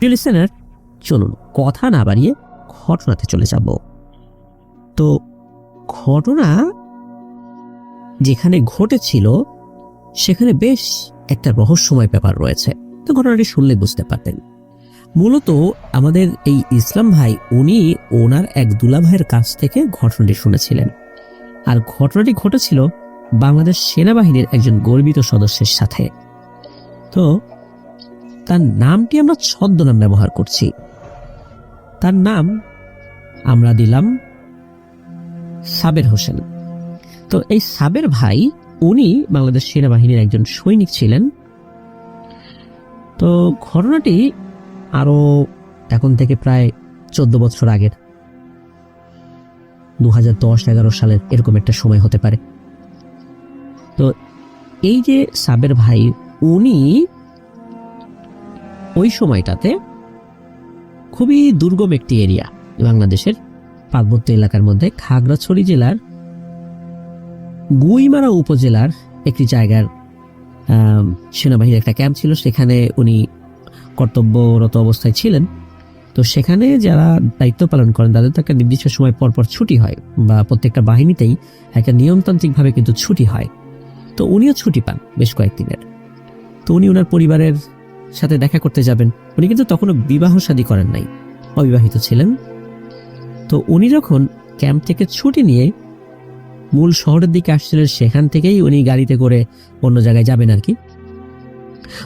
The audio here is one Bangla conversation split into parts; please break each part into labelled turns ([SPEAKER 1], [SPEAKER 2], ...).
[SPEAKER 1] প্রিয় লিসেনার, চলুন কথা না বাড়িয়ে ঘটনাতে চলে যাব। তো ঘটনা যেখানে ঘটেছিল সেখানে বেশ একটা রহস্যময় ব্যাপার রয়েছে। তো ঘটনাটি শুনলে বুঝতে পারতেন। মূলত আমাদের এই ইসলাম ভাই উনি ওনার এক দুলা ভাইয়ের কাছ থেকে ঘটনাটি শুনেছিলেন, আর ঘটনাটি ঘটেছিল বাংলাদেশ সেনাবাহিনীর একজন গর্বিত সদস্যের সাথে। তো তার নামটি আমরা ছদ্মনাম ব্যবহার করছি। তার নাম আমরা দিলাম সাবের হোসেন। তো এই সাবের ভাই উনি বাংলাদেশ সেনাবাহিনীর একজন সৈনিক ছিলেন। তো ঘটনাটি আরো এখন থেকে প্রায় 14 বছর আগের, 2010-11 সালের এরকম একটা সময় হতে পারে। তো এই যে সাবের ভাই উনি ওই সময়টাতে খুবই দুর্গম একটি এরিয়া, বাংলাদেশের পার্বত্য এলাকার মধ্যে খাগড়াছড়ি জেলার গুইমারা উপজেলার একটি জায়গার সেনাবাহিনীর একটা ক্যাম্প ছিল। সেখানে উনি কর্তব্যরত অবস্থায় ছিলেন। তো সেখানে যারা দায়িত্ব পালন করেন তাদের তো একটা নির্দিষ্ট সময় পর পর ছুটি হয়, বা প্রত্যেকটা বাহিনীতেই একটা নিয়মতান্ত্রিকভাবে কিন্তু ছুটি হয়। তো উনিও ছুটি পান বেশ কয়েকদিনের। তো উনি ওনার পরিবারের সাথে দেখা করতে যাবেন। উনি কিন্তু তখনও বিবাহ শাদী করেন নাই, অবিবাহিত ছিলেন। তো উনি যখন ক্যাম্প থেকে ছুটি নিয়ে মূল শহরের দিকে আসছিলেন, সেখান থেকেই উনি গাড়িতে করে অন্য জায়গায় যাবেন আর কি।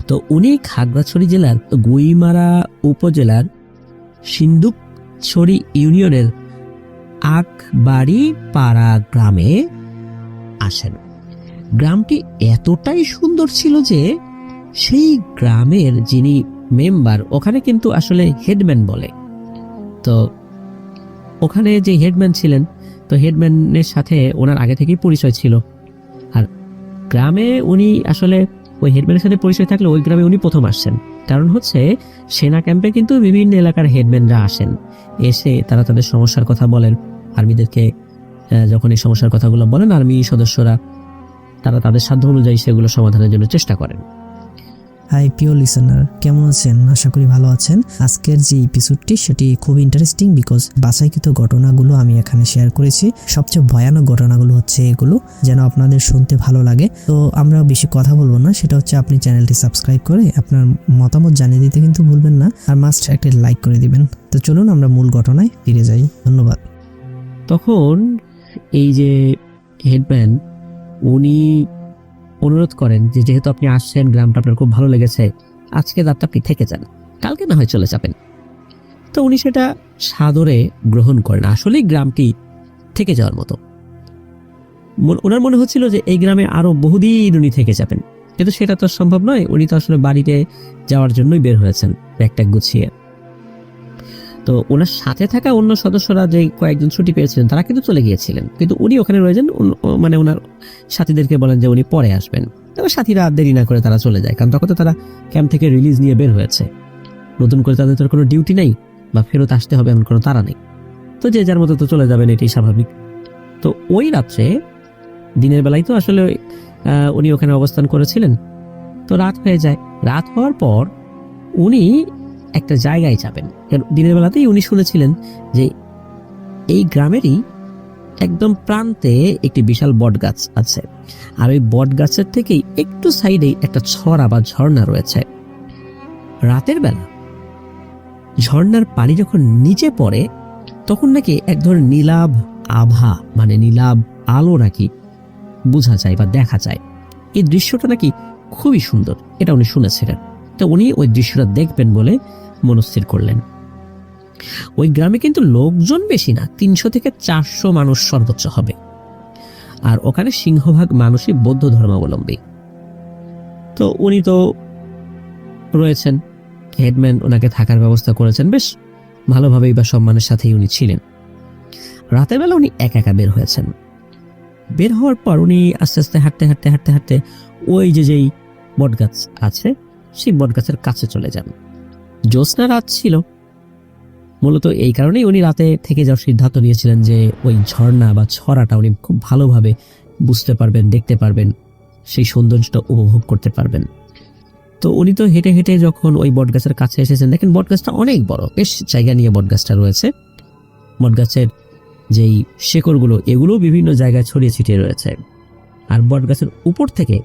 [SPEAKER 1] তো উনি খাগড়াছড়ি জেলার গুইমারা উপজেলার সিন্দুকছড়ি ইউনিয়নের আকবাড়ি পাড়া গ্রামে আসেন। গ্রামটি এতটাই সুন্দর ছিল যে সেই গ্রামের যিনি মেম্বার, ওখানে কিন্তু আসলে হেডম্যান বলে। তো ওখানে যে হেডম্যান ছিলেন, তো হেডম্যানের সাথে ওনার আগে থেকেই পরিচয় ছিল। আর গ্রামে উনি আসলে ওই হেডম্যানের সাথে পরিচয় থাকলে ওই গ্রামে উনি প্রথম আসছেন। কারণ হচ্ছে সেনা ক্যাম্পে কিন্তু বিভিন্ন এলাকার হেডম্যানরা আসেন, এসে তারা তাদের সমস্যার কথা বলেন আর্মিদেরকে। যখন এই সমস্যার কথাগুলো বলেন, আর্মি সদস্যরা তারা তাদের সাধ্য অনুযায়ী সেগুলো সমাধানের জন্য চেষ্টা করেন।
[SPEAKER 2] হাই প্রিয় লিসেনার, কেমন আছেন? আশা করি ভালো আছেন। আজকের যে এপিসোডটি সেটি খুব ইন্টারেস্টিং, বিকজ বাছাইকৃত ঘটনাগুলো আমি এখানে শেয়ার করেছি। সবচেয়ে ভয়ানক ঘটনাগুলো হচ্ছে এগুলো, যেন আপনাদের শুনতে ভালো লাগে। তো আমরা বেশি কথা বলবো না, সেটা হচ্ছে আপনি চ্যানেলটি সাবস্ক্রাইব করে আপনার মতামত জানিয়ে দিতে কিন্তু ভুলবেন না, আর মাস্ট একটা লাইক করে দিবেন। তো চলুন আমরা মূল ঘটনায় ফিরে যাই। ধন্যবাদ।
[SPEAKER 1] তখন এই যে হেডম্যান উনি অনুরোধ করেন যে যেহেতু আপনি আসছেন, গ্রামটা আপনার খুব ভালো লেগেছে, আজকে রাতটা আপনি থেকে যান, কালকে না হয় চলে যাবেন। তো উনি সেটা সাদরে গ্রহণ করেন। আসলেই গ্রামটি থেকে যাওয়ার মতো। ওনার মনে হচ্ছিল যে এই গ্রামে আরো বহুদিন উনি থেকে যাবেন, কিন্তু সেটা তো সম্ভব নয়। উনি তো আসলে বাড়িতে যাওয়ার জন্যই বের হয়েছেন ব্যাগটা গুছিয়ে। তো ওনার সাথে থাকা অন্য সদস্যরা যে কয়েকজন ছুটি পেয়েছিলেন তারা কিন্তু চলে গিয়েছিলেন, কিন্তু উনি ওখানে রয়েছেন। মানে ওনার সাথীদেরকে বলেন যে উনি পরে আসবেন। তবে সাথীরা দেরি না করে তারা চলে যায়, কারণ তখন তো তারা ক্যাম্প থেকে রিলিজ নিয়ে বের হয়েছে। নতুন করে তাদের তো কোনো ডিউটি নেই বা ফেরত আসতে হবে এমন কোনো তারা নেই। তো যে যার মতো তো চলে যাবেন, এটাই স্বাভাবিক। তো ওই রাত্রে, দিনের বেলায় তো আসলে উনি ওখানে অবস্থান করেছিলেন। তো রাত হয়ে যায়। রাত হওয়ার পর উনি একটা জায়গায় যাবেন। দিনের বেলাতেই উনি শুনেছিলেন যে এই গ্রামেরই একদম প্রান্তে একটি বিশাল বট গাছ আছে, আর ওই বট গাছের থেকেই একটু সাইডে একটা ছড়া বা ঝর্ণা রয়েছে। রাতের বেলা ঝর্ণার পানি যখন নিচে পড়ে, তখন নাকি এক ধরনের নীলাভ আভা, মানে নীলাভ আলো নাকি বোঝা যায় বা দেখা যায়। এই দৃশ্যটা নাকি খুবই সুন্দর, এটা উনি শুনেছিলেন। তো উনি ওই দৃশ্যটা দেখবেন বলে মনস্থির করলেন। ওই গ্রামে কিন্তু লোকজন বেশি না, 300 থেকে 400 মানুষ সর্বোচ্চ হবে। আর ওখানে সিংহভাগ মানুষই বৌদ্ধ ধর্মাবলম্বী। তো উনি তো রয়েছেন, হেডম্যান ওনাকে থাকার ব্যবস্থা করেছেন বেশ ভালোভাবেই বা সম্মানের সাথেই উনি ছিলেন। রাতের বেলা উনি একা একা বের হয়েছেন। বের হওয়ার পর উনি আস্তে আস্তে হাঁটতে হাঁটতে হাঁটতে হাঁটতে ওই যেই বটগাছ আছে সেই বটগাছের কাছে চলে যান। জ্যোৎস্না রাত ছিল, মূলত এই কারণেই উনি রাতে থেকে যাওয়ার সিদ্ধান্ত নিয়েছিলেন যে ওই ঝর্ণা বা ছড়াটা উনি খুব ভালোভাবে বুঝতে পারবেন, দেখতে পারবেন, সেই সৌন্দর্যটা উপভোগ করতে পারবেন। তো উনি তো হেঁটে হেঁটে যখন ওই বটগাছের কাছে এসেছেন, দেখেন বটগাছটা অনেক বড়, বেশ জায়গা নিয়ে বটগাছটা রয়েছে। বটগাছের যেই শেকড়গুলো এগুলো বিভিন্ন জায়গায় ছড়িয়ে ছিটিয়ে রয়েছে, আর বটগাছের উপর থেকে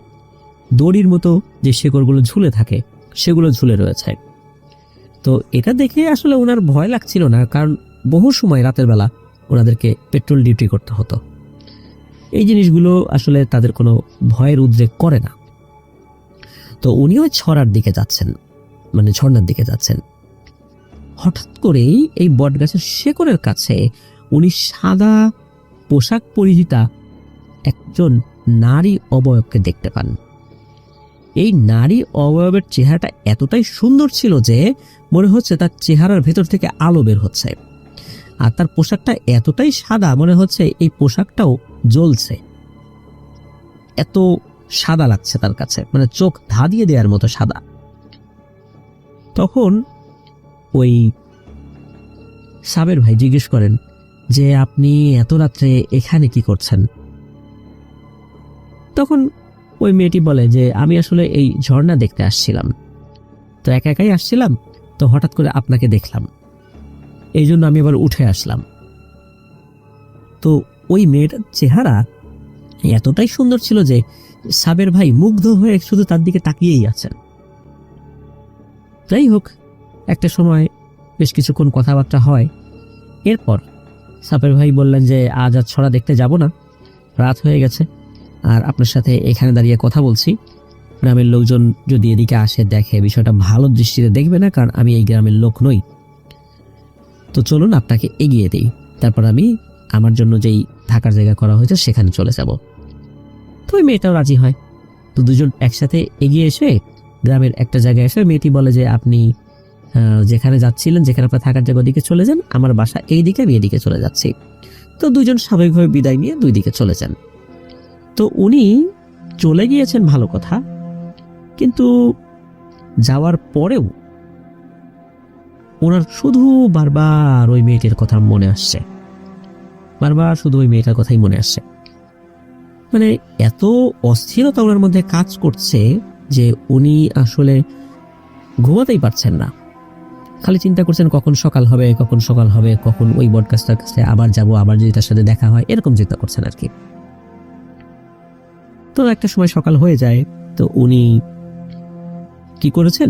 [SPEAKER 1] দড়ির মতো যে শেকড়গুলো ঝুলে থাকে সেগুলো ঝুলে রয়েছে। তো এটা দেখে আসলে ওনার ভয় লাগছিল না, কারণ বহু সময় রাতের বেলা ওনাদেরকে পেট্রোল ডিউটি করতে হতো। এই জিনিসগুলো আসলে তাদের কোনো ভয়ের উদ্রেক করে না। তো উনি ওই ছড়ার দিকে যাচ্ছেন, মানে ঝর্ণার দিকে যাচ্ছেন। হঠাৎ করেই এই বটগাছের শেকড়ের কাছে উনি সাদা পোশাক পরিহিতা একজন নারী অবয়বকে দেখতে পান। এই নারী অবয়বের চেহারাটা এতটাই সুন্দর ছিল যে মনে হচ্ছে তার চেহারার ভেতর থেকে আলো বের হচ্ছে, আর তার পোশাকটা এতটাই সাদা মনে হচ্ছে এই পোশাকটাও জ্বলছে। এত সাদা লাগছে তার কাছে, মানে চোখ ধাঁধিয়ে দেওয়ার মতো সাদা। তখন ওই সাবের ভাই জিজ্ঞেস করেন যে আপনি এত রাত্রে এখানে কি করছেন? তখন ওই মেয়েটি বলে যে আমি আসলে এই ঝর্ণা দেখতে আসছিলাম, তো একা একাই আসছিলাম, তো হঠাৎ করে আপনাকে দেখলাম, এই জন্য আমি আবার উঠে আসলাম। তো ওই মেয়েটার চেহারা এতটাই সুন্দর ছিল যে সাবের ভাই মুগ্ধ হয়ে শুধু তার দিকে তাকিয়েই আছেন। যাই হোক, একটা সময় বেশ কিছুক্ষণ কথাবার্তা হয়। এরপর সাবের ভাই বললেন যে আজ আর ছড়া দেখতে যাব না, রাত হয়ে গেছে, আর আপনার সাথে এখানে দাঁড়িয়ে কথা বলছি, গ্রামের লোকজন যদি এদিকে আসে দেখে বিষয়টা ভালো দৃষ্টিতে দেখবে না, কারণ আমি এই গ্রামের লোক নই। তো চলুন আপনাকে এগিয়ে দিই, তারপর আমি আমার জন্য যেই থাকার জায়গা করা হয়েছে সেখানে চলে যাব। তো ওই মেয়েটাও রাজি হয়। তো দুজন একসাথে এগিয়ে এসে গ্রামের একটা জায়গায় এসে মেয়েটি বলে যে আপনি যেখানে যাচ্ছিলেন, যেখানে আপনার থাকার জায়গা দিকে চলে যান, আমার বাসা এই দিকে, আমি এদিকে চলে যাচ্ছি। তো দুজন স্বাভাবিকভাবে বিদায় নিয়ে দুই দিকে চলে যান। তো উনি চলে গিয়েছেন ভালো কথা, কিন্তু যাওয়ার পরেও ওনার শুধু বারবার ওই মেয়েটির কথা মনে আসছে, বারবার শুধু ওই মেয়েটার কথাই মনে আসছে। মানে এত অস্থিরতা ওনার মধ্যে কাজ করছে যে উনি আসলে ঘুমাতেই পারছেন না। খালি চিন্তা করছেন কখন সকাল হবে, কখন সকাল হবে, কখন ওই বটগাছটার কাছে আবার যাব, আবার যদি তার সাথে দেখা হয়, এরকম চিন্তা করছেন আর কি। তো একটা সময় সকাল হয়ে যায়। তো উনি কি করেছেন,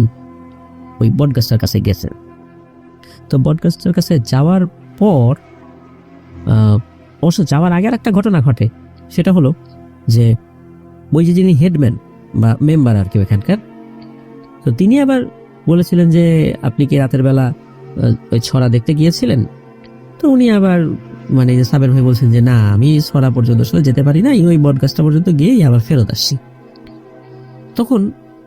[SPEAKER 1] ওই বটগাছটার কাছে গেছেন। তো বটগাছটার কাছে যাওয়ার পর অবশ্য যাওয়ার আগে আর একটা ঘটনা ঘটে। সেটা হলো যে ওই যে যিনি হেডম্যান বা মেম্বার আর কি এখানকার, তো তিনি আবার বলেছিলেন যে আপনি কি রাতের বেলা ওই ছড়া দেখতে গিয়েছিলেন? তো উনি আবার মানে সাবের ভাই বলছেন যে না, আমি ছড়া পর্যন্ত আসলে যেতে পারি না, ওই বটগাছটা পর্যন্ত গিয়েই আবার ফেরত আসছি। তখন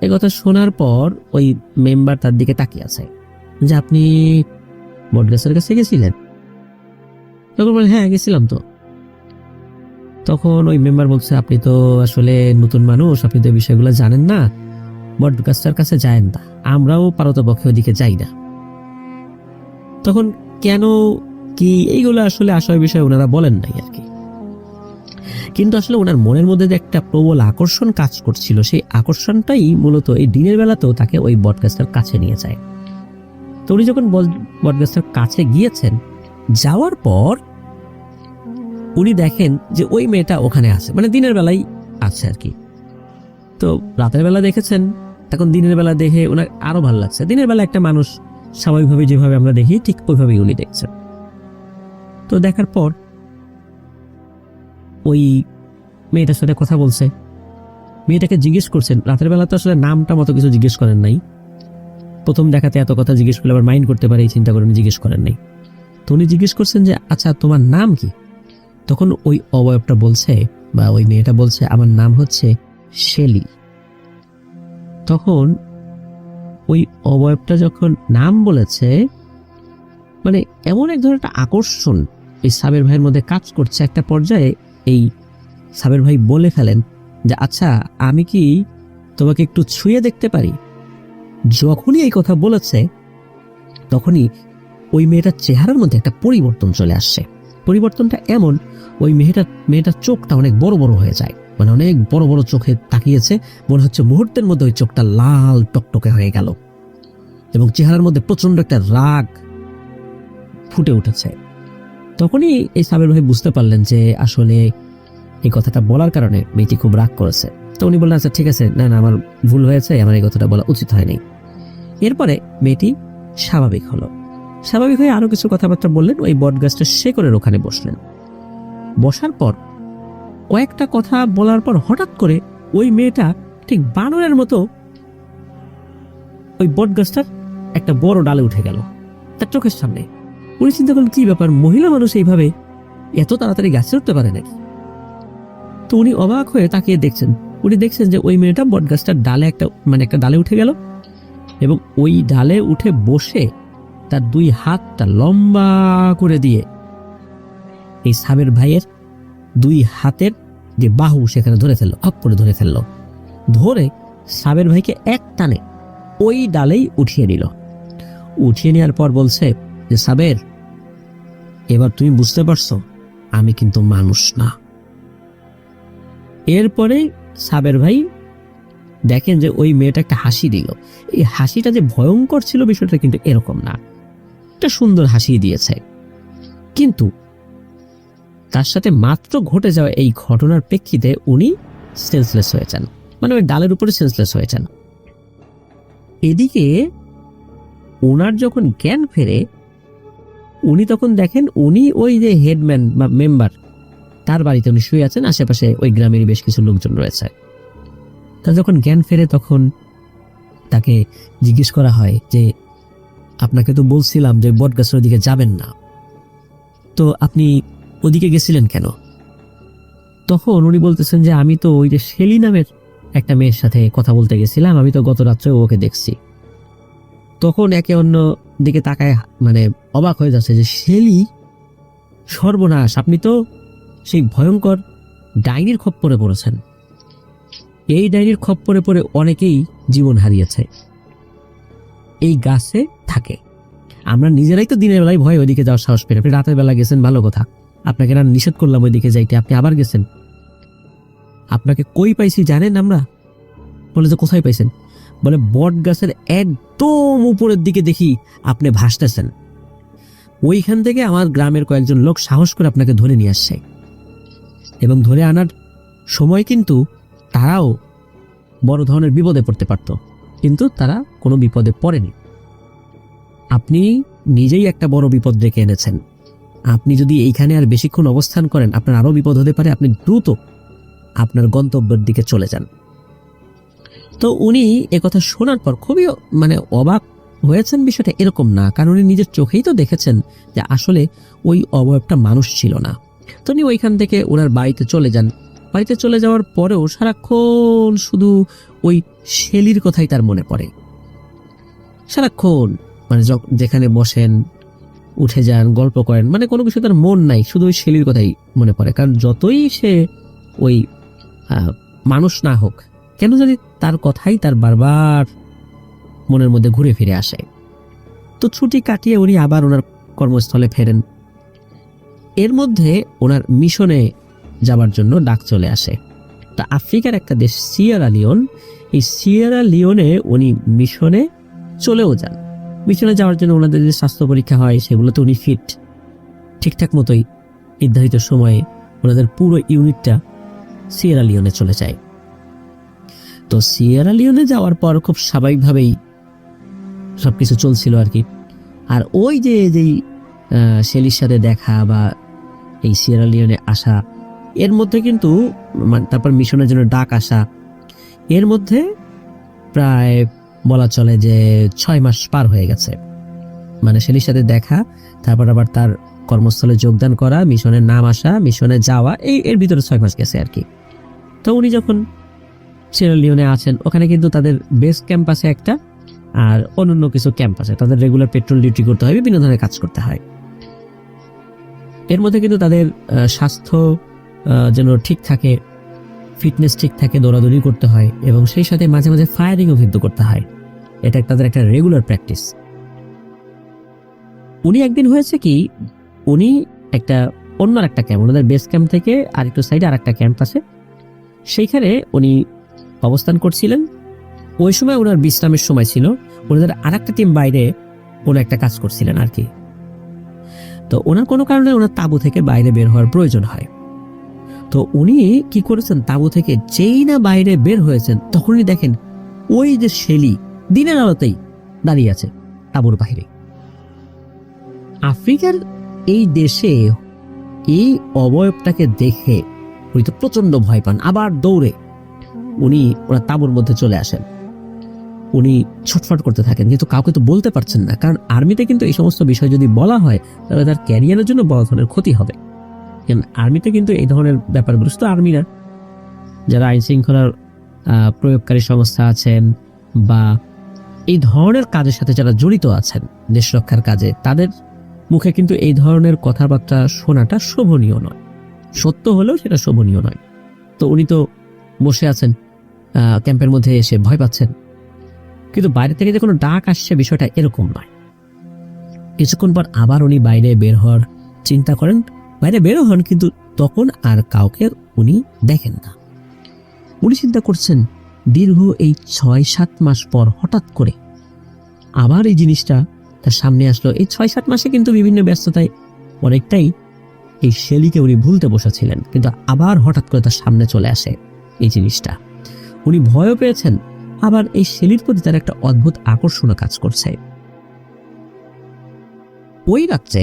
[SPEAKER 1] এই কথা শোনার পর ওই মেম্বার তার দিকে তাকিয়ে আছে যে আপনি বটগাছের কাছে গেছিলেন? তখন বলে হ্যাঁ গেছিলাম। তো তখন ওই মেম্বার বলছে আপনি তো আসলে নতুন মানুষ, আপনি তো এই বিষয়গুলো জানেন না, বটগাছটার কাছে যায়েন না, আমরাও পারতপক্ষে ওদিকে যাই না। তখন কেন কি এইগুলো আসলে আসল বিষয় ওনারা বলেন নাই আর কি, কিন্তু আসলে ওনার মনের মধ্যে যে একটা প্রবল আকর্ষণ কাজ করছিল, সেই আকর্ষণটাই মূলত এই দিনের বেলাতেও তাকে ওই বটগাছটার কাছে নিয়ে যায়। তো উনি যখন বটগাছটার কাছে গিয়েছেন, যাওয়ার পর উনি দেখেন যে ওই মেয়েটা ওখানে আছে, মানে দিনের বেলায় আছে আর কি। তো রাতের বেলা দেখেছেন, তখন দিনের বেলা দেখে ওনার আরো ভালো লাগছে। দিনের বেলা একটা মানুষ স্বাভাবিকভাবে যেভাবে আমরা দেখি ঠিক ওইভাবেই উনি দেখছেন। তো দেখার পর ওই মেয়েটার সাথে কথা বলছে, মেয়েটাকে জিজ্ঞেস করছেন। রাতের বেলা তো আসলে নামটা মতো কিছু জিজ্ঞেস করেন নাই, প্রথম দেখাতে এত কথা জিজ্ঞেস করলে আবার মাইন্ড করতে পারে এই চিন্তা করে জিজ্ঞেস করেন নাই। তো উনি জিজ্ঞেস করছেন যে আচ্ছা তোমার নাম কি? তখন ওই অবয়বটা বলছে বা ওই মেয়েটা বলছে আমার নাম হচ্ছে শেলি। তখন ওই অবয়বটা যখন নাম বলেছে, মানে এমন এক ধরনের একটা আকর্ষণ এই সাবের ভাইয়ের মধ্যে কাজ করছে। একটা পর্যায়ে এই সাবের ভাই বলে ফেলেন যে আচ্ছা আমি কি তোমাকে একটু ছুঁয়ে দেখতে পারি? যখনই এই কথা বলেছে তখনই ওই মেয়েটার চেহারার মধ্যে একটা পরিবর্তন চলে আসছে। পরিবর্তনটা এমন, ওই মেয়েটার চোখটা অনেক বড় বড় হয়ে যায়, মানে অনেক বড় বড় চোখে তাকিয়েছে, মনে হচ্ছে মুহূর্তের মধ্যে ওই চোখটা লাল টকটকে হয়ে গেল এবং চেহারার মধ্যে প্রচন্ড একটা রাগ ফুটে উঠেছে। তখনই এই সাবের ভাই বুঝতে পারলেন যে আসলে এই কথাটা বলার কারণে মেয়েটি খুব রাগ করেছে। তো উনি বললেন, আচ্ছা ঠিক আছে, না না আমার ভুল হয়েছে, আমার এই কথাটা বলা উচিত হয়নি। এরপরে মেয়েটি স্বাভাবিক হলো। স্বাভাবিক হয়ে আরো কিছু কথাবার্তা বললেন, ওই বট গাছটা শেকড়ের ওখানে বসলেন। বসার পর কয়েকটা কথা বলার পর হঠাৎ করে ওই মেয়েটা ঠিক বানরের মতো ওই বট গাছটার একটা বড় ডালে উঠে গেল তার চোখের সামনে। উনি চিন্তা করলেন, কি ব্যাপার, মহিলা মানুষ এইভাবে এত তাড়াতাড়ি গাছে উঠতে পারে নাকি? তো উনি অবাক হয়ে তাকিয়ে দেখছেন, উনি দেখছেন যে ওই মেয়েটা বট গাছটার ডালে একটা ডালে উঠে গেল এবং ওই ডালে উঠে বসে তার দুই হাতটা লম্বা করে দিয়ে এই সাবের ভাইয়ের দুই হাতের যে বাহু সেখানে ধরে ফেললো, আপ করে ধরে ফেললো। ধরে সাবের ভাইকে এক টানে ওই ডালেই উঠিয়ে নিল। উঠিয়ে নেওয়ার পর বলছে যে, সাবের, এবার তুমি বুঝতে পারছো আমি কিন্তু মানুষ না। এরপরে সাবের ভাই দেখেন যে ওই মেয়েটা একটা হাসি দিল। এই হাসিটা যে ভয়ঙ্কর ছিল বিষয়টা কিন্তু এরকম না, একটা সুন্দর হাসি দিয়েছে। কিন্তু তার সাথে মাত্র ঘটে যাওয়া এই ঘটনার প্রেক্ষিতে উনি সেন্সলেস হয়েছেন, মানে ওই ডালের উপরে সেন্সলেস হয়েছেন। এদিকে ওনার যখন জ্ঞান ফেরে উনি তখন দেখেন উনি ওই যে হেডম্যান বা মেম্বার তার বাড়িতে উনি শুয়ে আছেন, আশেপাশে ওই গ্রামের বেশ কিছু লোকজন রয়েছে। তার যখন জ্ঞান ফেরে তখন তাকে জিজ্ঞেস করা হয় যে, আপনাকে তো বলছিলাম যে বট গাছের ওদিকে যাবেন না, তো আপনি ওদিকে গেছিলেন কেন? তখন উনি বলতেছেন যে, আমি তো ওই যে শেলি নামের একটা মেয়ের সাথে কথা বলতে গেছিলাম, আমি তো গত রাত্রে ওকে দেখছি। তখন একে অন্য দিকে তাকায় মানে অবাক হয়ে যাচ্ছে যে, শেলি, সর্বনাশ, আপনি তো সেই ভয়ঙ্কর ডাইনির খপ্পরে পড়েছেন। এই ডাইনির খপ্পরে পড়ে অনেকেই জীবন হারিয়েছে। এই গাছে থাকে, আমরা নিজেরাই তো দিনের বেলায় ভয় ওইদিকে যাওয়ার সাহস পেয়ে, আপনি রাতের বেলা গেছেন ভালো কথা, আপনাকে না নিষেধ করলাম ওইদিকে যাইতে, আপনি আবার গেছেন। আপনাকে কই পাইছি জানেন আমরা? বলে যে, কোথায় পাইছেন? বলে, বট গাছের একদম উপরের দিকে দেখি আপনি ভাসতেছেন, ওইখান থেকে আমার গ্রামের কয়েকজন লোক সাহস করে আপনাকে ধরে নিয়ে আসছে এবং ধরে আনার সময় কিন্তু তারাও বড় ধরনের বিপদে পড়তে পারত, কিন্তু তারা কোনো বিপদে পড়েনি। আপনি নিজেই একটা বড় বিপদ ডেকে এনেছেন। আপনি যদি এইখানে আর বেশিক্ষণ অবস্থান করেন আপনার আরো বিপদ হতে পারে, আপনি দ্রুত আপনার গন্তব্যের দিকে চলে যান। তো উনি একথা শোনার পর খুবই মানে অবাক হয়েছেন। বিষয়টা এরকম না, কারণ উনি নিজের চোখেই তো দেখেছেন যে আসলে ওই অবয়বটা মানুষ ছিল না। তো উনি ওইখান থেকে ওনার বাড়িতে চলে যান। বাড়িতে চলে যাওয়ার পরেও সারাক্ষণ শুধু ওই শেলির কথাই তার মনে পড়ে। সারাক্ষণ মানে যেখানে বসেন, উঠে যান, গল্প করেন, মানে কোনো কিছু তার মন নাই, শুধু ওই শেলির কথাই মনে পড়ে। কারণ যতই সে ওই মানুষ না হোক কেন জানি তার কথাই তার বারবার মনের মধ্যে ঘুরে ফিরে আসে। তো ছুটি কাটিয়ে উনি আবার ওনার কর্মস্থলে ফেরেন। এর মধ্যে ওনার মিশনে যাবার জন্য ডাক চলে আসে। তা আফ্রিকার একটা দেশ সিয়েরা লিওন, এই সিয়েরা লিওনে উনি মিশনে চলেও যান। মিশনে যাওয়ার জন্য ওনাদের যে স্বাস্থ্য পরীক্ষা হয় সেগুলোতে উনি ফিট, ঠিকঠাক মতোই নির্ধারিত সময়ে ওনাদের পুরো ইউনিটটা সিয়েরা লিওনে চলে যায়। তো সিয়েরা লিওনে যাওয়ার পর খুব স্বাভাবিকভাবেই সবকিছু চলছিল আর কি। আর ওই যে যেই শেলির সাথে দেখা বা এই সিয়েরা লিওনে আসা, এর মধ্যে কিন্তু তারপর মিশনের জন্য ডাক আসা, এর মধ্যে প্রায় বলা চলে যে 6 মাস পার হয়ে গেছে। মানে শেলির সাথে দেখা, তারপর আবার তার কর্মস্থলে যোগদান করা, মিশনের নাম আসা, মিশনে যাওয়া, এর ভিতরে 6 মাস গেছে আর কি। তো উনি যখন সিয়েরা লিওনে আছেন, ওখানে কিন্তু তাদের বেস ক্যাম্প আছে একটা, আর অন্যান্য কিছু ক্যাম্প আছে, তাদের রেগুলার পেট্রোল ডিউটি করতে হয়, বিভিন্ন ধরনের কাজ করতে হয়। এর মধ্যে কিন্তু তাদের স্বাস্থ্য যেন ঠিক থাকে, ফিটনেস ঠিক থাকে, দৌড়াদৌড়ি করতে হয় এবং সেই সাথে মাঝে মাঝে ফায়ারিংও কিন্তু করতে হয়। এটা তাদের একটা রেগুলার প্র্যাকটিস। উনি একদিন হয়েছে কি, উনি একটা অন্য একটা ক্যাম্প, ওনাদের বেস ক্যাম্প থেকে আর একটু সাইডে আর একটা ক্যাম্প আছে, সেইখানে উনি অবস্থান করছিলেন। ওই সময় ওনার বিশ্রামের সময় ছিল, ওনাদের আর একটা টিম বাইরে কোনো একটা কাজ করছিলেন আর কি। তো ওনার কোনো কারণে ওনার তাঁবু থেকে বাইরে বের হওয়ার প্রয়োজন হয়। তো উনি কি করেছেন, তাঁবু থেকে যেই না বাইরে বের হয়েছেন তখনই দেখেন ওই যে শেলি দিনের আলোতেই দাঁড়িয়ে আছে তাঁবুর বাইরে। আফ্রিকার এই দেশে এই অবয়বটাকে দেখে উনি তো প্রচন্ড ভয় পান, আবার দৌড়ে উনি ওনার তাঁবুর মধ্যে চলে আসেন। উনি ছটফট করতে থাকেন, কিন্তু কাউকে তো বলতে পারছেন না, কারণ আর্মিতে কিন্তু এই সমস্ত বিষয় যদি বলা হয় তাহলে তার ক্যারিয়ারের জন্য বড় ধরনের ক্ষতি হবে। কারণ আর্মিতে কিন্তু এই ধরনের ব্যাপারগুলো, শুধু আর্মি না, যারা আইন শৃঙ্খলার প্রয়োগকারী সংস্থা আছেন বা এই ধরনের কাজের সাথে যারা জড়িত আছেন দেশ রক্ষার কাজে, তাদের মুখে কিন্তু এই ধরনের কথাবার্তা শোনাটা শোভনীয় নয়। সত্য হলেও সেটা শোভনীয় নয়। তো উনি তো বসে আছেন ক্যাম্পের মধ্যে, এসে ভয় পাচ্ছেন, কিন্তু বাইরে থেকে যে কোনো ডাক আসছে বিষয়টা এরকম নয়। কিছুক্ষণ পর আবার উনি বাইরে বের হওয়ার চিন্তা করেন, বাইরে বেরো হন, কিন্তু তখন আর কাউকে উনি দেখেন না। উনি চিন্তা করছেন দীর্ঘ এই 6-7 মাস পর হঠাৎ করে আবার এই জিনিসটা তার সামনে আসলো। এই 6-7 মাসে কিন্তু বিভিন্ন ব্যস্ততায় অনেকটাই এই শেলিকে উনি ভুলতে বসেছিলেন, কিন্তু আবার হঠাৎ করে তার সামনে চলে আসে এই জিনিসটা। উনি ভয়ও পেয়েছেন, আবার এই শেলির প্রতি তার একটা অদ্ভুত আকর্ষণও কাজ করছে। ওই রাত্রে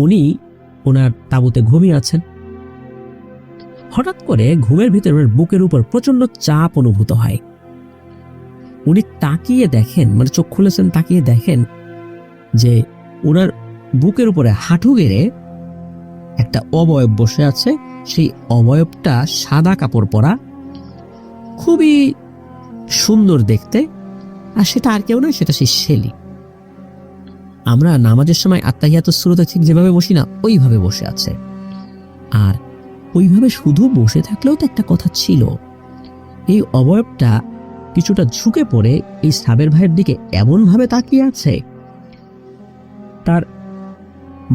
[SPEAKER 1] উনি ওনার তাঁবুতে ঘুমিয়ে আছেন। হঠাৎ করে ঘুমের ভিতরে ওনার বুকের উপর প্রচন্ড চাপ অনুভূত হয়। উনি তাকিয়ে দেখেন, মানে চোখ খুলেছেন, তাকিয়ে দেখেন যে ওনার বুকের উপরে হাঁটু গেড়ে একটা অবয়ব বসে আছে। সেই অবয়বটা সাদা কাপড় পরা, খুবই সুন্দর দেখতে, আর সেটা আর কেউ নয়, সেটা সেই শেলি। আমরা নামাজের সময় আত্তাহিয়াতুস সুরতে ঠিক যেভাবে বসি না, ওইভাবে বসে আছে। আর ওইভাবে শুধু বসে থাকলেও তো একটা কথা ছিল, এই অবয়বটা কিছুটা ঝুঁকে পড়ে এই সাবের ভাইয়ের দিকে এমন ভাবে তাকিয়ে আছে, তার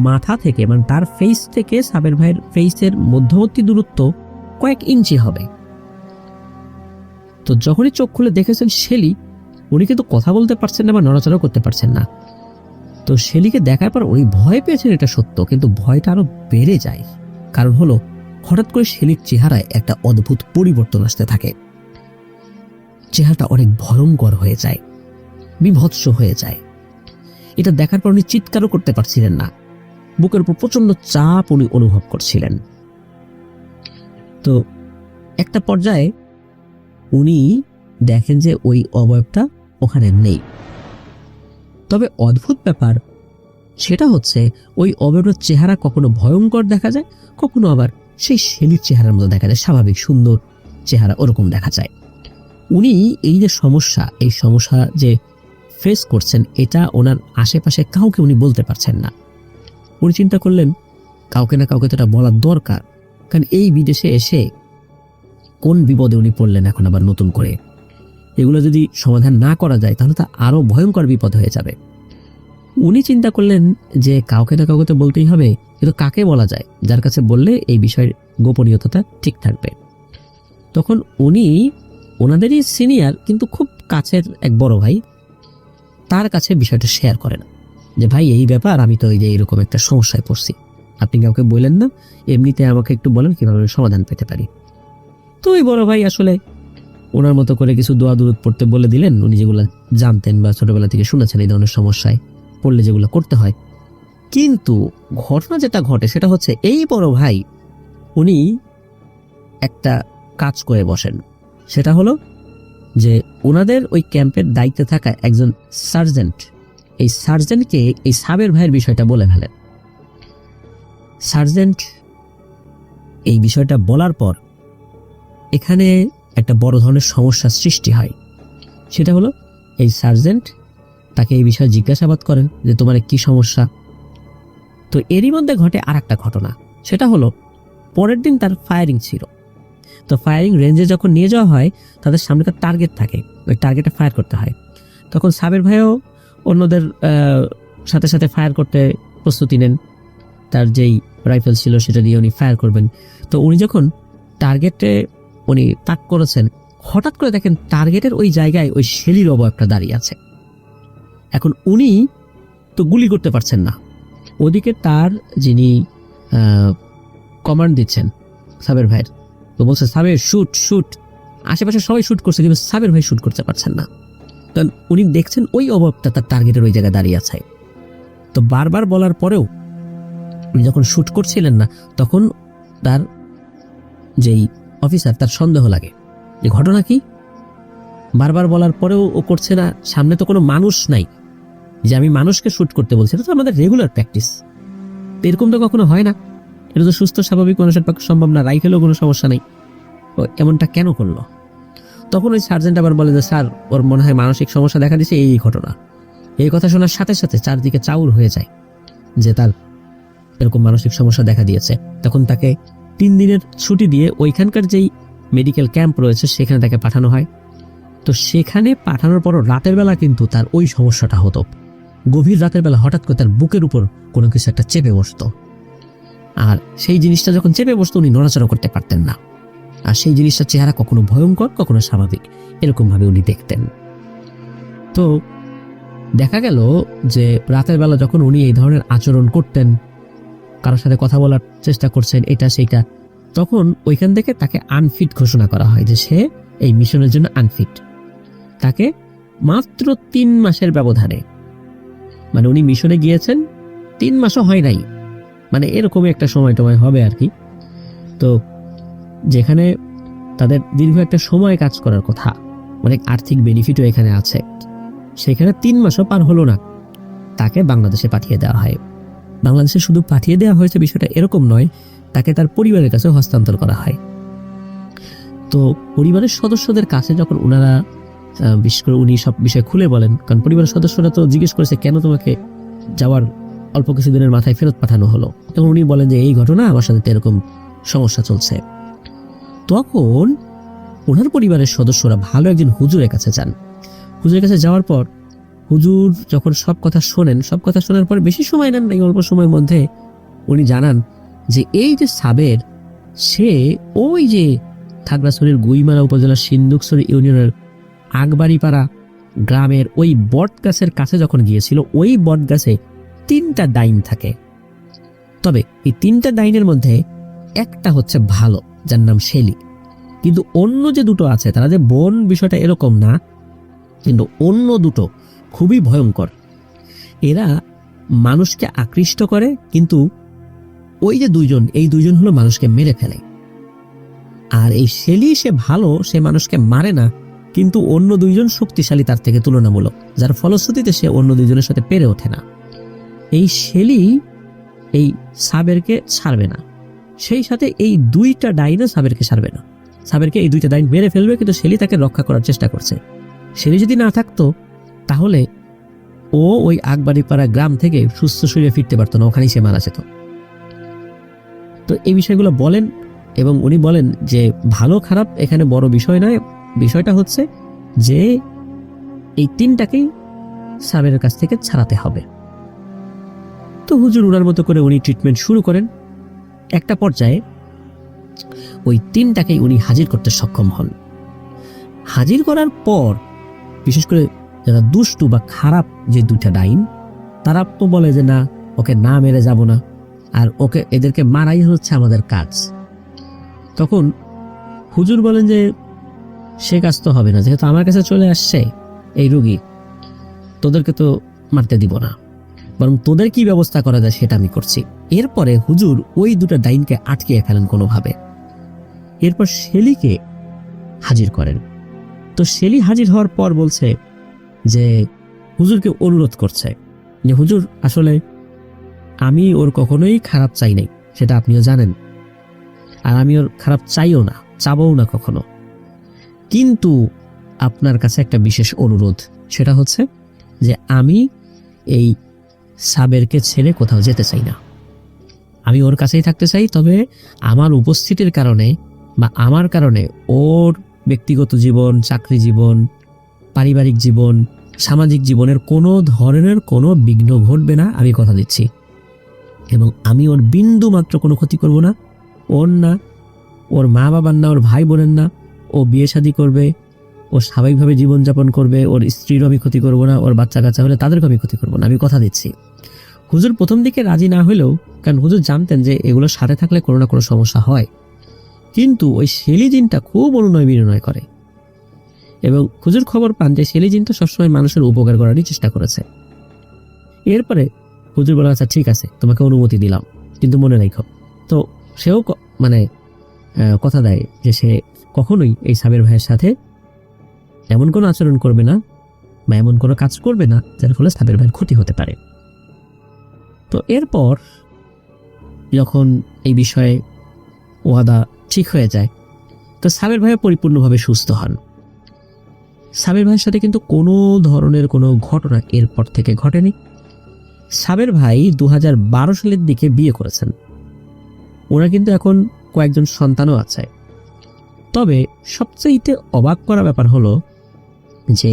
[SPEAKER 1] মাথা থেকে, মানে তার ফেস থেকে সাবের ভাইয়ের ফেসের মধ্যবর্তী দূরত্ব কয়েক ইঞ্চি হবে। তো যখনই চোখ খুলে দেখেছেন শেলি, উনি কিন্তু কথা বলতে পারছেন না বা নড়াচড়া করতে পারছেন না। তো শেলিকে দেখার পর উনি ভয় পেয়েছেন, এটা সত্য, কিন্তু ভয়টা আরো বেড়ে যায়। কারণ হলো হঠাৎ করে শেলির চেহারায় একটা অদ্ভুত পরিবর্তন আসতে থাকে। চেহারাটা অনেক ভয়ঙ্কর হয়ে যায়, বিভৎস হয়ে যায়। এটা দেখার পর উনি চিৎকারও করতে পারছিলেন না, বুকের উপর প্রচন্ড চাপ উনি অনুভব করছিলেন। তো একটা পর্যায়ে উনি দেখেন যে ওই অবয়বটা ওখানে নেই। তবে অদ্ভুত ব্যাপার সেটা হচ্ছে ওই অবয়বের চেহারা কখনো ভয়ঙ্কর দেখা যায়, কখনো আবার সেই শেলির চেহারার মতো দেখা যায়, স্বাভাবিক সুন্দর চেহারা ওরকম দেখা যায়। উনি এই যে সমস্যা, এই সমস্যা যে ফেস করছেন, এটা ওনার আশেপাশে কাউকে উনি বলতে পারছেন না। উনি চিন্তা করলেন কাউকে না কাউকে তো এটা বলার দরকার, কারণ এই বিদেশে এসে কোন বিপদে উনি পড়লেন এখন আবার নতুন করে। এগুলো যদি সমাধান না করা যায় তাহলে তা আরো ভয়ঙ্কর বিপদ হয়ে যাবে। উনি চিন্তা করলেন যে কাউকে না কাউকে তো বলতেই হবে, কিন্তু কাকে বলা যায়, যার কাছে বললে এই বিষয়ের গোপনীয়তাটা ঠিক থাকবে। তখন উনি ওনাদেরই সিনিয়র কিন্তু খুব কাছের এক বড় ভাই, তার কাছে বিষয়টা শেয়ার করেন যে ভাই এই ব্যাপার, আমি তো এই যে এরকম একটা সমস্যায় পড়ছি, আপনি কাউকে বললেন না, এমনিতে আমাকে একটু বলেন কিভাবে সমাধান পেতে পারি। তো ওই বড় ভাই আসলে ওনার মতো করে কিছু দোয়া দুরুদ পড়তে বলে দিলেন, উনি যেগুলো জানতেন বা ছোটবেলা থেকে শুনেছেন এই ধরনের সমস্যায় পড়লে যেগুলো করতে হয়। কিন্তু ঘটনা যেটা ঘটে সেটা হচ্ছে এই বড় ভাই উনি একটা কাজ করে বসেন। সেটা হলো যে ওনাদের ওই ক্যাম্পের দায়িত্বে থাকা একজন সার্জেন্ট, এই সার্জেন্টকে এই সাবের ভাইয়ের বিষয়টা বলে ফেলেন। সার্জেন্ট এই বিষয়টা বলার পর এখানে একটা বড় ধরনের সমস্যার সৃষ্টি হয়। সেটা হলো এই সার্জেন্ট তাকে এই বিষয়ে জিজ্ঞাসাবাদ করেন যে তোমার কি সমস্যা। তো এরই মধ্যে ঘটে আর একটা ঘটনা, সেটা হলো পরের দিন তার ফায়ারিং ছিল। তো ফায়ারিং রেঞ্জে যখন নিয়ে যাওয়া হয় তাদের সামনে তার টার্গেট থাকে, ওই টার্গেটে ফায়ার করতে হয়। তখন সাবের ভাইও অন্যদের সাথে সাথে ফায়ার করতে প্রস্তুতি নেন, তার যেই রাইফেল ছিল সেটা দিয়ে উনি ফায়ার করবেন। তো উনি যখন টার্গেটে উনি তাক করেছেন, হঠাৎ করে দেখেন টার্গেটের ওই জায়গায় ওই শেলির অবয়বটা দাঁড়িয়ে আছে। এখন উনি তো গুলি করতে পারছেন না, ওদিকে তার যিনি কমান্ড দিচ্ছেন সাবের ভাইয়ের, তো বলছে সাবের শুট শুট, আশেপাশে সবাই শুট করছে কিন্তু সাবের ভাই শুট করতে পারছেন না, কারণ উনি দেখছেন ওই অবয়বটা তার টার্গেটের ওই জায়গায় দাঁড়িয়ে আছে। তো বারবার বলার পরেও উনি যখন শুট করছিলেন না, তখন তার যেই অফিসার তার সন্দেহ লাগে যে ঘটনা কি, বারবার বলার পরেও ও করছে না, সামনে তো কোনো মানুষ নাই যে আমি মানুষকে শুট করতে বলছি, এটা তো আমাদের রেগুলার প্র্যাকটিস, এরকম তো কখনো হয় না, এটা তো সুস্থ স্বাভাবিক মানুষের পক্ষে সম্ভব না, রাইফেলেও কোনো সমস্যা নেই, ও এমনটা কেন করলো? তখন ওই সার্জেন্ট আবার বলে যে স্যার ওর মনে হয় মানসিক সমস্যা দেখা দিচ্ছে, এই ঘটনা। এই কথা শোনার সাথে সাথে চারদিকে চাউর হয়ে যায় যে তার এরকম মানসিক সমস্যা দেখা দিয়েছে। তখন তাকে 3 দিনের ছুটি দিয়ে ওইখানকার যেই মেডিকেল ক্যাম্প রয়েছে সেখানে তাকে পাঠানো হয়। তো সেখানে পাঠানোর পরও রাতের বেলা কিন্তু তার ওই সমস্যাটা হতো, গভীর রাতের বেলা হঠাৎ করে তার বুকের উপর কোনো কিছু একটা চেপে বসতো, আর সেই জিনিসটা যখন চেপে বসতো উনি নড়াচড়া করতে পারতেন না, আর সেই জিনিসটার চেহারা কখনো ভয়ঙ্কর কখনো স্বাভাবিক, এরকম ভাবে উনি দেখতেন। তো দেখা গেল যে রাতের বেলা যখন উনি এই ধরনের আচরণ করতেন, কারোর সাথে কথা বলার চেষ্টা করছেন এটা সেইটা, তখন ওইখান থেকে তাকে আনফিট ঘোষণা করা হয় যে সে এই মিশনের জন্য আনফিট। তাকে মাত্র 3 মাসের ব্যবধানে, মানে উনি মিশনে গিয়েছেন 3 মাসও হয় নাই, মানে এরকমই একটা সময় টময় হবে আর কি। তো যেখানে তাদের দীর্ঘ একটা সময় কাজ করার কথা, অনেক আর্থিক বেনিফিটও এখানে আছে, সেখানে 3 মাসও পার হলো না, তাকে বাংলাদেশে পাঠিয়ে দেওয়া হয়। বাংলাদেশে শুধু পাঠিয়ে দেওয়া হয়েছে বিষয়টা এরকম নয়, তাকে তার পরিবারের কাছে হস্তান্তর করা হয়। তো পরিবারের সদস্যদের কাছে যখন ওনারা বিশেষ করে উনি সব বিষয় খুলে বলেন, কারণ পরিবারের সদস্যরা তো জিজ্ঞেস করেছে কেন তোমাকে যাওয়ার অল্প কিছুদিনের মাথায় ফেরত পাঠানো হলো, এবং উনি বলেন যে এই ঘটনা আমার সাথে এরকম সমস্যা চলছে। তখন ওনার পরিবারের সদস্যরা ভালো একজন হুজুরের কাছে যান। হুজুরের কাছে যাওয়ার পর হুজুর যখন সব কথা শোনেন, সব কথা শোনার পর বেশি সময় নেন, এই অল্প সময়ের মধ্যে উনি জানান যে এই যে সাবের, সে ওই যে খাগড়াছড়ির গুইমারা উপজেলার সিন্দুকছড়ি ইউনিয়নের আগবাড়িপাড়া গ্রামের ওই বট গাছের কাছে যখন গিয়েছিল, ওই বট গাছে 3টা ডাইন থাকে। তবে এই 3টা ডাইনের মধ্যে একটা হচ্ছে ভালো, যার নাম শেলি, কিন্তু অন্য যে দুটো আছে তারা যে বোন বিষয়টা এরকম না, কিন্তু অন্য দুটো খুবই ভয়ঙ্কর। এরা মানুষকে আকৃষ্ট করে, কিন্তু ওই যে দুইজন, এই দুইজন হলো মানুষকে মেরে ফেলে। আর এই শেলি সে ভালো, সে মানুষকে মারে না, কিন্তু অন্য দুইজন শক্তিশালী তার থেকে তুলনামূলক, যার ফলশ্রুতিতে সে অন্য দুইজনের সাথে পেরে ওঠে না। এই শেলি এই সাবেরকে ছাড়বে না, সেই সাথে এই 2টা ডাইনও সাবেরকে ছাড়বে না। সাবেরকে এই 2টা ডাইন মেরে ফেলবে, কিন্তু শেলি তাকে রক্ষা করার চেষ্টা করছে। শেলি যদি না থাকতো তাহলে ও ওই আগবাড়িপাড়া গ্রাম থেকে সুস্থ শরীরে ফিরতে পারতো না, ওখানেই সে মারা যেত। তো এই বিষয়গুলো বলেন, এবং উনি বলেন যে ভালো খারাপ এখানে বড় বিষয় নয়, বিষয়টা হচ্ছে যে এই 3টাকেই সাবেরের কাছ থেকে ছাড়াতে হবে। তো হুজুর উনার মতো করে উনি ট্রিটমেন্ট শুরু করেন। একটা পর্যায়ে ওই 3টাকেই উনি হাজির করতে সক্ষম হন। হাজির করার পর বিশেষ করে যারা দুষ্টু বা খারাপ যে 2টা ডাইন, তারা তো বলে যে না, ওকে না মেরে যাব না, আর ওকে এদেরকে মারাই হচ্ছে আমাদের কাজ। তখন হুজুর বলেন যে সে কাজ তো হবে না, যেহেতু আমার কাছে চলে আসছে এই রোগী, তোদেরকে তো মারতে দিব না, বরং তোদের কি ব্যবস্থা করা যায় সেটা আমি করছি। এরপরে হুজুর ওই 2টা ডাইনকে আটকিয়ে ফেলেন কোনোভাবে। এরপর শেলিকে হাজির করেন। তো শেলি হাজির হওয়ার পর বলছে যে হুজুরকে অনুরোধ করছে যে হুজুর, আসলে আমি ওর কখনোই খারাপ চাই নাই, সেটা আপনিও জানেন, আর আমি ওর খারাপ চাইও না, চাবও না কখনো, কিন্তু আপনার কাছে একটা বিশেষ অনুরোধ, সেটা হচ্ছে যে আমি এই সাবেরকে ছেড়ে কোথাও যেতে চাই না, আমি ওর কাছেই থাকতে চাই। তবে আমার উপস্থিতির কারণে বা আমার কারণে ওর ব্যক্তিগত জীবন, চাকরি জীবন, পারিবারিক জীবন, সামাজিক জীবনের কোনো ধরনের কোনো বিঘ্ন ঘটবে না, আমি কথা দিচ্ছি। এবং আমি ওর বিন্দু মাত্র কোনো ক্ষতি করব না, ওর না, ওর মা বাবার না, ওর ভাই বোনের না, ও বিয়ে শাদী করবে, ও স্বাভাবিকভাবে জীবনযাপন করবে, ওর স্ত্রীরও আমি ক্ষতি করবো না, ওর বাচ্চা কাচ্চা হলে তাদেরকে আমি ক্ষতি করবো না, আমি কথা দিচ্ছি। হুজুর প্রথম দিকে রাজি না হলেও, কারণ হুজুর জানতেন যে এগুলোর সাথে থাকলে কোনো না কোনো সমস্যা হয়, কিন্তু ওই শেলি জিনটা খুব অনুনয় বিনয় করে এবং হুজুর খবর পান যে শেলি জিনটা সবসময় মানুষের উপকার করারই চেষ্টা করেছে। এরপরে হুজুর বলে, আচ্ছা ঠিক আছে, তোমাকে অনুমতি দিলাম, কিন্তু মনে রাখো। তো সেও কথা দেয় যে সে কখনোই এই সাবের ভাইয়ের সাথে এমন কোনো আচরণ করবে না বা এমন কোনো কাজ করবে না যার ফলে সাবের ভাইয়ের ক্ষতি হতে পারে। তো এরপর যখন এই বিষয়ে ওয়াদা ঠিক হয়ে যায়, তো সাবের ভাই পরিপূর্ণভাবে সুস্থ হন। সাবের ভাইয়ের সাথে কিন্তু কোনো ধরনের কোনো ঘটনা এরপর থেকে ঘটেনি। সাবের ভাই 2012 সালের দিকে বিয়ে করেছেন। ওরা কিন্তু এখন কয়েকজন সন্তানও আছে। তবে সবচেয়ে অবাক করা ব্যাপার হলো যে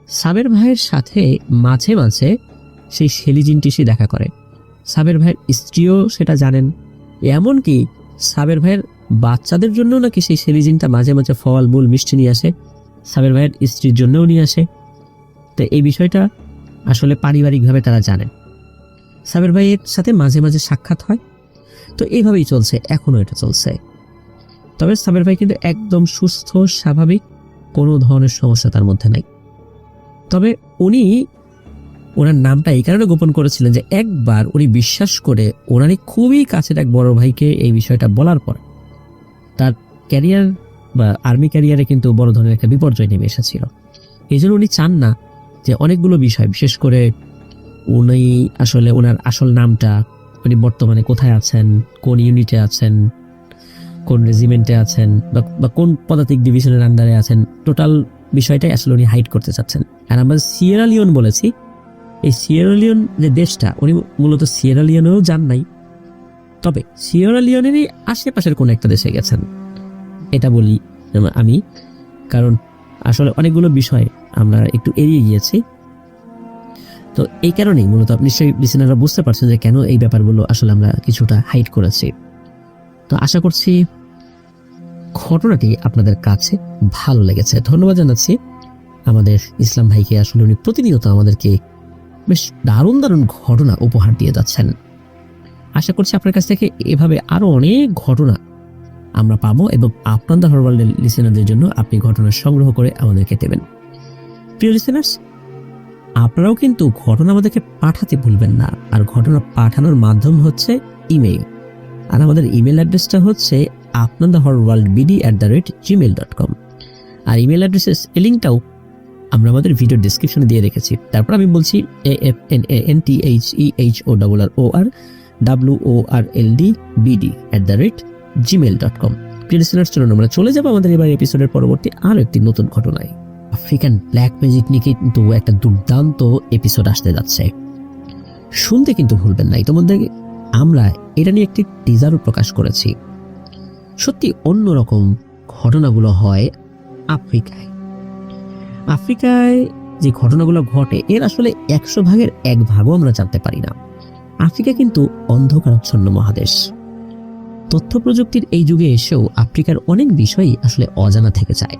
[SPEAKER 1] সাবের ভাইয়ের সাথে মাঝে মাঝে সেই শেলি জিনটি সে দেখা করে। সাবের ভাইয়ের স্ত্রীও সেটা জানেন, এমনকি সাবের ভাইয়ের বাচ্চাদের জন্য নাকি সেই শেলি জিনটা মাঝে মাঝে ফল মূল মিষ্টি নিয়ে আসে, সাবের ভাইয়ের স্ত্রীর জন্যও নিয়ে আসে। তো এই বিষয়টা আসলে পারিবারিকভাবে তারা জানেন। সাবের ভাইয়ের সাথে মাঝে মাঝে সাক্ষাৎ হয়। তো এইভাবেই চলছে, এখনো এটা চলছে। তবে সাবের ভাই কিন্তু একদম সুস্থ স্বাভাবিক, কোনো ধরনের সমস্যা তার মধ্যে নাই। তবে উনি ওনার নামটা এই কারণে গোপন করেছিলেন যে একবার উনি বিশ্বাস করে ওনারই খুবই কাছের এক বড় ভাইকে এই বিষয়টা বলার পর তার ক্যারিয়ার বা আর্মি ক্যারিয়ারে কিন্তু বড় ধরনের একটা বিপর্যয় নেমে এসেছিল। এই জন্য উনি চান না যে অনেকগুলো বিষয়, বিশেষ করে উনি আসলে ওনার আসল নামটা, উনি বর্তমানে কোথায় আছেন, কোন ইউনিটে আছেন, কোন রেজিমেন্টে আছেন বা কোন পদাতিক ডিভিশনের আন্ডারে আছেন, টোটাল বিষয়টাই আসলে উনি হাইড করতে চাচ্ছেন। আর আমরা সিয়েরা লিওন বলেছি, এই সিয়েরা লিওন যে দেশটা, উনি মূলত সিয়েরা লিওনেও যান নাই, তবে সিয়েরা লিওনেরই আশেপাশের কোন একটা দেশে গেছেন, এটা বলি আমি, কারণ আসলে অনেকগুলো বিষয় আমরা একটু এড়িয়ে গিয়েছি। তো এই কারণেই মূলত নিশ্চয়ই লিসেনাররা বুঝতে পারছেন যে কেন এই ব্যাপারগুলো আসলে আমরা কিছুটা হাইড করেছি। তো আশা করছি ঘটনাটি আপনাদের কাছে ভালো লেগেছে। ধন্যবাদ জানাচ্ছি আমাদের ইসলাম ভাইকে, আসলে উনি প্রতিনিয়ত আমাদেরকে বেশ দারুণ দারুণ ঘটনা উপহার দিয়ে যাচ্ছেন। আশা করছি আপনার কাছ থেকে এভাবে আরো অনেক ঘটনা আমরা পাবো এবং আপনাদের হরওয়ার্ল্ডের লিসেনারদের জন্য আপনি ঘটনা সংগ্রহ করে আমাদেরকে দেবেন। প্রিয় লিসেনার্স, আপনারাও কিন্তু ঘটনা আমাদেরকে পাঠাতে ভুলবেন না। আর ঘটনা পাঠানোর মাধ্যম হচ্ছে ইমেইল, আর আমাদের ইমেল অ্যাড্রেসটা হচ্ছে apnandaherworldbd@gmail.com। আর ইমেল অ্যাড্রেসের স্পেলিংটাও আমরা আমাদের ভিডিও ডেসক্রিপশনে দিয়ে রেখেছি। তারপর আমি বলছি AFNANTHEHORRLDBD@gmail.com। প্রিয় লিসেনার্স, চলুন আমরা চলে যাবো আমাদের এবার এপিসোডের পরবর্তী আরো একটি নতুন ঘটনায়। আফ্রিকান ব্ল্যাক ম্যাজিক নিয়ে কিন্তু একটা দুর্দান্ত এপিসোড আসতে যাচ্ছে, শুনতে কিন্তু ভুলবেন না। ইতিমধ্যে আমরা এটা নিয়ে একটি টিজারও প্রকাশ করেছি। সত্যি অন্যরকম ঘটনাগুলো হয় আফ্রিকায়। আফ্রিকায় যে ঘটনাগুলো ঘটে এর আসলে 100 ভাগের 1 ভাগও আমরা জানতে পারি না। আফ্রিকা কিন্তু অন্ধকারাচ্ছন্ন মহাদেশ। তথ্য প্রযুক্তির এই যুগে এসেও আফ্রিকার অনেক বিষয়ই আসলে অজানা থেকে যায়।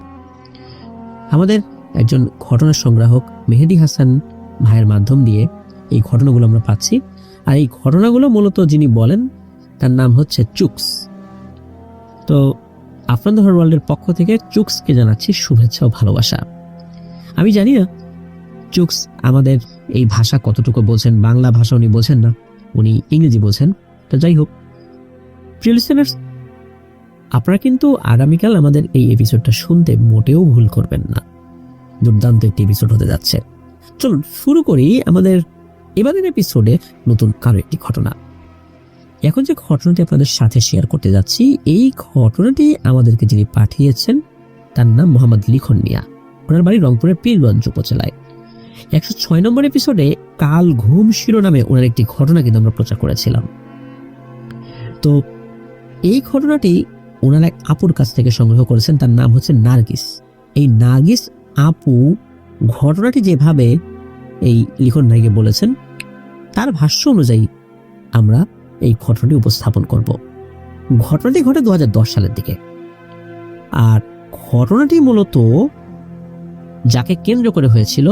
[SPEAKER 1] আমাদের একজন ঘটনা সংগ্রাহক মেহেদি হাসান ভাইয়ের মাধ্যম দিয়ে এই ঘটনাগুলো আমরা পাচ্ছি। আর এই ঘটনাগুলো মূলত যিনি বলেন তার নাম হচ্ছে চুকস। তো আপনাদের হরওয়ার্ল্ডের পক্ষ থেকে চুকসকে জানাচ্ছি শুভেচ্ছা ও ভালোবাসা। আমি জানি না চুকস আমাদের এই ভাষা কতটুকু বোঝেন, বাংলা ভাষা উনি বোঝেন না, উনি ইংরেজি বোঝেন। তো যাই হোক, প্রিয় লিসেনার্স, আপনারা কিন্তু আগামীকাল আমাদের এই এপিসোডটা শুনতে মোটেও ভুল করবেন না। দুর্দান্ত একটি এপিসোড হতে যাচ্ছে। চলুন শুরু করি আমাদের এবারের এপিসোডে নতুন কারো একটি ঘটনা। এখন যে ঘটনাটি আপনাদের সাথে শেয়ার করতে যাচ্ছি, এই ঘটনাটি আমাদেরকে যিনি পাঠিয়েছেন তার নাম মোহাম্মদ লিখন মিয়া। ওনার বাড়ি রংপুরের পীরগঞ্জ উপজেলায়। 106 নম্বর এপিসোডে কাল ঘুম শিরোনামে ওনার একটি ঘটনা কিন্তু আমরা প্রচার করেছিলাম। তো এই ঘটনাটি ওনার এক আপুর কাছ থেকে সংগ্রহ করেছেন, তার নাম হচ্ছে নার্গিস। এই নার্গিস আপু ঘটনাটি যেভাবে এই লিখন ভাইকে বলেছেন তার ভাষ্য অনুযায়ী আমরা এই ঘটনাটি উপস্থাপন করব। ঘটনাটি ঘটে 2010 সালের দিকে। আর ঘটনাটি মূলত যাকে কেন্দ্র করে হয়েছিল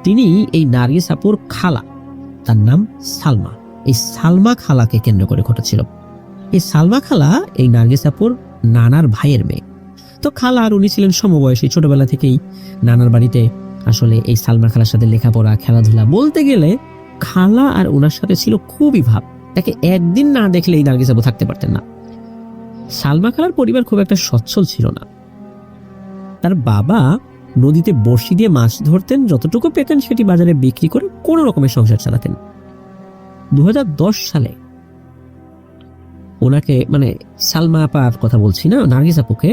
[SPEAKER 1] তিনি এই নার্গিস আপুর খালা, তার নাম সালমা। এই সালমা খালাকে কেন্দ্র করে ঘটেছিল। এই সালমা খালা এই নার্গিস আপুর নানার ভাইয়ের মেয়ে। তো খালা আর উনি ছিলেন সমবয়সী, ছোটবেলা থেকেই নানার বাড়িতে আসলে এই সালমা খালার সাথে লেখাপড়া, খেলাধুলা, বলতে গেলে খালা আর ওনার সাথে ছিল খুবই ভাব। তাকে একদিন না দেখলে এই নার্গিস আপু থাকতে পারতেন না। সালমা খালার পরিবার খুব একটা সচ্ছল ছিল না। তার বাবা নদীতে বড়শি দিয়ে মাছ ধরতেন, যতটুকু পেতেন সেটি বাজারে বিক্রি করে কোনো রকমের সংসার চালাতেন। 2010 সালে ওনাকে, মানে সালমা আপার কথা বলছি না, নার্গিস আপুকে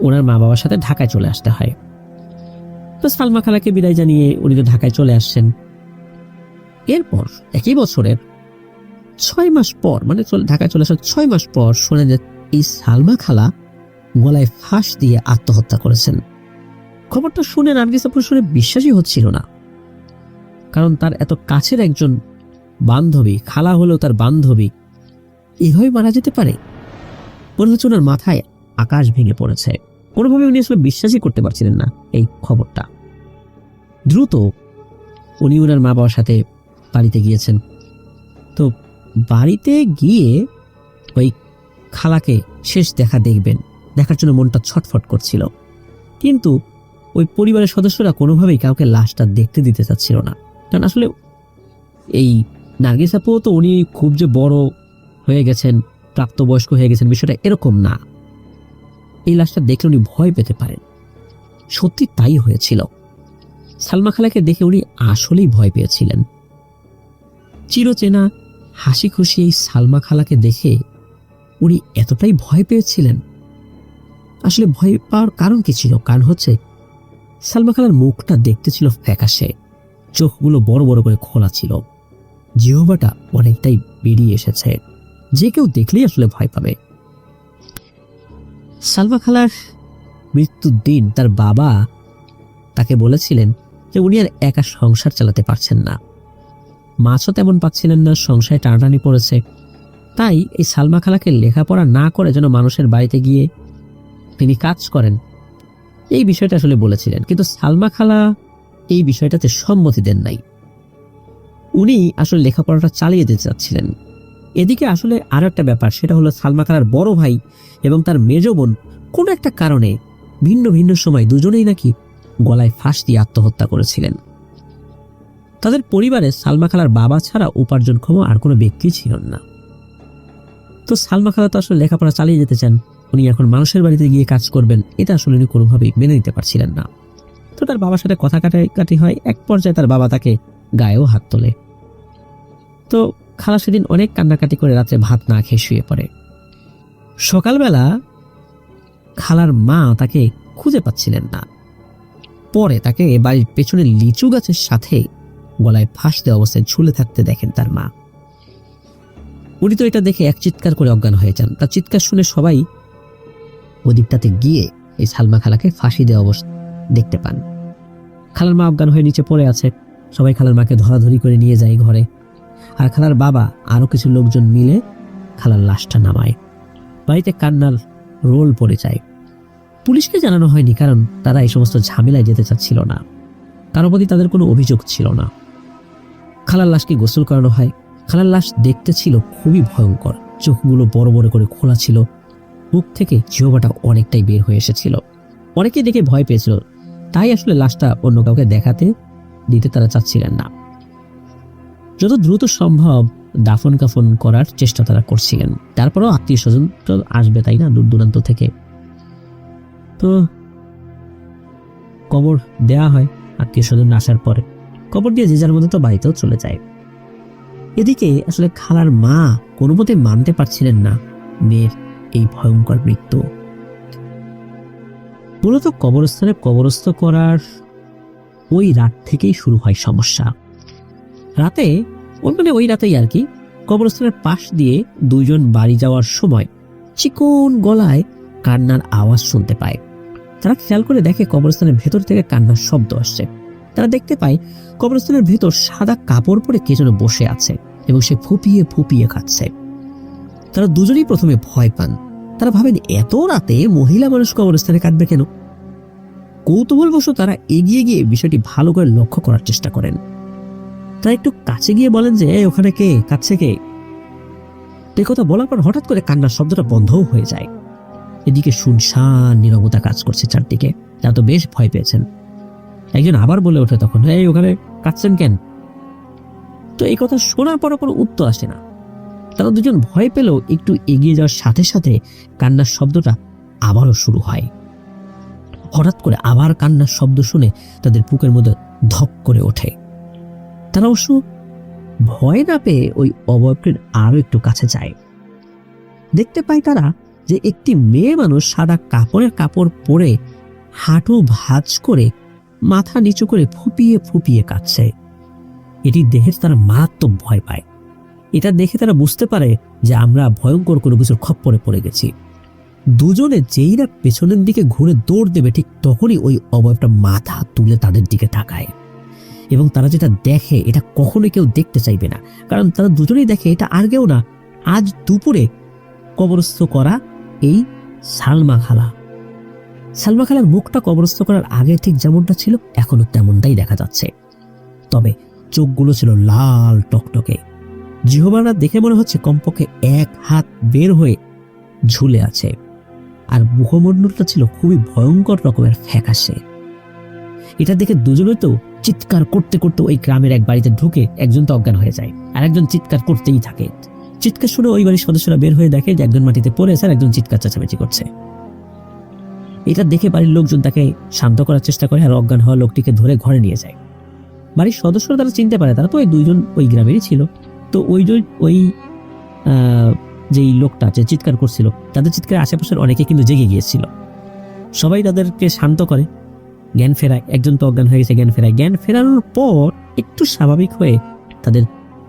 [SPEAKER 1] ওনার মা বাবার সাথে ঢাকায় চলে আসতে হয়। তো সালমা খালাকে বিদায় জানিয়ে উনি তো ঢাকায় চলে আসছেন। এরপর একই বছরের 6 মাস পর, মানে ঢাকায় চলে আসার 6 মাস পর শোনা যায় এই সালমা খালা গলায় ফাঁস দিয়ে আত্মহত্যা করেছেন। খবরটা শুনে নার্গিস আপুর শুনে বিশ্বাসই হচ্ছিল না, কারণ তার এত কাছের একজন বান্ধবী, খালা হলেও তার বান্ধবী, এভাবে মারা যেতে পারে। মনে হচ্ছে ওনার মাথায় আকাশ ভেঙে পড়েছে। কোনোভাবে উনি আসলে বিশ্বাসই করতে পারছিলেন না এই খবরটা। দ্রুত উনি ওনার মা বাবার সাথে বাড়িতে গিয়েছেন। তো বাড়িতে গিয়ে ওই খালাকে শেষ দেখবেন, দেখার জন্য মনটা ছটফট করছিল। কিন্তু ওই পরিবারের সদস্যরা কোনোভাবেই কাউকে লাশটা দেখতে দিতে চাচ্ছিল না। কারণ আসলে এই নার্গিস আপু তো উনি খুব যে বড় হয়ে গেছেন, প্রাপ্তবয়স্ক হয়ে গেছেন, বিষয়টা এরকম না। এই লাশটা দেখলে উনি ভয় পেতে পারেন। সত্যি তাই হয়েছিল। সালমা খালাকে দেখে উনি আসলেই ভয় পেয়েছিলেন। চিরচেনা হাসি খুশি এই সালমা খালাকে দেখে উনি এতটাই ভয় পেয়েছিলেন। আসলে ভয় পাওয়ার কারণ কি ছিল? কারণ হচ্ছে সালমা খালার মুখটা দেখতে ছিল ফ্যাকাশে, চোখগুলো বড় বড় করে খোলা ছিল, জিহ্বাটা অনেকটাই বেরিয়ে এসেছে, যে কেউ দেখলেই আসলে ভয় পাবে। সালমা খালার মৃত্যুর দিন তার বাবা তাকে বলেছিলেন যে উনি আর একা সংসার চালাতে পারছেন না, মাছও তেমন পাচ্ছিলেন না, সংসারে টানাটানি পড়েছে। তাই এই সালমা খালাকে লেখাপড়া না করে যেন মানুষের বাড়িতে গিয়ে তিনি কাজ করেন, এই বিষয়টা আসলে বলেছিলেন। কিন্তু সালমা খালা এই বিষয়টাতে সম্মতি দেন নাই। উনি আসলে লেখাপড়াটা চালিয়ে যেতে চাচ্ছিলেন। এদিকে আসলে আরো একটা ব্যাপার, সেটা হলো সালমা খালার বড় ভাই এবং তার মেজ বোন কোনো একটা কারণে ভিন্ন ভিন্ন সময় দুজনেই নাকি গলায় ফাঁস দিয়ে আত্মহত্যা করেছিলেন। তাদের পরিবারে সালমা খালার বাবা ছাড়া উপার্জনক্ষম আর কোনো ব্যক্তি ছিলেন না। তো সালমা খালা তো আসলে লেখাপড়া চালিয়ে যেতে চান, উনি এখন মানুষের বাড়িতে গিয়ে কাজ করবেন, এটা আসলে উনি কোনোভাবেই মেনে নিতে পারছিলেন না। তো তার বাবার সাথে কথা কাটাকাটি হয়। এক পর্যায়ে তার বাবা তাকে গায়েও হাত তোলে। তো খালা সেদিন অনেক কান্নাকাটি করে রাত্রে ভাত না খেয়ে শুয়ে পড়ে। সকালবেলা খালার মা তাকে খুঁজে পাচ্ছিলেন না। পরে তাকে বাড়ির পেছনে লিচু গাছের সাথে গলায় ফাঁস দেওয়া অবস্থায় ঝুলে থাকতে দেখেন তার মা। উনি তো এটা দেখে এক চিৎকার করে অজ্ঞান হয়ে যান। তার চিৎকার শুনে সবাই ওদিকটাতে গিয়ে এই সালমা খালাকে ফাঁসি দেওয়া অবস্থা দেখতে পান। খালার মা অজ্ঞান হয়ে নিচে পড়ে আছে। সবাই খালার মাকে ধরাধরি করে নিয়ে যায় ঘরে। আর খালার বাবা আরো কিছু লোকজন মিলে খালার লাশটা নামায়। বাড়িতে কান্নার রোল পড়ে যায়। পুলিশকে জানানো হয়নি, কারণ তারা এই সমস্ত ঝামেলায় যেতে চাচ্ছিল না। কারো প্রতি তাদের কোনো অভিযোগ ছিল না। খালার লাশকে গোসল করানো হয়। খালার লাশ দেখতে ছিল খুবই ভয়ঙ্কর। চোখগুলো বড় বড় করে খোলা ছিল, মুখ থেকে জিহ্বাটা অনেকটাই বের হয়ে এসেছিল। অনেকেই দেখে ভয় পেয়েছিল, তাই আসলে লাশটা অন্য কাউকে দেখাতে দিতে তারা চাচ্ছিলেন না। যত দ্রুত সম্ভব দাফন কাফন করার চেষ্টা তারা করছিলেন। তারপরেও আত্মীয় স্বজন তো আসবে, তাই না, দূর দূরান্ত থেকে। তো কবর দেয়া হয়। আত্মীয় স্বজন আসার পরে কবর দিয়ে যে যার মধ্যে তো বাড়িতেও চলে যায়। এদিকে আসলে খালার মা কোনো মতে মানতে পারছিলেন না মেয়ের এই ভয়ঙ্কর মৃত্যু। মূলত কবরস্থানে কবরস্থ করার ওই রাত থেকেই শুরু হয় সমস্যা। রাতে ওই রাতেই আর কি, কবরস্থানের পাশ দিয়ে দুইজন বাড়ি যাওয়ার সময় চিকন গলায় কান্নার আওয়াজ শুনতে পায়। তারা খেয়াল করে দেখে কবরস্থানের ভেতর থেকে কান্নার শব্দ আসছে। তারা দেখতে পায় কবরস্থানের ভেতর সাদা কাপড় পরে কে যেন বসে আছে এবং সে ফুপিয়ে ফুপিয়ে কাঁদছে। তারা দুজনেই প্রথমে ভয় পান। তারা ভাবেন এত রাতে মহিলা মানুষ কবরস্থানে কাঁদবে কেন। কৌতূহলবশত তারা এগিয়ে গিয়ে বিষয়টি ভালো করে লক্ষ্য করার চেষ্টা করেন। তারা একটু কাছে গিয়ে বলেন যে ওখানে কে কাঁদছে কে। এই কথা বলার পর হঠাৎ করে কান্নার শব্দটা বন্ধও হয়ে যায়। এদিকে শুনশান নীরবতা কাজ করছে চারদিকে। তারা তো বেশ ভয় পেয়েছেন। একজন আবার বলে ওঠে তখন, এই ওখানে কাঁদছেন কেন? তো এই কথা শোনার পর কোনো উত্তর আসে না। তারা দুজন ভয় পেলেও একটু এগিয়ে যাওয়ার সাথে সাথে কান্নার শব্দটা আবারও শুরু হয়। হঠাৎ করে আবার কান্নার শব্দ শুনে তাদের বুকের মধ্যে ধক করে ওঠে। তারা অবশ্য ভয় না পেয়ে ওই অবয়বটির আরো একটু কাছে যায়। দেখতে পায় তারা যে একটি মেয়ে মানুষ সাদা কাপড় পরে হাঁটু ভাঁজ করে মাথা নিচু করে ফুপিয়ে ফুপিয়ে কাঁদছে। এটি দেখে তারা মারাত্মক ভয় পায়। এটা দেখে তারা বুঝতে পারে যে আমরা ভয়ঙ্কর কোনো কিছুর খপ্পরে পড়ে গেছি। দুজনে যেই না পেছনের দিকে ঘুরে দৌড় দেবে, ঠিক তখনই ওই অবয়বটা মাথা তুলে তাদের দিকে তাকায়। এবং তারা যেটা দেখে এটা কখনোই কেউ দেখতে চাইবে না, কারণ তারা দুজনেই দেখে এটা আর কেউ না, আজ দুপুরে কবরস্থ করা এই সালমা খালা। সালমা খালার মুখটা কবরস্থ করার আগে ঠিক যেমনটা ছিল এখনো তেমনটাই দেখা যাচ্ছে, তবে চোখগুলো ছিল লাল টকটকে। জিহ্বাটা দেখে মনে হচ্ছে কমপক্ষে 1 হাত বের হয়ে ঝুলে আছে, আর মুখমণ্ডলটা ছিল খুবই ভয়ঙ্কর রকমের ফ্যাকাশে। এটা দেখে দুজনে তো চিৎকার করতে করতে ওই গ্রামের এক বাড়িতে ঢুকে একজন তো অজ্ঞান হয়ে যায়, আর একজন চিৎকার করতেই থাকে। চিৎকার শুনে ওই বাড়ির সদস্যরা বের হয়ে দেখে যে একজন মাটিতে পড়ে আছে আর একজন চিৎকার চেঁচামেচি করছে। এটা দেখে বাড়ির লোকজন তাকে শান্ত করার চেষ্টা করে আর অজ্ঞান হওয়া লোকটিকে ধরে ঘরে নিয়ে যায়। বাড়ির সদস্যরা তারা চিনতে পারে তারা তো ওই দুইজন ওই গ্রামেরই ছিল। তো ওই যেই লোকটা যে চিৎকার করছিল তাদের চিৎকারে আশেপাশের অনেকে কিন্তু জেগে গিয়েছিল। সবাই তাদেরকে শান্ত করে, জ্ঞান ফেরায়। একজন তো অজ্ঞান হয়ে গেছে, জ্ঞান ফেরায়। জ্ঞান ফেরানোর পর একটু স্বাভাবিক হয়ে তাদের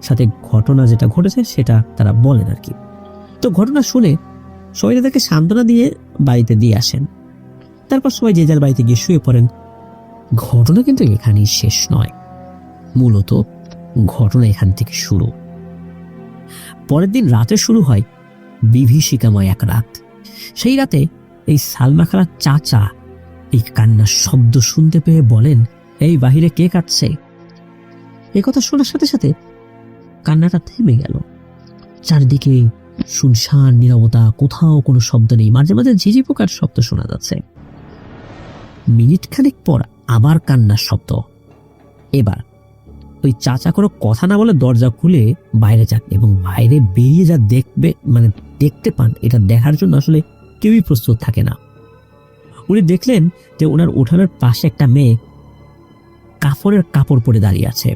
[SPEAKER 1] সাথে ঘটনা যেটা ঘটেছে সেটা তারা বলেন আর কি। তো ঘটনা শুনে সবাই তাদেরকে সান্ত্বনা দিয়ে বাড়িতে দিয়ে আসেন। তারপর সবাই যে যার বাড়িতে গিয়ে শুয়ে পড়েন। ঘটনা কিন্তু এখানেই শেষ নয়, মূলত ঘটনা এখান থেকে শুরু। পরের দিন রাতে শুরু হয় বিভীষিকাময় এক রাত। সেই রাতে এই সালমা খালার চাচা এই কান্নার শব্দ শুনতে পেয়ে বলেন, এই বাহিরে কে কাঁদছে? এই কথা শোনার সাথে সাথে কান্নাটা থেমে গেল। চারদিকে শুনশান নীরবতা, কোথাও কোনো শব্দ নেই। মাঝে মাঝে ঝিঝি পোকার শব্দ শোনা যাচ্ছে। মিনিট খানেক পর আবার কান্নার শব্দ। এবার ওই চাচা কোনো কথা না বলে দরজা খুলে বাইরে যান এবং বাইরে বেরিয়ে যা দেখতে পান, এটা দেখার জন্য আসলে কেউই প্রস্তুত থাকে না। উনি দেখলেন যে ওনার উঠানের পাশে একটা মেয়ে কাপড় পরে দাঁড়িয়ে আছে।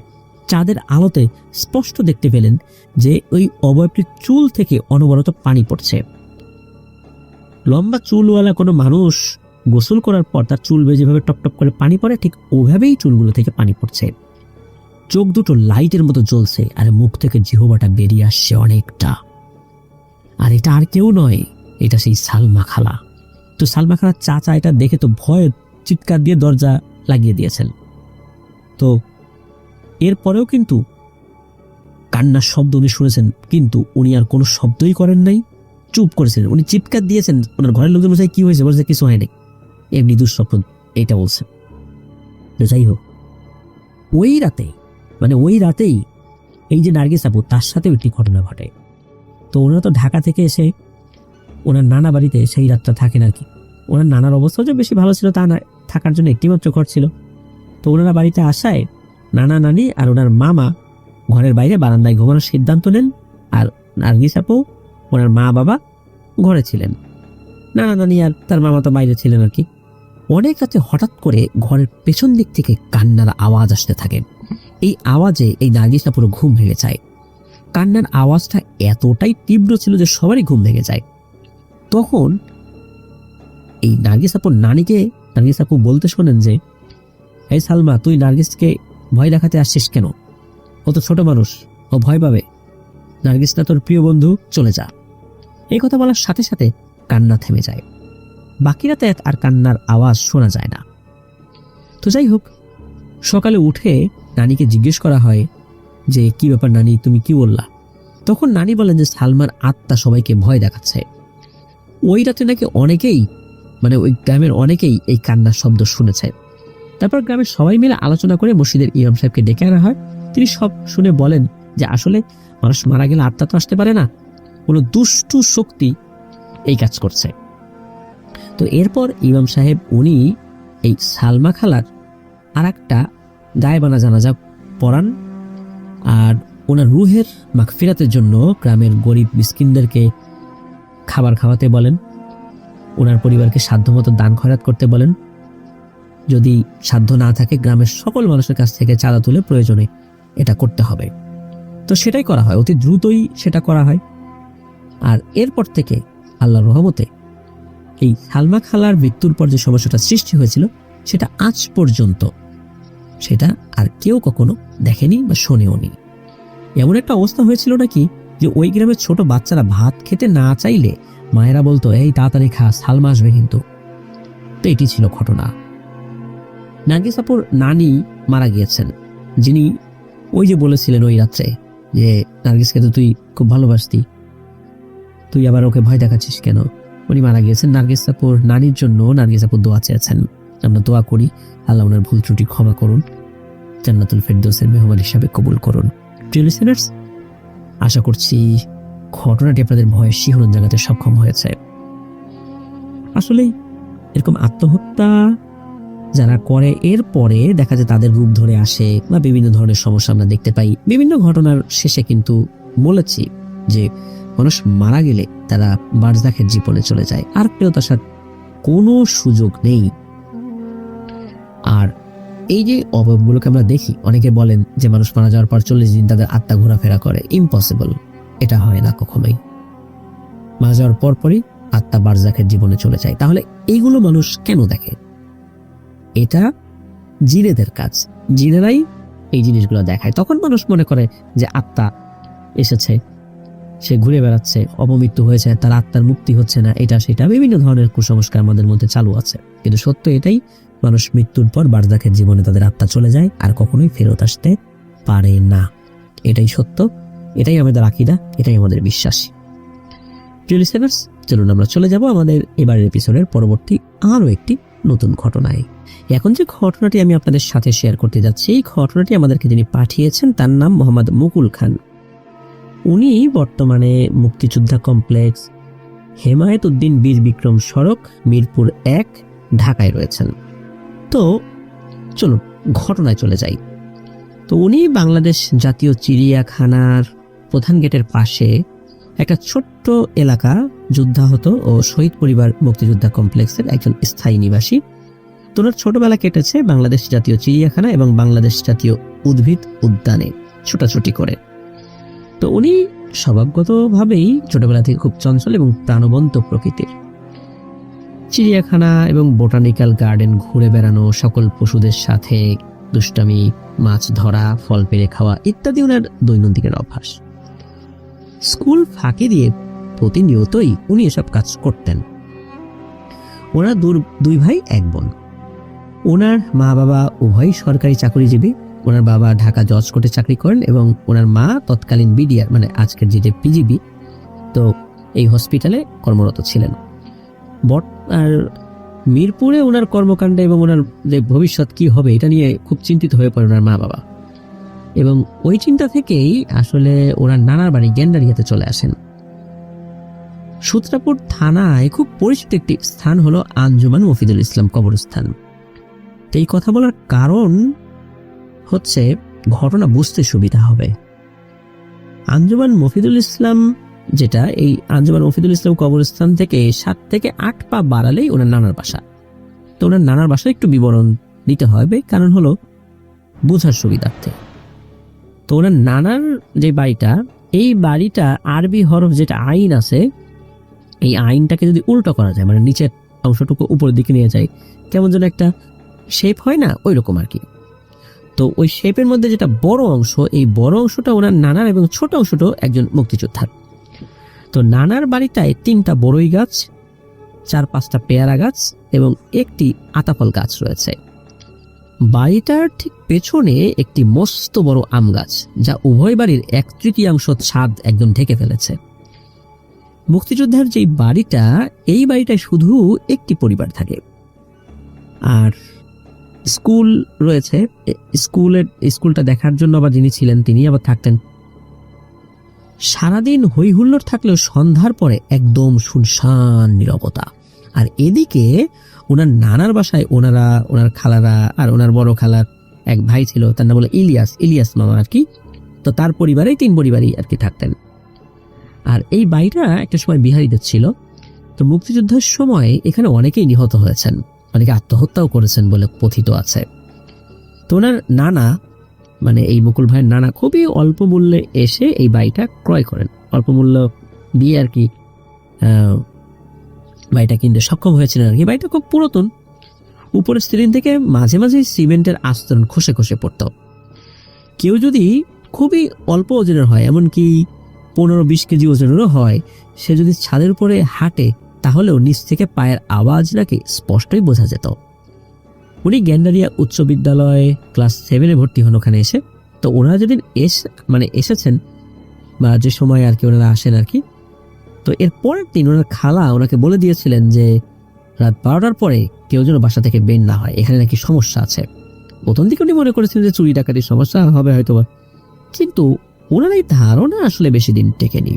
[SPEAKER 1] চাঁদের আলোতে স্পষ্ট দেখতে পেলেন যে ওই অবয়বটির চুল থেকে অনবরত পানি পড়ছে। লম্বা চুলওয়ালা কোনো মানুষ গোসল করার পর তার চুল বেয়ে যেভাবে টপটপ করে পানি পড়ে, ঠিক ওভাবেই চুলগুলো থেকে পানি পড়ছে। চোখ দুটো লাইটের মতো জ্বলছে আর মুখ থেকে জিহ্বাটা বেরিয়ে আসছে অনেকটা। আর এটা আর কেউ নয়, এটা সেই সালমা খালা। তো সালমা খালার চাচা এটা দেখে তো ভয়ে চিৎকার দিয়ে দরজা লাগিয়ে দিয়েছেন। তো এরপরেও কিন্তু কান্নার শব্দ উনি শুনেছেন, কিন্তু উনি আর কোনো শব্দই করেন নাই, চুপ করেছেন। উনি চিৎকার দিয়েছেন, ওনার ঘরের লোকজন বলছে কি হয়েছে, বলছে কিছু হয়নি, এমনি দুঃস্বপ্ন, এটা বলছে। তো যাই হোক, ওই রাতেই এই যে নার্গিস আপু, তার সাথেও একটি ঘটনা ঘটে। তো ওনারা তো ঢাকা থেকে এসে ওনার নানা বাড়িতে সেই রাতটা থাকেন আর কি। ওনার নানার অবস্থা যে বেশি ভালো ছিল তা না, থাকার জন্য একটিমাত্র ঘর ছিল। তো ওনারা বাড়িতে আসায় নানা নানি আর ওনার মামা ঘরের বাইরে বারান্দায় ঘুমানোর সিদ্ধান্ত নেন, আর নার্গিস আপু ওনার মা বাবা ঘরে ছিলেন। নানা নানি আর তার মামা তো বাইরে ছিলেন আর কি। অনেক রাতে হঠাৎ করে ঘরের পেছন দিক থেকে কান্নার আওয়াজ আসতে থাকে। এই আওয়াজে এই নার্গিস আপুর ঘুম ভেঙে যায়। কান্নার আওয়াজটা এতটাই তীব্র ছিল যে সবারই ঘুম ভেঙে যায়। তখন এই নার্গিস আপুর নানিকে নার্গিস আপু বলতে শোনেন যে, এই সালমা, তুই নার্গিসকে ভয় দেখাতে আসছিস কেন? ও তো ছোট মানুষ, ও ভয় পাবে। নার্গিস না তোর প্রিয় বন্ধু, চলে যা। এই কথা বলার সাথে সাথে কান্না থেমে যায়। বাকি রাতে আর কান্নার আওয়াজ শোনা যায় না। তো যাই হোক, সকালে উঠে নানিকে জিজ্ঞেস করা হয় যে, কি ব্যাপার নানি, তুমি কি বললা? তখন নানি বলেন যে সালমার আত্মা সবাইকে ভয় দেখাচ্ছে। ওই রাতে নাকি অনেকেই, মানে ওই গ্রামের অনেকেই এই কান্নার শব্দ শুনেছে। তারপর গ্রামের সবাই মিলে আলোচনা করে মসজিদের ইমাম সাহেবকে ডেকে আনা হয়। তিনি সব শুনে বলেন যে আসলে মানুষ মারা গেলে আত্মা তো আসতে পারে না, কোনো দুষ্টু শক্তি এই কাজ করছে। তো এরপর ইমাম সাহেব উনি এই সালমা খালার আর একটা গায়েবানা জানাজা পড়ান, আর ওনার রুহের মাগফিরাতের জন্য গ্রামের গরিব মিসকিনদেরকে খাবার খাওয়াতে বলেন, ওনার পরিবারকে সাধ্যমতো দান খয়রাত করতে বলেন। যদি সাধ্য না থাকে গ্রামের সকল মানুষের কাছ থেকে চাঁদা তুলে প্রয়োজনে এটা করতে হবে। তো সেটাই করা হয়, অতি দ্রুতই সেটা করা হয়। আর এরপর থেকে আল্লাহর রহমতে এই সালমা খালার মৃত্যুর পর যে সমস্যাটা সৃষ্টি হয়েছিল সেটা আজ পর্যন্ত সেটা আর কেউ কখনো দেখেনি বা শোনেও নি। এমন একটা অবস্থা হয়েছিল নাকি যে ওই গ্রামের ছোট বাচ্চারা ভাত খেতে না চাইলে মায়েরা বলতো, এই তাড়াতাড়ি খা, সালমা আসবে কিন্তু। তো এটি ছিল ঘটনা। নার্গিস আপুর নানি মারা গিয়েছেন, যিনি ওই যে বলেছিলেন ওই রাত্রে যে নার্গিসকে তো তুই খুব ভালোবাসতি, তুই আবার ওকে ভয় দেখাচ্ছিস কেন। উনি মারা গিয়েছেন। নার্গিস আপুর নানির জন্য নার্গিস আপু দোয়া চেয়েছেন। আমরা দোয়া করি আল্লাহ ওনার ভুল ত্রুটি ক্ষমা করুন, জান্নাতুল ফেরদৌসের মেহমান হিসাবে কবুল করুন। প্রিয় লিসেনার্স, আশা করছি ঘটনাটি আপনাদের ভয়ের শিহরণ জাগাতে সক্ষম হয়েছে। আসলে এরকম আত্মহত্যা যারা করে এরপরে দেখা যায় তাদের রূপ ধরে আসে বা বিভিন্ন ধরনের সমস্যা আমরা দেখতে পাই। বিভিন্ন ঘটনার শেষে কিন্তু বলেছি যে মানুষ মারা গেলে তারা বারজাখের জীবনে চলে যায়, আর কেউ তার সাথে কোনো সুযোগ নেই। আর এই যে অভাবগুলোকে আমরা দেখি, অনেকে বলেন যে মানুষ মারা যাওয়ার পর 40 দিন তাদের আত্মা ঘোরাফেরা করে। ইম্পসিবল, এটা হয় না কখনোই। মারা যাওয়ার পরপরই আত্মা বারজাখের জীবনে চলে যায়। তাহলে এইগুলো মানুষ কেন দেখে? এটা জিনেদের কাজ, জিনেরাই এই জিনিসগুলো দেখায়। তখন মানুষ মনে করে যে আত্মা এসেছে, সে ঘুরে বেড়াচ্ছে, অপমৃত্যু হয়েছে, তার আত্মার মুক্তি হচ্ছে না, এটা সেটা বিভিন্ন ধরনের কুসংস্কার আমাদের মধ্যে চালু আছে। কিন্তু সত্য এটাই, মানুষ মৃত্যুর পর বারজাখের জীবনে তাদের আত্মা চলে যায় আর কখনোই ফেরত আসতে পারে না। এটাই সত্য, এটাই আমাদের আকীদা, এটাই আমাদের বিশ্বাস। প্রিয় লিসেনার্স, চলুন আমরা চলে যাব আমাদের এবারের এপিসোডের পরবর্তী আরো একটি নতুন ঘটনায়। এখন যে ঘটনাটি আমি আপনাদের সাথে শেয়ার করতে যাচ্ছি, এই ঘটনাটি আমাদেরকে যিনি পাঠিয়েছেন তার নাম মোহাম্মদ মুকুল খান। উনি বর্তমানে মুক্তিযোদ্ধা কমপ্লেক্স, হেমায়েত উদ্দিন বীর বিক্রম সড়ক, মিরপুর 1, ঢাকায় রয়েছেন। তো চলুন ঘটনায় চলে যাই। তো উনি বাংলাদেশ জাতীয় চিড়িয়াখানার প্রধান গেটের পাশে একটা ছোট্ট এলাকা যুদ্ধাহত ও শহীদ পরিবার মুক্তিযোদ্ধা কমপ্লেক্সের একজন স্থায়ী নিবাসী। তো ওনার ছোটবেলা কেটেছে বাংলাদেশ জাতীয় চিড়িয়াখানা এবং বাংলাদেশ জাতীয় উদ্ভিদ উদ্যানে ছোটাছুটি করে। তো উনি স্বভাবগতভাবেই ছোটবেলা থেকে খুব চঞ্চল এবং প্রাণবন্ত প্রকৃতির। চিড়িয়াখানা এবং বোটানিক্যাল গার্ডেন ঘুরে বেড়ানো, সকল পশুদের সাথে দুষ্টামি, মাছ ধরা, ফল পেড়ে খাওয়া ইত্যাদি ওনার দৈনন্দিনের অভ্যাস। স্কুল ফাঁকি দিয়ে প্রতিনিয়তই উনি এসব কাজ করতেন। ওনার দুই ভাই এক বোন। ওনার মা বাবা উভয় সরকারি চাকরিজীবী। ওনার বাবা ঢাকা জজ কোর্টে চাকরি করেন এবং ওনার মা তৎকালীন বিডিআর, মানে আজকের যে পিজিবি, তো এই হসপিটালে কর্মরত ছিলেন। আর মিরপুরে ওনার কর্মকাণ্ডে এবং ওনার যে ভবিষ্যৎ কি হবে এটা নিয়ে খুব চিন্তিত হয়ে পড়ে ওনার মা বাবা, এবং ওই চিন্তা থেকেই আসলে ওনার নানার বাড়ি গেন্ডারিয়াতে চলে আসেন। সূত্রাপুর থানায় খুব পরিচিত একটি স্থান হলো আঞ্জুমান মফিদুল ইসলাম কবরস্থান। তো এই কথা বলার কারণ হচ্ছে ঘটনা বুঝতে সুবিধা হবে। আঞ্জুমান মফিদুল ইসলাম, যেটা এই আঞ্জুমান মফিদুল ইসলাম কবরস্থান থেকে 7 থেকে 8 পা বাড়ালেই ওনার নানার বাসা। তো ওনার নানার বাসায় একটু বিবরণ দিতে হবে, কারণ হলো বোঝার সুবিধার্থে। তো ওনার নানার যে বাড়িটা, এই বাড়িটা আরবি হরফ যেটা আইন আছে, এই আইনটাকে যদি উল্টো করা যায়, মানে নিচের অংশটুকু উপরের দিকে নিয়ে যায়, কেমন যেন একটা শেপ হয় না, ওই রকম আর কি। তো ওই শেপের মধ্যে যেটা বড় অংশ, এই বড় অংশটা ওনার নানার এবং ছোট অংশটাও একজন মুক্তিযোদ্ধার। তো নানার বাড়িটায় 3টা বড়ই গাছ, 4-5টা পেয়ারা গাছ এবং একটি আতাফল গাছ রয়েছে। বাড়িটার ঠিক পেছনে একটি মস্ত বড় আম গাছ, যা উভয় বাড়ির 1/3 ছাদ একদম ঢেকে ফেলেছে। মুক্তিযোদ্ধার যেই বাড়িটা, এই বাড়িটায় শুধু একটি পরিবার থাকে। আর স্কুল রয়েছে, স্কুলটা দেখার জন্য আবার যিনি ছিলেন তিনি আবার থাকতেন। সারাদিন হই হুল্লোড় থাকলেও সন্ধ্যার পরে একদম শুনশান নীরবতা। আর এদিকে ওনার নানার বাসায় ওনার খালারা আর ওনার বড় খালার এক ভাই ছিল, তার নাম হলো ইলিয়াস মামা আর কি। তো তার পরিবারেই 3 পরিবারই আর কি থাকতেন। আর এই বাড়িটা একটা সময় বিহারীদের ছিল। তো মুক্তিযুদ্ধের সময় এখানে অনেকেই নিহত হয়েছেন, অনেকে আত্মহত্যাও করেছেন বলে কথিত আছে। তো ওনার নানা, মানে এই মুকুল ভাইয়ের নানা, খুবই অল্প মূল্যে এসে এই বাড়িটা ক্রয় করেন, অল্প মূল্য দিয়ে আর কি বাড়িটা কিনতে সক্ষম হয়েছিলেন আর কি। বাড়িটা খুব পুরাতন, উপরের সিলিং থেকে মাঝে মাঝে সিমেন্টের আস্তরণ খসে খসে পড়ত। কেউ যদি খুবই অল্প ওজনের হয়, এমনকি 15-20 কেজি ওজনেরও হয়, সে যদি ছাদের উপরে হাঁটে তাহলেও নিচ থেকে পায়ের আওয়াজ নাকি স্পষ্টই বোঝা যেত। উনি গ্যান্ডারিয়া উচ্চ বিদ্যালয়ে ক্লাস 7-এ ভর্তি হন ওখানে এসে। তো ওনারা যেদিন এসেছেন বা যে সময় আর কি ওনারা আসেন আর কি, তো এর পরের দিন ওনার খালা ওনাকে বলে দিয়েছিলেন যে রাত 12টার পরে কেউ যেন বাসা থেকে বের না হয়, এখানে নাকি সমস্যা আছে। প্রথম দিকে উনি মনে করেছিলেন যে চুরি ডাকাতির সমস্যা হবে হয়তোবা, কিন্তু ওনার এই ধারণা আসলে বেশি দিন টেকেনি।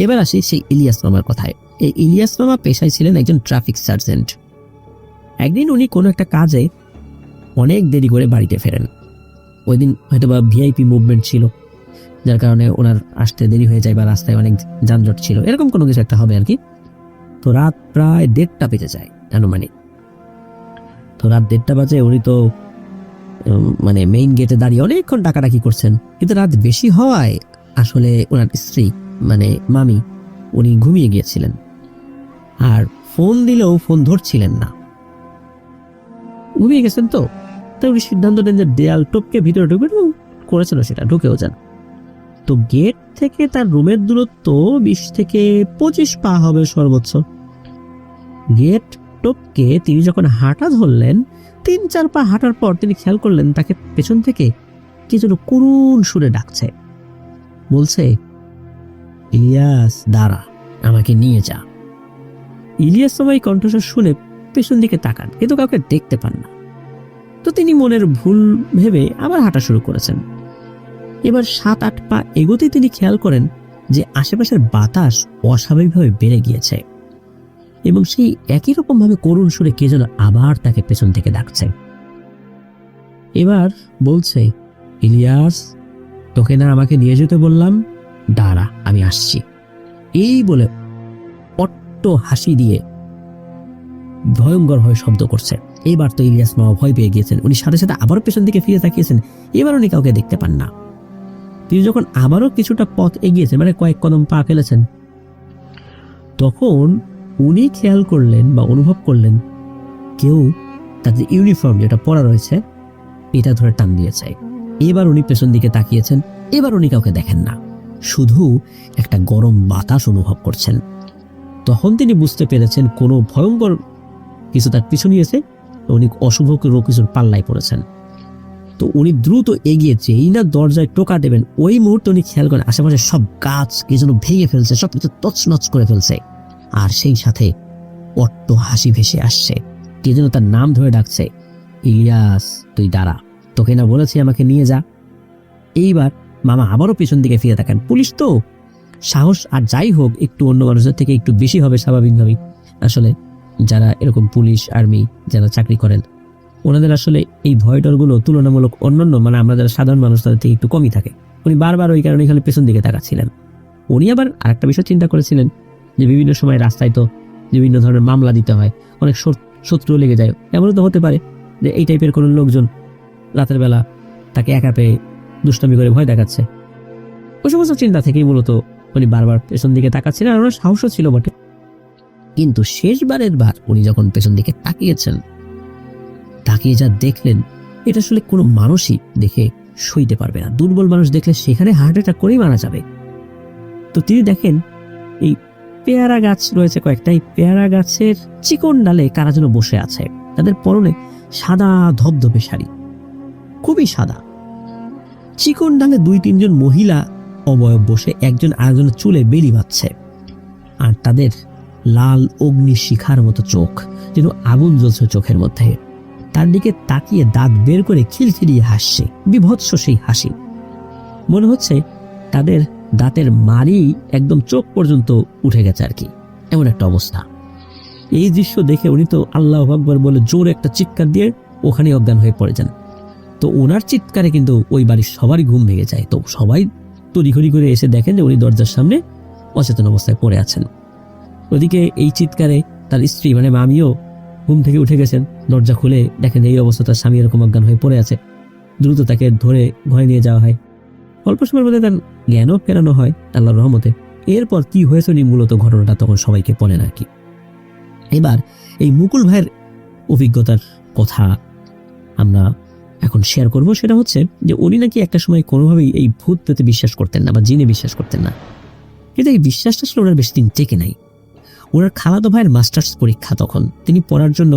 [SPEAKER 1] এবার আসি সেই ইলিয়াস মামার কথায়। এই ইলিয়াস মামা পেশায় ছিলেন একজন ট্রাফিক সার্জেন্ট। একদিন উনি কোনো একটা কাজে অনেক দেরি করে বাড়িতে ফেরেন। ওই দিন হয়তোবা ভিআইপি মুভমেন্ট ছিল, যার কারণে ওনার আসতে দেরি হয়ে যায় বা রাস্তায় অনেক যানজট ছিল, এরকম কোনো কিছু একটা হবে আর কি। তো রাত প্রায় 1:30 বেজে যায় আনুমানিক। তো রাত 1:30 বাজে, উনি তো মানে মেইন গেটে দাঁড়িয়ে অনেকক্ষণ ডাকাডাকি করছেন। কিন্তু রাত বেশি হওয়ায় আসলে ওনার স্ত্রী মানে মামি উনি ঘুমিয়ে গিয়েছিলেন, আর ফোন দিলেও ফোন ধরছিলেন না, ঘুমিয়ে গেছেন। তো তাই উনি সিদ্ধান্ত নেন যে দেয়াল টপকে ভিতরে ঢুকবেন, এবং করেছেন সেটা, ঢুকেও যান। তো গেট থেকে তার রুমের দূরত্ব 20 থেকে 25 পা হবে সর্বোচ্চ। গেট টপকে তিনি যখন হাঁটা ধরলেন, 3-4 পা হাঁটার পর তিনি খেয়াল করলেন তাকে পেছন থেকে কে যেন করুণ সুরে ডাকছে, বলছে, ইলিয়াস দাঁড়া, আমাকে নিয়ে যা। ইলিয়াস সবাই কণ্ঠস্বর শুনে পেছন দিকে তাকান, কিন্তু কাউকে দেখতে পান না। তো তিনি মনের ভুল ভেবে আবার হাঁটা শুরু করেছেন। এবার 7-8 পা এগোতেই তিনি খেয়াল করেন যে আশেপাশের বাতাস অস্বাভাবিকভাবে বেড়ে গিয়েছে, এবং সেই একই রকম ভাবে করুণ সুরে কে যেন আবার তাকে পেছন থেকে ডাকছে। এবার বলছে, ইলিয়াস, তোকে না আমাকে নিয়ে যেতে বললাম, দাঁড়া, আমি আসছি। এই বলে অট্ট হাসি দিয়ে ভয়ঙ্কর হয়ে শব্দ করছে। এবার তো ইলিয়াস মামা ভয় পেয়ে গিয়েছেন। উনি সাথে সাথে আবারও পেছন দিকে ফিরে তাকিয়েছেন। এবার উনি কাউকে দেখতে পান না। তিনি যখন আবারও কিছুটা পথ এগিয়েছেন, মানে কয়েক কদম পা ফেলেছেন, তখন উনি খেয়াল করলেন বা অনুভব করলেন কেউ তার যে ইউনিফর্ম যেটা পরা রয়েছে এটা ধরে টান দিয়েছে। এবার উনি পেছন দিকে তাকিয়েছেন। এবার উনি কাউকে দেখেন না, শুধু একটা গরম বাতাস অনুভব করছেন। তখন তিনি বুঝতে পেরেছেন কোনো ভয়ঙ্কর কিছু তার পিছু নিয়েছে, উনি অশুভ কিছুর পাল্লায় পড়েছেন। তো উনি দ্রুত এগিয়ে যেই না দরজায় টোকা দেবেন, ওই মুহূর্তে উনি খেয়াল করেন আশেপাশে সব গাছ কে যেন ভেঙে ফেলছে, সবকিছু তছনছ করে ফেলছে। আর সেই সাথে অট্ট হাসি ভেসে আসছে, কে যেন তার নাম ধরে ডাকছে, ইলিয়াস তুই দাঁড়া, তোকে না বলেছি আমাকে নিয়ে যা। এইবার মামা আবারও পিছন দিকে ফিরে তাকান। পুলিশ তো সাহস আর যাই হোক একটু অন্য মানুষের থেকে একটু বেশি হবে স্বাভাবিকভাবেই। আসলে যারা এরকম পুলিশ আর্মি যারা চাকরি করেন, ওনাদের আসলে এই ভয়ডরগুলো তুলনামূলক অন্যান্য মানে আমরা যারা সাধারণ মানুষ তাদের থেকে একটু কমই থাকে। উনি বারবার ওই কারণে এখানে পেছন দিকে তাকাচ্ছিলেন। উনি আবার আরেকটা বিষয় চিন্তা করেছিলেন যে বিভিন্ন সময় রাস্তায় তো বিভিন্ন ধরনের মামলা দিতে হয়, অনেক শত্রু লেগে যায়। এমনও তো হতে পারে যে এই টাইপের কোনো লোকজন রাতের বেলা তাকে একা পেয়ে দুষ্টামি করে ভয় দেখাচ্ছে। ওই সমস্ত চিন্তা থেকেই মূলত উনি বারবার পেছন দিকে তাকাচ্ছিলেন। আর ওনার সাহসও ছিল বটে, কিন্তু শেষবারের বার উনি যখন পেছন দিকে তাকিয়েছেন, তাকিয়ে যা দেখলেন এটা আসলে কোনো মানুষই দেখে সইতে পারবে না। দুর্বল মানুষ দেখলে সেখানে হার্ট অ্যাটাক করেই মারা যাবে। তো তিনি দেখেন এই পেয়ারা গাছ রয়েছে কয়েকটা, এই পেয়ারা গাছের চিকন ডালে কারা যেন বসে আছে, তাদের পরনে সাদা ধবধবে শাড়ি। খুবই সাদা। চিকন ডালে 2-3 জন মহিলা অবয়ব বসে একজন আরেকজনের চুলে বেলি বাঁধছে, আর তাদের লাল অগ্নি শিখার মতো চোখ, যেন আগুন জ্বলছে চোখের মধ্যে। তার দিকে তাকিয়ে দাঁত বের করে খিলখিলিয়ে হাসছে, বিভৎস সেই হাসি। মনে হচ্ছে তাদের দাঁতের মারি একদম চোখ পর্যন্ত উঠে গেছে আর কি, এমন একটা অবস্থা। এই দৃশ্য দেখে উনি তো আল্লাহু আকবার বলে জোরে একটা চিৎকার দিয়ে ওখানে অজ্ঞান হয়ে পড়ে যান। তো ওনার চিৎকারে কিন্তু ওই বাড়ির সবারই ঘুম ভেঙে যায়। তো সবাই তড়িঘড়ি করে এসে দেখেন যে উনি দরজার সামনে অচেতন অবস্থায় পড়ে আছেন। ওদিকে এই চিৎকারে তার স্ত্রী মানে মামিও ঘুম থেকে উঠে গেছেন। দরজা খুলে দেখেন এই অবস্থা, তার স্বামী এরকম অজ্ঞান হয়ে পড়ে আছে। দ্রুত তাকে ধরে ঘরে নিয়ে যাওয়া হয়। অল্প সময়ের মধ্যে তার জ্ঞানও ফেরানো হয় আল্লাহর রহমতে। এরপর কি হয়েছে উনি মূলত ঘটনাটা তখন সবাইকে বলেন আর কি। এবার এই মুকুল ভাইয়ের অভিজ্ঞতার কথা আমরা এখন শেয়ার করব। সেটা হচ্ছে যে উনি নাকি একটা সময় কোনোভাবেই এই ভূত পেতে বিশ্বাস করতেন না বা জিনে বিশ্বাস করতেন না, কিন্তু এই বিশ্বাসটা ছিল ওনার বেশি দিন টেকে নাই। ওনার খালাতো ভাইয়ের মাস্টার্স পরীক্ষা, তখন তিনি পড়ার জন্য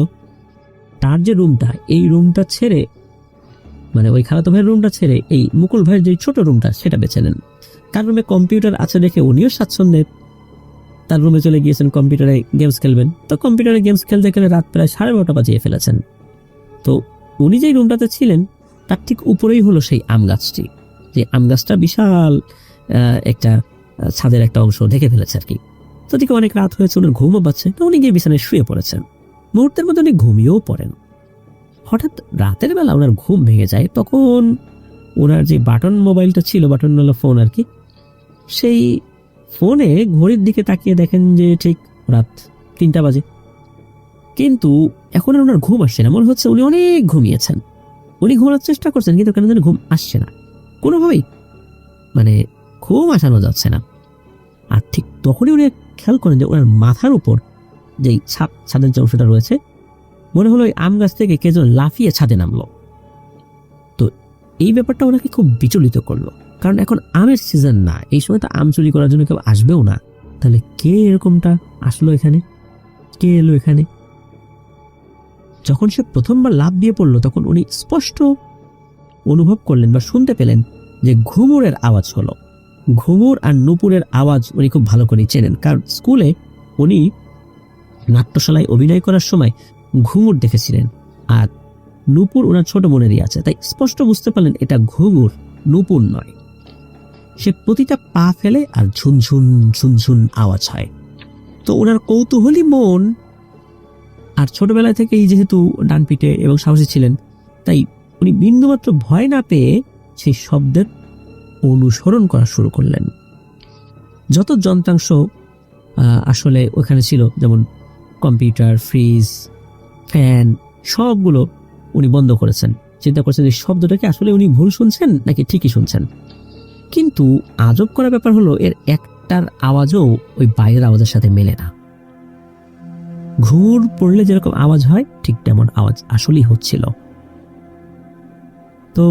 [SPEAKER 1] তার যে রুমটা, এই রুমটা ছেড়ে মানে ওই খালাতো ভাইয়ের রুমটা ছেড়ে এই মুকুল ভাইয়ের যে ছোট রুমটা সেটা বেছে নেন। তার রুমে কম্পিউটার আছে দেখে উনিও স্বাচ্ছন্দ্যে তার রুমে চলে গিয়েছেন, কম্পিউটারে গেমস খেলবেন। তো কম্পিউটারে গেমস খেলতে খেলে রাত প্রায় 12:30 বাজিয়ে ফেলেছেন। তো উনি যেই রুমটাতে ছিলেন তার ঠিক উপরেই হলো সেই আম গাছটি, যে আম গাছটা বিশাল একটা ছাদের একটা অংশ ঢেকে ফেলেছে আর কি। তো দিকে অনেক রাত হয়েছে, ওনার ঘুমও পাচ্ছে। তো উনি গিয়ে বিছানায় শুয়ে পড়েছেন। মুহূর্তের মধ্যে উনি ঘুমিয়েও পড়েন। হঠাৎ রাতের বেলা ওনার ঘুম ভেঙে যায়। তখন ওনার যে বাটন মোবাইলটা ছিল, বাটনওয়ালা ফোন আর কি, সেই ফোনে ঘড়ির দিকে তাকিয়ে দেখেন যে ঠিক রাত 3টা বাজে। কিন্তু এখন আর ওনার ঘুম আসছে না, মনে হচ্ছে উনি অনেক ঘুমিয়েছেন। উনি ঘুমানোর চেষ্টা করছেন কিন্তু কেন যেন ঘুম আসছে না, কোনোভাবেই মানে ঘুম আসানো যাচ্ছে না। আর ঠিক তখনই উনি খেয়াল করেন যে ওনার মাথার উপর যেই ছাদের যে অংশটা রয়েছে, মনে হলো ওই আম গাছ থেকে কে যেন লাফিয়ে ছাদে নামলো। তো এই ব্যাপারটা ওনাকে খুব বিচলিত করলো, কারণ এখন আমের সিজন না, এই সময় তো আম চুরি করার জন্য কেউ আসবেও না। তাহলে কে এরকমটা আসলো এখানে, কে এলো এখানে? যখন সে প্রথমবার লাফ দিয়ে পড়লো তখন উনি স্পষ্ট অনুভব করলেন বা শুনতে পেলেন যে ঘুঙুরের আওয়াজ হলো। ঘুঙুর আর নুপুরের আওয়াজ উনি খুব ভালো করে চেনেন, কারণ স্কুলে উনি নাট্যশালায় অভিনয় করার সময় ঘুঙুর দেখেছিলেন, আর নুপুর ওনার ছোট বোনেরই আছে। তাই স্পষ্ট বুঝতে পারলেন এটা ঘুঙুর, নুপুর নয়। সে প্রতিটা পা ফেলে আর ঝুনঝুন ঝুনঝুন আওয়াজ হয়। তো ওনার কৌতূহলী মন, আর ছোটবেলা থেকেই যেহেতু ডান পিঠে এবং সাহসী ছিলেন, তাই উনি বিন্দুমাত্র ভয় না পেয়ে সেই শব্দের অনুসরণ করা শুরু করলেন। যত যন্ত্রাংশ আসলে ওখানে ছিল, যেমন কম্পিউটার, ফ্রিজ, ফ্যান, সবগুলো উনি বন্ধ করেছেন। চিন্তা করছেন এই শব্দটাকে আসলে উনি ভুল শুনছেন নাকি ঠিকই শুনছেন। কিন্তু আজব করা ব্যাপার হলো এর একটার আওয়াজও ওই বাইরের আওয়াজের সাথে মেলে না। ঘুর পড়লে যেরকম আওয়াজ হয় ঠিক তেমন আওয়াজ আসলেই হচ্ছিল। তো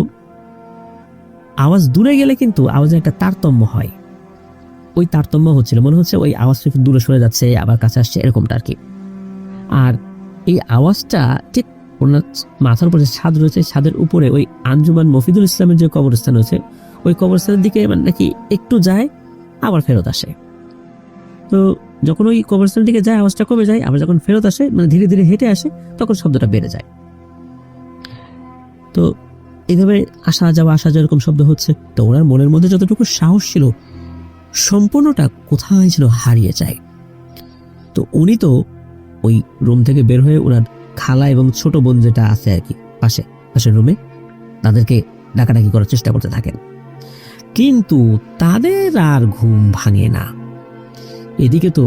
[SPEAKER 1] আওয়াজ দূরে গেলে কিন্তু আওয়াজের একটা তারতম্য হয়, ওই তারতম্য হচ্ছিল। মনে হচ্ছে ওই আওয়াজটা একটু দূরে সরে যাচ্ছে, আবার কাছে আসছে, এরকমটা আর কি। আর এই আওয়াজটা ঠিক ওনার মাথার উপর যে ছাদ রয়েছে, ছাদের উপরে ওই আঞ্জুমান মফিদুল ইসলামের যে কবরস্থান রয়েছে, ওই কবরস্থানের দিকে মানে নাকি একটু যায় আবার ফেরত আসে। তো যখন ওই কবরস্থানের দিকে যায় আওয়াজটা কমে যায়, আবার যখন ফেরত আসে মানে ধীরে ধীরে হেঁটে আসে, তখন শব্দটা বেড়ে যায়। তো এইভাবে আসা যাওয়া এরকম শব্দ হচ্ছে। তো ওনার মনের মধ্যে যতটুকু সাহস ছিল সম্পূর্ণটা কোথায় ছিল হারিয়ে যায়। তো উনি তো ওই রুম থেকে বের হয়ে ওনার খালা এবং ছোট বোন যেটা আছে আর কি পাশের রুমে, তাদেরকে ডাকাডাকি করার চেষ্টা করতে থাকেন। কিন্তু তাদের আর ঘুম ভাঙে না। এদিকে তো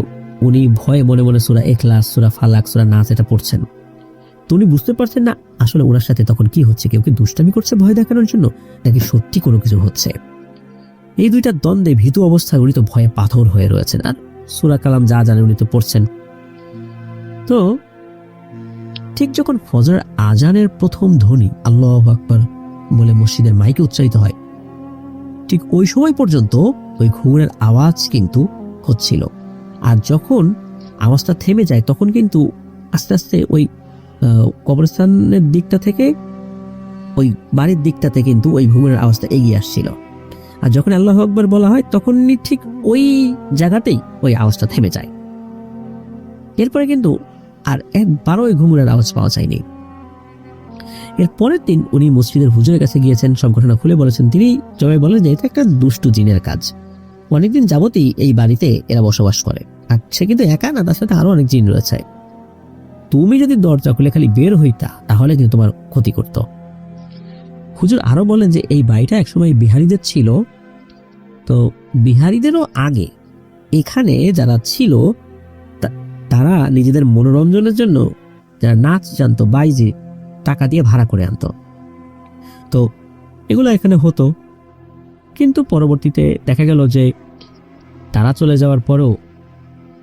[SPEAKER 1] উনি ভয়ে মনে মনে সূরা ইখলাস, সূরা ফালাক, সূরা নাস এটা পড়ছেন। তো উনি বুঝতে পারছেন না আসলে ওনার সাথে তখন কি হচ্ছে, কেউ কি দুষ্টামি করছে ভয় দেখানোর জন্য নাকি সত্যি কোনো কিছু হচ্ছে। এই দুইটা দ্বন্দ্বে ভীতু অবস্থায় উনি তো ভয়ে পাথর হয়ে রয়েছেন, আর সূরা কালাম যা জানেন উনি তো পড়ছেন। তো ঠিক যখন ফজর আজানের প্রথম ধ্বনি আল্লাহু আকবার বলে মসজিদের মাইকে উচ্চারিত হয়, ঠিক ওই সময় পর্যন্ত ওই ঘুঙুরের আওয়াজ কিন্তু হচ্ছিল। আর যখন আওয়াজটা থেমে যায় তখন কিন্তু আস্তে আস্তে ওই কবরস্থানের দিকটা থেকে ওই বাড়ির দিকটাতে কিন্তু ওই ঘুঙুরের আওয়াজটা এগিয়ে আসছিল। আর যখন আল্লাহু আকবার বলা হয় তখনই ঠিক ওই জায়গাতেই ওই আওয়াজটা থেমে যায়। এরপরে কিন্তু আর একবারও ওই ঘুঙুরের আওয়াজ পাওয়া যায়নি। এর পরের দিন উনি মসজিদের হুজুরের কাছে গিয়েছেন, সব ঘটনা খুলে বলেছেন। তিনি জবাবে বলেন যে এটা একটা দুষ্টু জিনের কাজ, অনেকদিন যাবতই এই বাড়িতে এরা বসবাস করে, আর সে কিন্তু একা না, তার সাথে আরো অনেক জিন রয়েছে। তুমি যদি দরজা খুলে খালি বের হইতা তাহলে কিন্তু তোমার ক্ষতি করত। হুজুর আরো বলেন যে এই বাড়িটা একসময় বিহারীদের ছিল, তো বিহারীদেরও আগে এখানে যারা ছিল তারা নিজেদের মনোরঞ্জনের জন্য যারা নাচ জানতো বাইজি টাকা দিয়ে ভাড়া করে আনতো, তো এগুলো এখানে হতো। কিন্তু পরবর্তীতে দেখা গেল যে তারা চলে যাওয়ার পরেও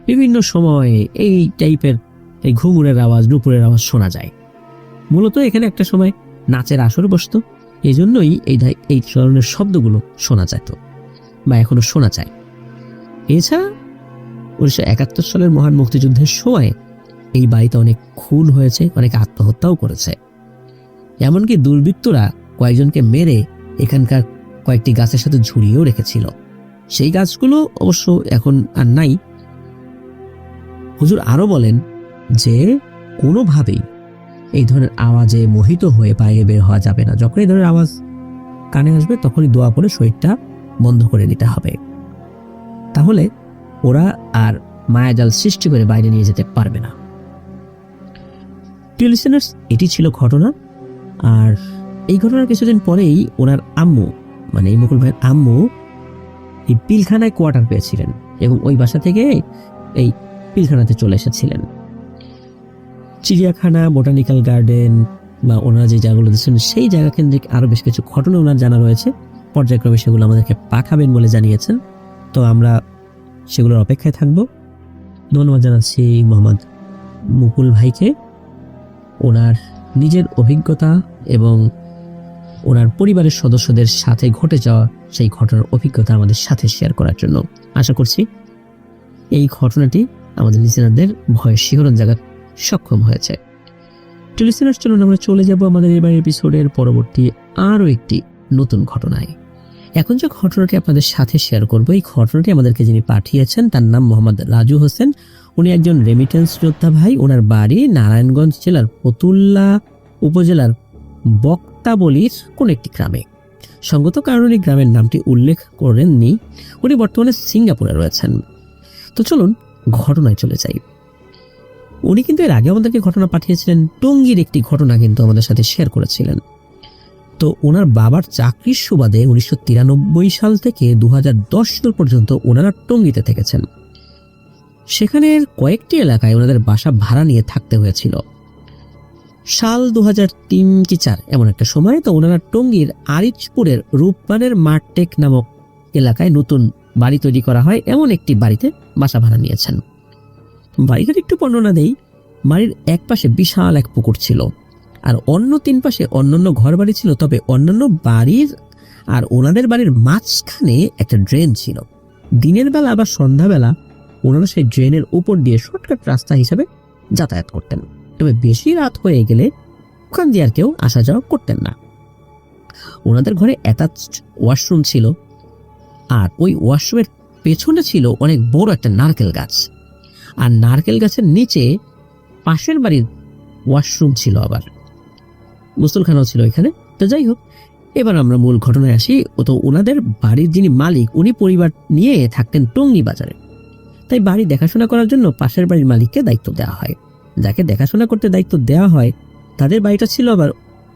[SPEAKER 1] বিভিন্ন সময়ে এই টাইপের এই ঘুঙুরের আওয়াজ, নুপুরের আওয়াজ শোনা যায়। মূলত এখানে একটা সময় নাচের আসর বসতো, এই জন্যই এই ধরনের শব্দগুলো শোনা যেত বা এখনো শোনা যায়। এছাড়া 1971 সালের মহান মুক্তিযুদ্ধের সময় এই বাড়িতে অনেক খুন হয়েছে, অনেক আত্মহত্যাও করেছে। এমনকি দুর্বৃত্তরা কয়েকজনকে মেরে এখানকার কয়েকটি গাছের সাথে ঝুড়িয়েও রেখেছিল। সেই গাছগুলো অবশ্য এখন আর নাই। হুজুর আরো বলেন যে কোনোভাবেই এই ধরনের আওয়াজে মোহিত হয়ে বাইরে বের হওয়া যাবে না। যখন এই ধরনের আওয়াজ কানে আসবে তখনই দোয়া করে শরীরটা বন্ধ করে নিতে হবে, তাহলে ওরা আর মায়াজাল সৃষ্টি করে বাইরে নিয়ে যেতে পারবে না। প্রিয় লিসেনার্স, এটি ছিল ঘটনা। আর এই ঘটনার কিছুদিন পরেই ওনার আম্মু, মানে এই মুকুল ভাইয়ের আম্মু, এই পিলখানায় কোয়ার্টার পেয়েছিলেন এবং ওই বাসা থেকে এই পিলখানাতে চলে এসেছিলেন। চিড়িয়াখানা, বোটানিক্যাল গার্ডেন বা ওনারা যে জায়গাগুলো দিচ্ছেন সেই জায়গা কেন্দ্রিক আরো বেশ কিছু ঘটনা ওনার জানা রয়েছে। পর্যায়ক্রমে সেগুলো আমাদেরকে পাঠাবেন বলে জানিয়েছেন, তো আমরা সেগুলোর অপেক্ষায় থাকবো। ধন্যবাদ জানাচ্ছি মোহাম্মদ মুকুল ভাইকে ওনার নিজের অভিজ্ঞতা এবং ওনার পরিবারের সদস্যদের সাথে ঘটে যাওয়া সেই ঘটনার অভিজ্ঞতা আমাদের সাথে শেয়ার করার জন্য। আশা করছি এই ঘটনাটি আমাদের লিসেনারদের ভয়ে শিহরণ জাগাতে সক্ষম হয়েছে। তো লিসেনার, চলুন আমরা চলে যাব আমাদের এবার এপিসোডের পরবর্তী আরো একটি নতুন ঘটনায়। এখন যে ঘটনাটি আপনাদের সাথে শেয়ার করব, এই ঘটনাটি আমাদেরকে যিনি পাঠিয়েছেন তার নাম মোহাম্মদ রাজু হোসেন। উনি একজন রেমিটেন্স যোদ্ধা ভাই। ওনার বাড়ি নারায়ণগঞ্জ জেলার ফতুল্লা উপজেলার বক্তাবলীর কোন একটি গ্রামে। সঙ্গত কারণে গ্রামের নামটি উল্লেখ করেননি। উনি বর্তমানে সিঙ্গাপুরে রয়েছেন। তো চলুন ঘটনায় চলে যাই। উনি কিন্তু এর আগে আমাদেরকে ঘটনা পাঠিয়েছিলেন, টঙ্গীর একটি ঘটনা কিন্তু আমাদের সাথে শেয়ার করেছিলেন। তো ওনার বাবার চাকরির সুবাদে 1993 সাল থেকে 2010 সাল পর্যন্ত ওনারা টঙ্গীতে থেকেছেন। সেখানের কয়েকটি এলাকায় ওনাদের বাসা ভাড়া নিয়ে থাকতে হয়েছিল। সাল 2003 কি 4 এমন একটা সময় তো ওনারা টঙ্গীর আরিচপুরের রূপবানের মারটেক নামক এলাকায় নতুন বাড়ি তৈরি করা হয় এমন একটি বাড়িতে বাসা ভাড়া নিয়েছেন। বাড়িটার একটু বর্ণনা দেই। বাড়ির এক পাশে বিশাল এক পুকুর ছিল, আর অন্য 3 পাশে অন্যান্য ঘর বাড়ি ছিল। তবে অন্যান্য বাড়ির আর ওনাদের বাড়ির মাঝখানে একটা ড্রেন ছিল। দিনের বেলা আবার সন্ধ্যাবেলা ওনারা সেই ড্রেনের উপর দিয়ে শর্টকাট রাস্তা হিসেবে যাতায়াত করতেন। তবে বেশি রাত হয়ে গেলে ওখান দিয়ে আর কেউ আসা যাওয়া করতেন না। ওনাদের ঘরে অ্যাটাচড ওয়াশরুম ছিল, আর ওই ওয়াশরুমের পেছনে ছিল অনেক বড় একটা নারকেল গাছ, আর নারকেল গাছের নিচে পাশের বাড়ির ওয়াশরুম ছিল, আবার গোসলখানাও ছিল এখানে। তো যাই হোক, এবার আমরা মূল ঘটনায় আসি। তো ওনাদের বাড়ির যিনি মালিক উনি পরিবার নিয়ে থাকতেন টঙ্গী বাজারে। তাই বাড়ি দেখাশোনা করার জন্য পাশের বাড়ির মালিককে দায়িত্ব দেওয়া হয়। যাকে দেখাশোনা করতে দায়িত্ব দেওয়া হয় তাদের বাড়িটা ছিল আবার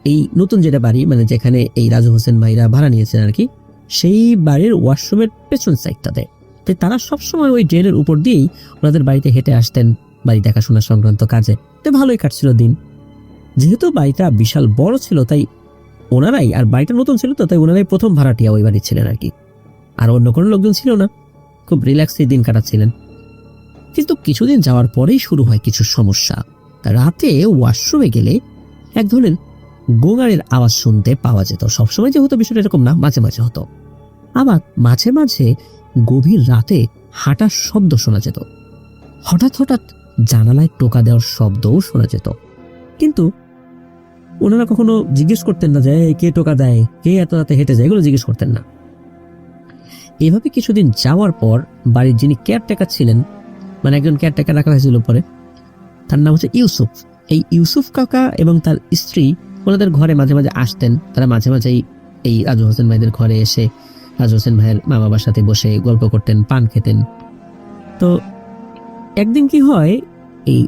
[SPEAKER 1] এই নতুন যেটা বাড়ি, মানে যেখানে এই রাজু হোসেন ভাইরা ভাড়া নিয়েছেন আর কি, সেই বাড়ির ওয়াশরুমের পেছন সাইডটাতে। তাই তারা সবসময় ওই ড্রেনের উপর দিয়েই ওনাদের বাড়িতে হেঁটে আসতেন বাড়ি দেখাশোনা সংক্রান্ত কাজে। তো ভালোই কাটছিল দিন। যেহেতু বাড়িটা বিশাল বড় ছিল তাই ওনারাই, আর বাড়িটা নতুন ছিল তো তাই ওনারাই প্রথম ভাড়াটিয়া ওই বাড়ি ছিলেন আর কি। আর অন্য কোনো লোকজন ছিল না, খুব রিল্যাক্সে দিন কাটাচ্ছিলেন। কিন্তু কিছুদিন যাওয়ার পরেই শুরু হয় কিছু সমস্যা। রাতে ওয়াশরুমে গেলে এক ধরনের গোঙারের আওয়াজ শুনতে পাওয়া যেত। সবসময় যে হতো বিষয়টা এরকম না, মাঝে মাঝে হতো। আবার মাঝে মাঝে গভীর রাতে হাঁটার শব্দ শোনা যেত। হঠাৎ হঠাৎ জানালায় টোকা দেওয়ার শব্দও শোনা যেত। কিন্তু ওনারা কখনো জিজ্ঞেস করতেন না যে কে টোকা দেয়, কে এত রাতে হেঁটে যায়, এগুলো জিজ্ঞেস করতেন না। এভাবে কিছুদিন যাওয়ার পর বাড়ির যিনি কেয়ারটেকার ছিলেন, মানে একজন কেয়ারটেকার রাখা হয়েছিল পরে, তার নাম হচ্ছে ইউসুফ। এই ইউসুফ কাকা এবং তার স্ত্রী ওনাদের ঘরে মাঝে মাঝে আসতেন। তারা মাঝে মাঝে এই রাজু হোসেন ভাইদের ঘরে এসে রাজু হোসেন ভাইয়ের মা বাবার সাথে বসে গল্প করতেন, পান খেতেন। তো একদিন কি হয়, এই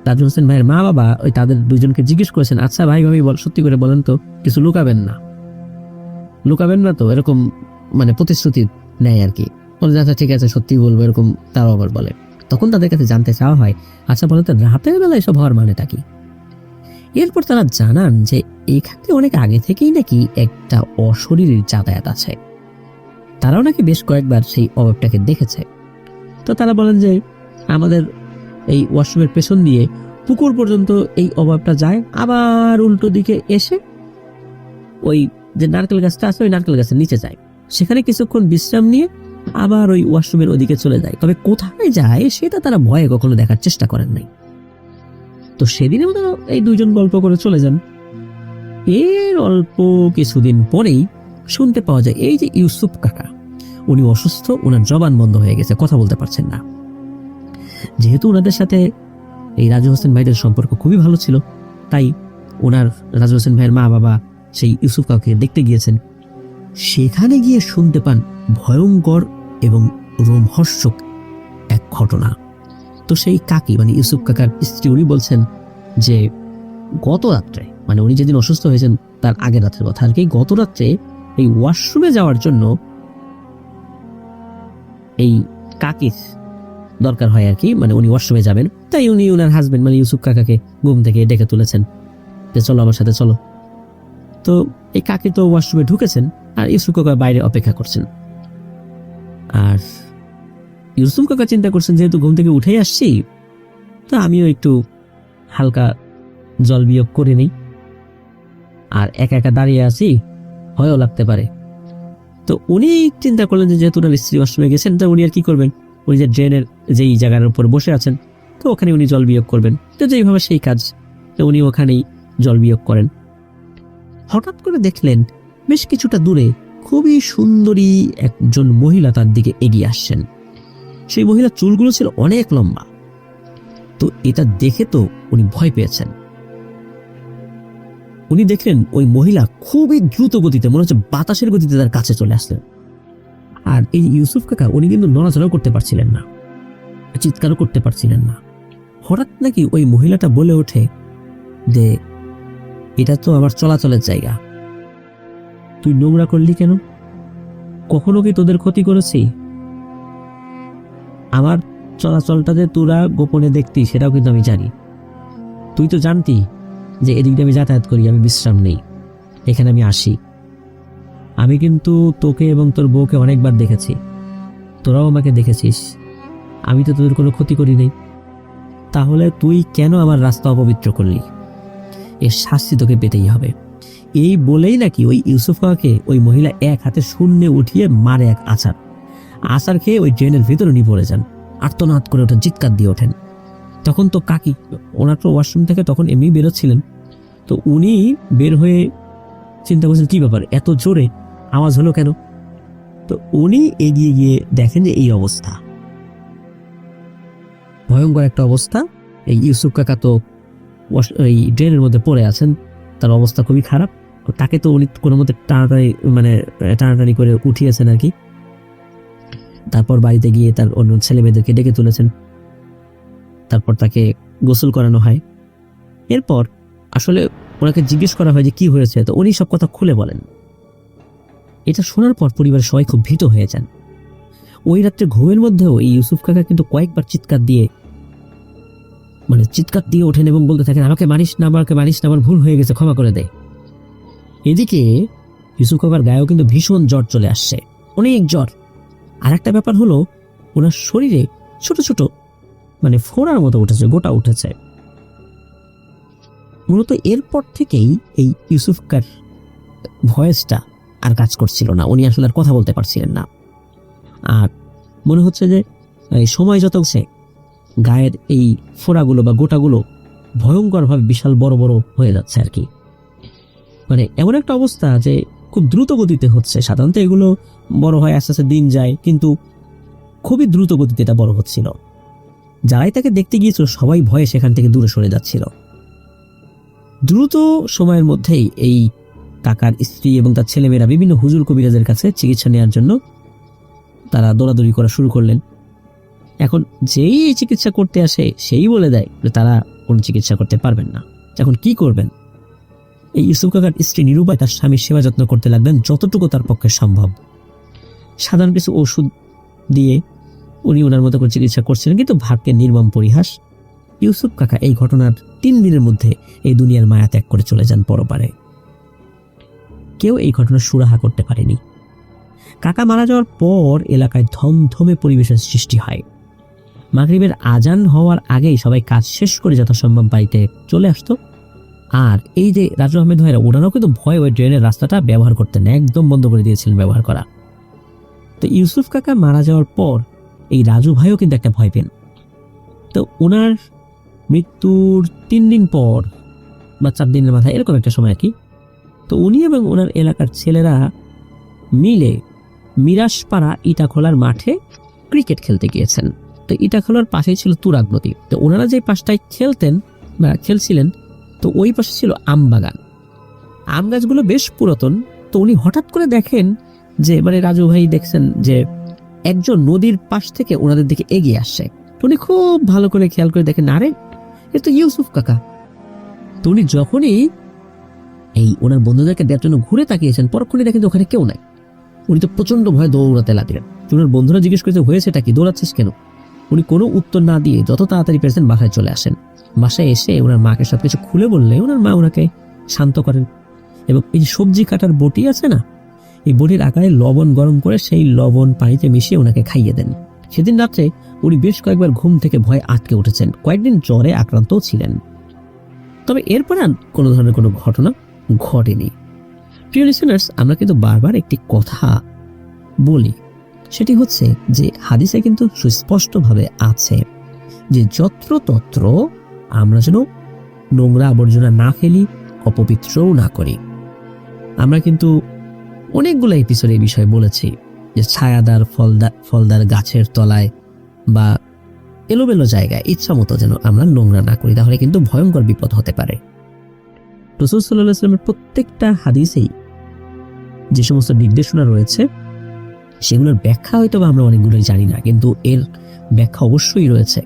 [SPEAKER 1] রাজু হোসেন ভাইয়ের মা বাবা ওই তাদের দুজনকে জিজ্ঞেস করেছেন, আচ্ছা ভাই ভাবি সত্যি করে বলেন তো, কিছু লুকাবেন না, লুকাবেন না তো, এরকম মানে প্রতিশ্রুতি নেয় আর কি। বলে আচ্ছা ঠিক আছে সত্যি বলবো, এরকম তারাও আবার বলে। তখন তাদের কাছে জানতে চাওয়া হয়, আচ্ছা বলেন তো রাতের বেলা এসব হওয়ার মানেটা কি? এরপর তারা জানান যে এখানে অনেক আগে থেকেই নাকি একটা অশরীরীর যাতায়াত আছে। তারাও নাকি বেশ কয়েকবার সেই অভাবটাকে দেখেছে। তো তারা বলেন যে আমাদের এই ওয়াশরুমের পেছন দিয়ে পুকুর পর্যন্ত এই অভাবটা যায়, আবার উল্টো দিকে এসে ওই যে নারকেল গাছটা আছে ওই নারকেল গাছের নিচে যায়, সেখানে কিছুক্ষণ বিশ্রাম নিয়ে আবার ওই ওয়াশরুমের ওদিকে চলে যায়। তবে কোথায় যায় সেটা তারা ভয়ে কখনো দেখার চেষ্টা করেন নাই। তো সেদিনের মতো এই দুইজন গল্প করে চলে যান। এর অল্প কিছুদিন পরেই শুনতে পাওয়া যায় এই যে ইউসুফ কাকা, উনি অসুস্থ, ওনার জবান বন্ধ হয়ে গেছে, কথা বলতে পারছেন না। যেহেতু ওনাদের সাথে এই রাজু হোসেন ভাইদের সম্পর্ক খুবই ভালো ছিল, তাই ওনার রাজু হোসেন ভাইয়ের মা বাবা সেই ইউসুফ কাকাকে দেখতে গিয়েছেন। সেখানে গিয়ে শুনতে পান ভয়ঙ্কর এবং রোমহর্ষক এক ঘটনা। তো সেই কাকি মানে ইউসুফ কাকার স্ত্রী, উনি বলছেন যে গত রাত্রে, মানে উনি যেদিন অসুস্থ হয়েছেন তার আগের রাত্রের কথা আর কি, গত রাত্রে এই ওয়াশরুমে যাওয়ার জন্য এই কাকির দরকার হয় আর কি, মানে উনি ওয়াশরুমে যাবেন, তাই উনি ওনার হাজবেন্ড মানে ইউসুফ কাকাকে ঘুম থেকে ডেকে তুলেছেন যে চলো আমার সাথে চলো। তো এই কাকি তো ওয়াশরুমে ঢুকেছেন আর ইউসুফ কাকা বাইরে অপেক্ষা করছেন। আর ইউসুফ কাকা চিন্তা করছেন যেহেতু ঘুম থেকে উঠেই আসছি, তো আমিও একটু হালকা জল বিয়োগ করে নিই, আর একা একা দাঁড়িয়ে আছি, ভয়ও লাগতে পারে। তো উনি চিন্তা করলেন যে যেহেতু ওনার স্ত্রী ওয়াশরুমে গেছেন, তো উনি আর কি করবেন, উনি যে ড্রেনের যেই জায়গার উপর বসে আছেন, তো ওখানে উনি জল বিয়োগ করবেন। তো যেইভাবে সেই কাজ, তো উনি ওখানেই জল বিয়োগ করেন। হঠাৎ করে দেখলেন বেশ কিছুটা দূরে খুবই সুন্দরী একজন মহিলা তার দিকে এগিয়ে আসছেন। সেই মহিলার চুলগুলো ছিল অনেক লম্বা। তো এটা দেখে তো উনি ভয় পেয়েছেন। উনি দেখলেন ওই মহিলা খুবই দ্রুত গতিতে, মনে হচ্ছে বাতাসের গতিতে তার কাছে চলে আসলেন। আর এই ইউসুফ কাকা উনি কিন্তু নড়াচড়াও করতে পারছিলেন না, চিৎকারও করতে পারছিলেন না। হঠাৎ নাকি ওই মহিলাটা বলে ওঠে যে এটা তো আমার চলাচলের জায়গা, তুই নোংরা করলি কেন? কখনো কি তোদের ক্ষতি করেছি? আমার চলাচলটা যে তোরা গোপনে দেখতি সেটাও কিন্তু আমি জানি। তুই তো জানতি যে এদিক দিয়ে আমি যাতায়াত করি, আমি বিশ্রাম নেই, এখানে আমি আসি। আমি কিন্তু তোকে এবং তোর বউকে অনেকবার দেখেছি, তোরাও আমাকে দেখেছিস, আমি তো তোদের কোনো ক্ষতি করি নাই। তাহলে তুই কেন আমার রাস্তা অপবিত্র করলি? এর শাস্তি তোকে পেতেই হবে। এই বলেই নাকি ওই ইউসুফ কাকাকে ওই মহিলা এক হাতে শূন্যে উঠিয়ে মারে এক আছাড়। আছাড় খেয়ে ওই ড্রেনের ভিতরে নিয়ে পড়ে যান, আর্তনাদ করে ওঠেন, চিৎকার দিয়ে ওঠেন। তখন তো কাকি, ওনার তো ওয়াশরুম থেকে তখন এমনি বেরোচ্ছিলেন, তো উনি বের হয়ে চিন্তা করছেন কি ব্যাপার, এত জোরে আওয়াজ হলো কেন? তো উনি এগিয়ে গিয়ে দেখেন যে এই অবস্থা, ভয়ঙ্কর একটা অবস্থা। এই ইউসুফ কাকা তো এই ড্রেনের মধ্যে পড়ে আছেন, তার অবস্থা খুবই খারাপ। তাকে তো উনি কোনো মতে টানাটানি করে উঠিয়েছেন আর কি। তারপর বাড়িতে গিয়ে তার অন্য ছেলে মেয়েদেরকে ডেকে তুলেছেন, তারপর তাকে গোসল করানো হয়। এরপর আসলে ওনাকে জিজ্ঞেস করা হয় যে কি হয়েছে, তো উনি সব কথা খুলে বলেন। এটা শোনার পর পরিবারের সবাই খুব ভীত হয়ে যান। ওই রাত্রে ঘুমের মধ্যেও এই ইউসুফ কাকা কিন্তু কয়েকবার চিৎকার দিয়ে ওঠেন এবং বলতে থাকেন, আমাকে মারিস না, আমাকে মারিস না, আমার ভুল হয়ে গেছে, ক্ষমা করে দেয়। এদিকে ইউসুফ কাকার গায়েও কিন্তু ভীষণ জ্বর চলে আসছে, অনেক জ্বর। আর একটা ব্যাপার হলো ওনার শরীরে ছোট ছোট ফোড়ার মতো উঠেছে, গোটা উঠেছে। মূলত এরপর থেকেই এই ইউসুফ কাকার ভয়েসটা আর কাজ করছিল না, উনি আসলে আর কথা বলতে পারছিলেন না। আর মনে হচ্ছে যে সময় যত হচ্ছে গায়ের এই ফোড়াগুলো বা গোটাগুলো ভয়ঙ্করভাবে বিশাল বড় বড় হয়ে যাচ্ছে আর কি। মানে এমন একটা অবস্থা যে খুব দ্রুত গতিতে হচ্ছে। সাধারণত এগুলো বড় হয়, আস্তে আস্তে দিন যায়, কিন্তু খুবই দ্রুত গতিতে এটা বড় হচ্ছিল। যারাই তাকে দেখতে গিয়েছিল সবাই ভয়ে সেখান থেকে দূরে সরে যাচ্ছিল। দ্রুত সময়ের মধ্যেই এই কাকার স্ত্রী এবং তার ছেলেমেয়েরা বিভিন্ন হুজুর কবিরাজের কাছে চিকিৎসা নেওয়ার জন্য তারা দৌড়াদৌড়ি করা শুরু করলেন। এখন যেই এই চিকিৎসা করতে আসে সেই বলে দেয় যে তারা কোন চিকিৎসা করতে পারবেন না। এখন কি করবেন? এই ইউসুফ কাকার স্ত্রী নিরুপায় তার স্বামীর সেবা যত্ন করতে লাগলেন যতটুকু তার পক্ষে সম্ভব। সাধারণ কিছু ওষুধ দিয়ে উনি ওনার মতো করে চিকিৎসা করছিলেন, কিন্তু ভাগ্যের নির্মম পরিহাস, ইউসুফ কাকা এই ঘটনার 3 দিনের মধ্যে এই দুনিয়ার মায়া ত্যাগ করে চলে যান পরপারে। কেউ এই ঘটনা সুরাহা করতে পারেনি। কাকা মারা যাওয়ার পর এলাকায় থমথমে পরিবেশের সৃষ্টি হয়। মাগরিবের আজান হওয়ার আগেই সবাই কাজ শেষ করে যথাসম্ভব বাড়িতে চলে আসতো। আর এই যে রাজু আহমেদ ভাইরা, ওনারাও কিন্তু ভয় ওই ড্রেনের রাস্তাটা ব্যবহার করতেন, একদম বন্ধ করে দিয়েছিলেন ব্যবহার করা। তো ইউসুফ কাকা মারা যাওয়ার পর এই রাজু ভাইও কিন্তু একটা ভয় পেন। তো ওনার মৃত্যুর 3 দিন পর বা 4 দিনের মাথায় এরকম একটা সময় কি, তো উনি এবং ওনার এলাকার ছেলেরা মিলে মিরাশপাড়া ইটাখোলার মাঠে ক্রিকেট খেলতে গিয়েছেন। তো ইটাখোলার পাশেই ছিল তুরাগ নদী। তো ওনারা যে পাশটায় খেলতেন বা খেলছিলেন, তো ওই পাশে ছিল আম বাগান। আম গাছগুলো বেশ পুরাতন। তো উনি হঠাৎ করে দেখেন যে, মানে রাজু ভাই দেখছেন যে একজন নদীর পাশ থেকে ওনাদের দিকে এগিয়ে আসছে। তো উনি খুব ভালো করে খেয়াল করে দেখেন, আরে এ তো ইউসুফ কাকা। তো উনি যখনই এই ওনার বন্ধুদেরকে দেখার জন্য ঘুরে তাকিয়েছেন, পরক্ষণে দেখেন যে ওখানে কেউ নাই। উনি তো প্রচন্ড ভয়ে দৌড়াতে লাগলেন। ওনার বন্ধুরা জিজ্ঞেস করেছে, হয়েছেটা কি, দৌড়াচ্ছিস কেন? উনি কোনো উত্তর না দিয়ে যত তাড়াতাড়ি পেরেছেন বাসায় চলে আসেন। বাসায় এসে ওনার মাকে সবকিছু খুলে বললে ওনার মা ওনাকে শান্ত করেন এবং এই যে সবজি কাটার বটি আছে না, এই বটির আকারে লবণ গরম করে সেই লবণ পানিতে মিশিয়ে ওনাকে খাইয়ে দেন। সেদিন রাত্রে উনি বেশ কয়েকবার ঘুম থেকে ভয়ে আটকে উঠেছেন, কয়েকদিন জ্বরে আক্রান্তও ছিলেন। তবে এরপরে আর কোনো ধরনের কোনো ঘটনা ঘটেনি। প্রিয় লিসেনার্স, আমরা কিন্তু বারবার একটি কথা বলি, সেটি হচ্ছে যে হাদিসে কিন্তু সুস্পষ্টভাবে আছে যে যত্রতত্র আমরা যেন নোংরা আবর্জনা না ফেলি, অপবিত্রও না করি। আমরা কিন্তু অনেকগুলো এপিসোডে এই বিষয়ে বলেছি যে ছায়াদার ফলদার গাছের তলায় বা এলোমেলো জায়গায় ইচ্ছা মতো যেন আমরা নোংরা না করি, তাহলে কিন্তু ভয়ঙ্কর বিপদ হতে পারে। রাসূল সাল্লাল্লাহু আলাইহি ওয়াসাল্লামের প্রত্যেকটা হাদিসেই যে সমস্ত নির্দেশনা রয়েছে সেগুলোর ব্যাখ্যা হয়তো বা আমরা অনেকগুলোই জানি না, কিন্তু এর ব্যাখ্যা অবশ্যই রয়েছে,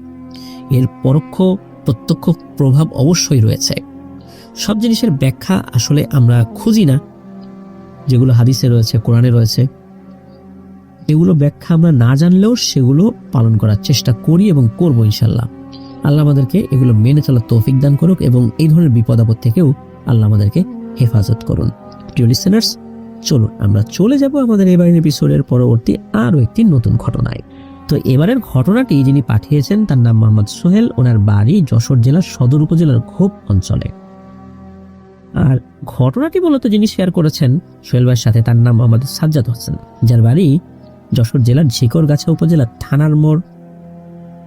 [SPEAKER 1] এর পরোক্ষ প্রত্যক্ষ প্রভাব অবশ্যই রয়েছে। সব জিনিসের ব্যাখ্যা আসলে আমরা খুঁজি না, যেগুলো হাদিসে রয়েছে, কোরআনে রয়েছে, এগুলো ব্যাখ্যা আমরা না জানলেও সেগুলো পালন করার চেষ্টা করি এবং করবো ইনশাল্লাহ। আল্লাহ আমাদেরকে এগুলো মেনে চলার তৌফিক দান করুক এবং এই ধরনের বিপদ আপদ থেকেও আল্লাহ আমাদেরকে হেফাজত করুন। প্রিয় লিসেনার্স, চলুন আমরা চলে যাব আমাদের এবারের এপিসোডের পরবর্তী আরো একটি নতুন ঘটনায়। তো এবারের ঘটনাটি যিনি পাঠিয়েছেন তার নাম মোহাম্মদ সোহেল। ওনার বাড়ি যশোর জেলার সদর উপজেলার ঘোপ অঞ্চলে। আর ঘটনাটি মূলত যিনি শেয়ার করেছেন সোহেল ভাইয়ের সাথে, তার নাম মোহাম্মদ সাজ্জাদ হোসেন, যার বাড়ি যশোর জেলার ঝিকরগাছা উপজেলার থানার মোড়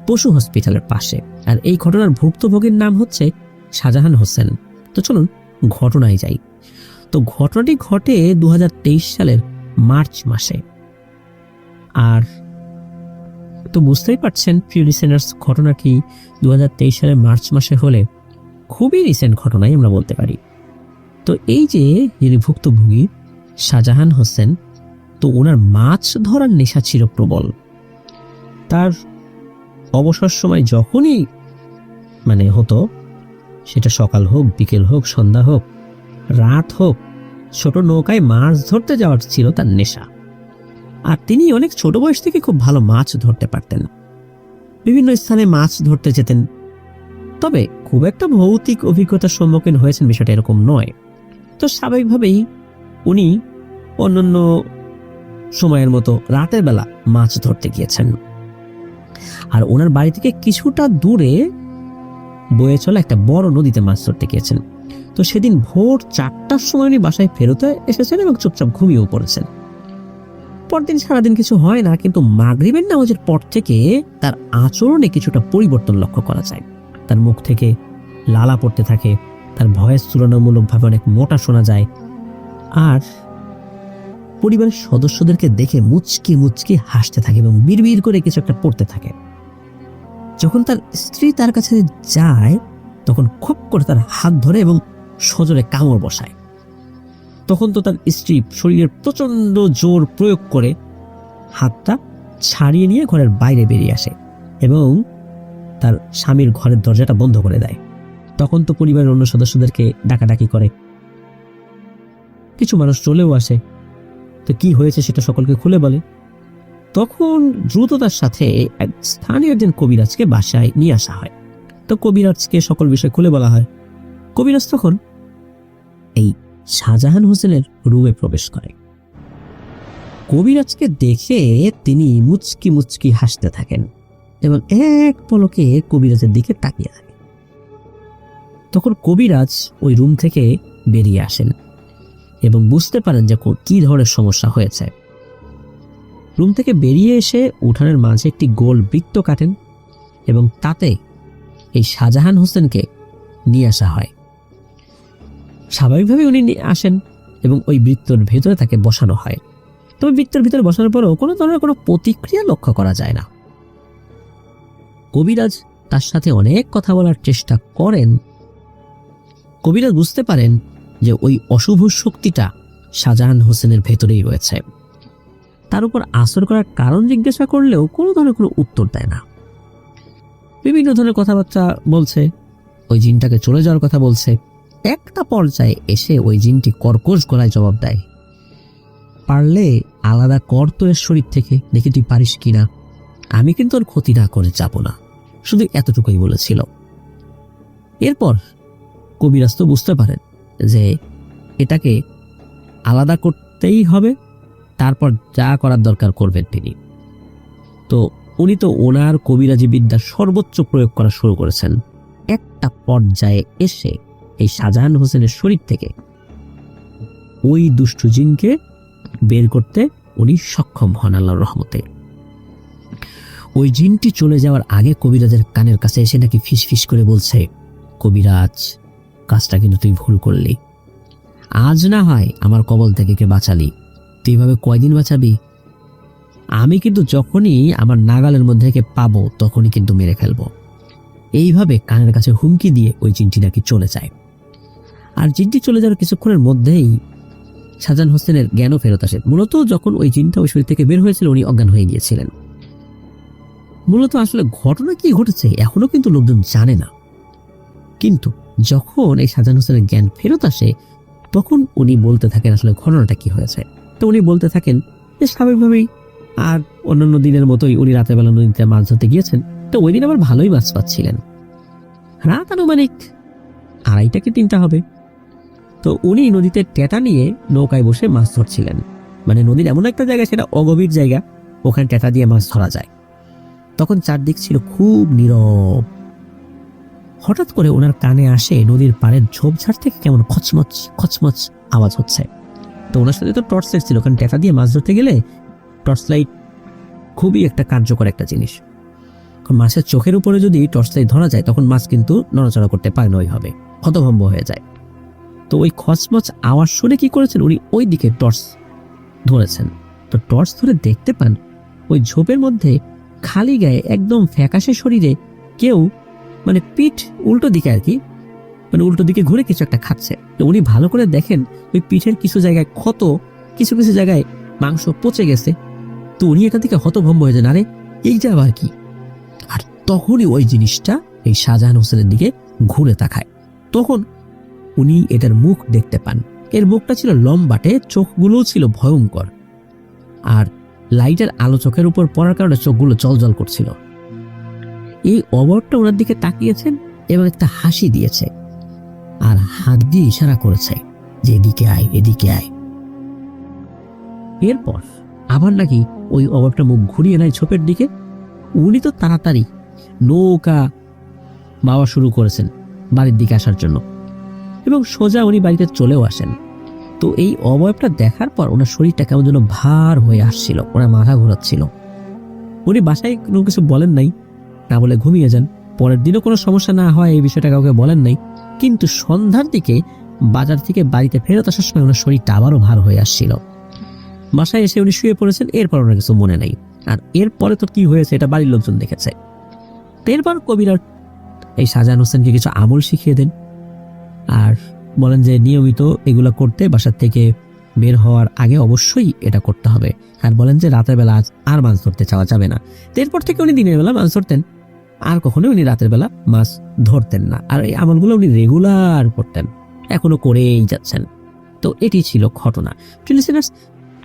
[SPEAKER 1] পশু হসপিটালের পাশে। আর এই ঘটনার ভুক্তভোগীর নাম হচ্ছে শাহজাহান হোসেন। তো চলুন ঘটনায় যাই। তো ঘটনাটি ঘটে 2023 সালের মার্চ মাসে। আর তো বুঝতেই পারছেন প্রিয় লিসেনার্স, ঘটনা কি 2023 সালের মার্চ মাসে হলে খুবই রিসেন্ট ঘটনাই আমরা বলতে পারি। তো এই যে যিনি ভুক্তভোগী শাহজাহান হোসেন, তো ওনার মাছ ধরার নেশা ছিল প্রবল। তার অবসর সময় যখনই হতো, সেটা সকাল হোক, বিকেল হোক, সন্ধ্যা হোক, রাত হোক, ছোট নৌকায় মাছ ধরতে যাওয়ার ছিল তার নেশা। আর তিনি অনেক ছোট বয়স থেকে খুব ভালো মাছ ধরতে পারতেন, বিভিন্ন স্থানে মাছ ধরতে যেতেন। তবে খুব একটা ভৌতিক অভিজ্ঞতার সম্মুখীন হয়েছেন বিষয়টা এরকম নয়। তো স্বাভাবিকভাবেই উনি অন্যান্য সময়ের মতো রাতের বেলা মাছ ধরতে গিয়েছেন। আর ওনার বাড়ি থেকে কিছুটা দূরে বয়ে চলা একটা বড় নদীতে মাছ ধরতে গিয়েছেন। তো সেদিন ভোর 4টার সময় উনি বাসায় ফেরত এসেছেন এবং চুপচাপ ঘুমিয়েও পড়েছেন। পরদিন সারাদিন কিছু হয় না, কিন্তু মাগরিবের নামাজের পর থেকে তার আচরণে কিছুটা পরিবর্তন লক্ষ্য করা যায়। তার মুখ থেকে লালা পড়তে থাকে, তার ভয়েস তুলনামূলকভাবে অনেক মোটা শোনা যায়, আর পরিবারের সদস্যদেরকে দেখে মুচকি মুচকি হাসতে থাকে এবং বিড়বিড় করে কিছু একটা পড়তে থাকে। যখন তার স্ত্রী তার কাছে যায় তখন খপ করে তার হাত ধরে এবং সজোরে কামড় বসায়। তখন তো তার স্ত্রী শরীরের প্রচন্ড জোর প্রয়োগ করে হাতটা ছাড়িয়ে নিয়ে ঘরের বাইরে বেরিয়ে আসে এবং তার স্বামীর ঘরের দরজাটা বন্ধ করে দেয়। তখন তো পরিবারের অন্য সদস্যদেরকে ডাকাডাকি করে, কিছু মানুষ চলেও আসে, তো কি হয়েছে সেটা সকলকে খুলে বলে। তখন দ্রুততার সাথে এক স্থানীয় একজন কবিরাজকে বাসায় নিয়ে আসা হয়। তো কবিরাজকে সকল বিষয় খুলে বলা হয়। কবিরাজ তখন এই শাহজাহান হোসেনের রুমে প্রবেশ করে। কবিরাজকে দেখে তিনি মুচকি মুচকি হাসতে থাকেন এবং এক পলকে কবিরাজের দিকে তাকিয়ে থাকে। তখন কবিরাজ ওই রুম থেকে বেরিয়ে আসেন এবং বুঝতে পারেন যে কি ধরনের সমস্যা হয়েছে। রুম থেকে বেরিয়ে এসে উঠানের মাঝে একটি গোল বৃত্ত কাটেন এবং তাতে এই শাহজাহান হোসেনকে নিয়ে আসা হয়। স্বাভাবিকভাবে উনি আসেন এবং ওই বৃত্তর ভেতরে তাকে বসানো হয়। তবে বৃত্তের ভিতরে বসানোর পরেও কোনো ধরনের কোনো প্রতিক্রিয়া লক্ষ্য করা যায় না। কবিরাজ তার সাথে অনেক কথা বলার চেষ্টা করেন। কবিরাজ বুঝতে পারেন যে ওই অশুভ শক্তিটা শাহজাহান হোসেনের ভেতরেই রয়েছে। তার উপর আসর করার কারণ জিজ্ঞাসা করলেও কোনো ধরনের কোনো উত্তর দেয় না। বিভিন্ন ধরনের কথাবার্তা বলছে, ওই জিনটাকে চলে যাওয়ার কথা বলছে। একটা পর্যায়ে এসে ওই জিনটি কর্কশ গলায় জবাব দেয়, পারলে আলাদা কর তোর শরীর থেকে, দেখি তুই পারিস কিনা। আমি কিন্তু ওর ক্ষতি না করে যাব না, শুধু এতটুকুই বলেছিল। এরপর কবিরাজ তো বুঝতে পারেন যে এটাকে আলাদা করতেই হবে, তারপর যা করার দরকার করবেন তিনি। তো উনি তো ওনার কবিরাজি বিদ্যার সর্বোচ্চ প্রয়োগ করা শুরু করেছেন। একটা পর্যায়ে এসে এই শাহজাহান হোসেনের শরীর থেকে ওই দুষ্টু জিনকে বের করতে উনি সক্ষম হন আল্লাহর রহমতে। ওই জিনটি চলে যাওয়ার আগে কবিরাজের কানের কাছে এসে নাকি ফিস ফিস করে বলছে, কবিরাজ, কাজটা কিন্তু তুই ভুল করলি। আজ না হয় আমার কবল থেকে কে বাঁচালি, তুই এভাবে কয়দিন বাঁচাবি? আমি কিন্তু যখনই আমার নাগালের মধ্যে কে পাবো তখনই কিন্তু মেরে ফেলবো। এইভাবে কানের কাছে হুমকি দিয়ে ওই জিনটি নাকি চলে যায়। আর জিনটি চলে যাওয়ার কিছুক্ষণের মধ্যেই শাহজাহান হোসেনের জ্ঞানও ফেরত আসে। মূলত যখন ওই জিনটা ওই শরীর থেকে বের হয়েছিল উনি অজ্ঞান হয়ে গিয়েছিলেন। মূলত আসলে ঘটনা কি ঘটেছে এখনো কিন্তু লোকজন জানে না। কিন্তু যখন এই শাহজাহান হোসেনের জ্ঞান ফেরত আসে তখন উনি বলতে থাকেন আসলে ঘটনাটা কি হয়েছে। তো উনি বলতে থাকেন যে স্বাভাবিকভাবেই আর অন্যান্য দিনের মতোই উনি রাতের বেলা নদীতে মাছ ধরতে গিয়েছেন। তো ওই দিন আবার ভালোই মাছ পাচ্ছিলেন। রাত আনুমানিক 2:30 কি 3টা হবে। তো উনি নদীতে টেটা নিয়ে নৌকায় বসে মাছ ধরছিলেন। মানে নদীর এমন একটা জায়গা, সেটা অগভীর জায়গা, ওখানে টেটা দিয়ে মাছ ধরা যায়। তখন চারদিক ছিল খুব নীরব। হঠাৎ করে ওনার কানে আসে নদীর পাড়ের ঝোপঝাড় থেকে কেমন খচমচ খচমচ আওয়াজ হচ্ছে। তো ওনার সাথে তো টর্চ লাইট ছিল, কারণ টেটা দিয়ে মাছ ধরতে গেলে টর্চ লাইট খুবই একটা কার্যকর একটা জিনিস। মাছের চোখের উপরে যদি টর্চ লাইট ধরা যায় তখন মাছ কিন্তু নড়াচড়া করতে পারে না, ওইভাবে হতভম্ব হয়ে যায়। তো ওই খচমচ আওয়াজ শুনে কি করেছেন, উনি ওই দিকে টর্চ ধরেছেন। তো টর্চ ধরে দেখতে পান ওই ঝোপের মধ্যে খালি গায়ে একদম ফ্যাকাশে শরীরে কেউ, মানে পিঠ উল্টো দিকে আর কি, মানে উল্টো দিকে ঘুরে কিছু একটা খাচ্ছে। তো উনি ভালো করে দেখেন ওই পিঠের কিছু জায়গায় ক্ষত, কিছু কিছু জায়গায় মাংস পচে গেছে। তো উনি এখান থেকে হতভম্ব হয়ে যান, আরে এইটা আবার কি? আর তখনই ওই জিনিসটা এই শাহজাহান হোসেনের দিকে ঘুরে তাকায়। তখন উনি এটার মুখ দেখতে পান। এর মুখটা ছিল লম্বাটে, চোখগুলোও ছিল ভয়ঙ্কর, আর লাইটের আলো চোখের উপর পড়ার কারণে চোখগুলো জলজল করছিল। এই অবয়বটা ওনার দিকে তাকিয়েছেন এবং একটা হাসি দিয়েছে আর হাত দিয়ে ইশারা করেছে যে এদিকে আয়, এদিকে আয়। এরপর আবার নাকি ওই অবয়বটা মুখ ঘুরিয়ে নেয় ঝোপের দিকে। উনি তো তাড়াতাড়ি নৌকা বাওয়া শুরু করেছেন বাড়ির দিকে আসার জন্য এবং সোজা উনি বাড়িতে চলেও আসেন। তো এই অবয়বটা দেখার পর ওনার শরীরটা কেমন যেন ভার হয়ে আসছিল, ওনার মাথা ঘোরাচ্ছিল। উনি বাসায় কোনো কিছু বলেন নাই, না বলে ঘুমিয়ে যান। পরের দিনও কোনো সমস্যা না হয় এই বিষয়টা কাউকে বলেন নাই। কিন্তু সন্ধ্যার দিকে বাজার থেকে বাড়িতে ফেরত আসার সময় ওনার শরীরটা আবারও ভার হয়ে আসছিল। বাসায় এসে উনি শুয়ে পড়েছেন, এরপর ওনার কিছু মনে নেই। আর এরপরে তো কি হয়েছে এটা বাড়ির লোকজন দেখেছে। এরপর কবিরা এই শাহজাহান হোসেনকে কিছু আমল শিখিয়ে দেন আর বলেন যে নিয়মিত এগুলো করতে, বাসার থেকে বের হওয়ার আগে অবশ্যই এটা করতে হবে। আর বলেন যে রাতের বেলা আজ আর মাছ ধরতে চাওয়া যাবে না। এরপর থেকে উনি দিনের বেলা মাছ ধরতেন, আর কখনো উনি রাতের বেলা মাছ ধরতেন না। আর এই আমলগুলো উনি রেগুলার করতেন, এখনো করেই যাচ্ছেন। তো এটি ছিল ঘটনা। লিসেনার্স,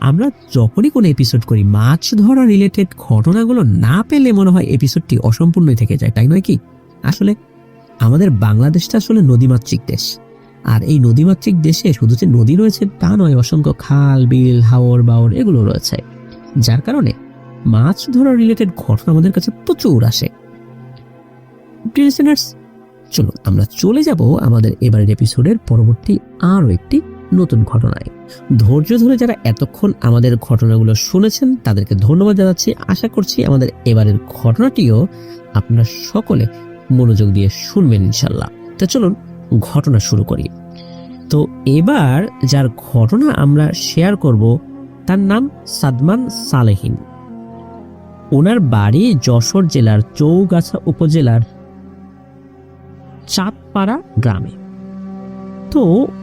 [SPEAKER 1] আমরা যখনই কোনো এপিসোড করি মাছ ধরা রিলেটেড ঘটনাগুলো না পেলে মনে হয় এপিসোডটি অসম্পূর্ণই থেকে যায়, তাই নয় কি? আসলে আমাদের বাংলাদেশটা আসলে নদীমাতৃক দেশ। আর এই নদীমাতৃক দেশে শুধু যে নদী রয়েছে তা নয়, অসংখ্য খাল, বিল, হাওর, বাওর এগুলো রয়েছে, যার কারণে মাছ ধরা রিলেটেড ঘটনা আমাদের কাছে প্রচুর আসে। লিসেনার্স, চলুন আমরা চলে যাব আমাদের এবারের এপিসোডের পরবর্তী আরও একটি নতুন ঘটনায়। ধৈর্য ধরে যারা এতক্ষণ আমাদের ঘটনাগুলো শুনেছেন তাদেরকে ধন্যবাদ জানাচ্ছি। আশা করছি আমাদের এবারের ঘটনাটিও আপনারা সকলে মনোযোগ দিয়ে শুনবেন ইনশাল্লাহ। তো চলুন ঘটনা শুরু করি। তো এবার যার ঘটনা আমরা শেয়ার করব তার নাম সাদমান সালেহিন। ওনার বাড়ি যশোর জেলার চৌগাছা উপজেলার চাঁদপাড়া গ্রামে। তো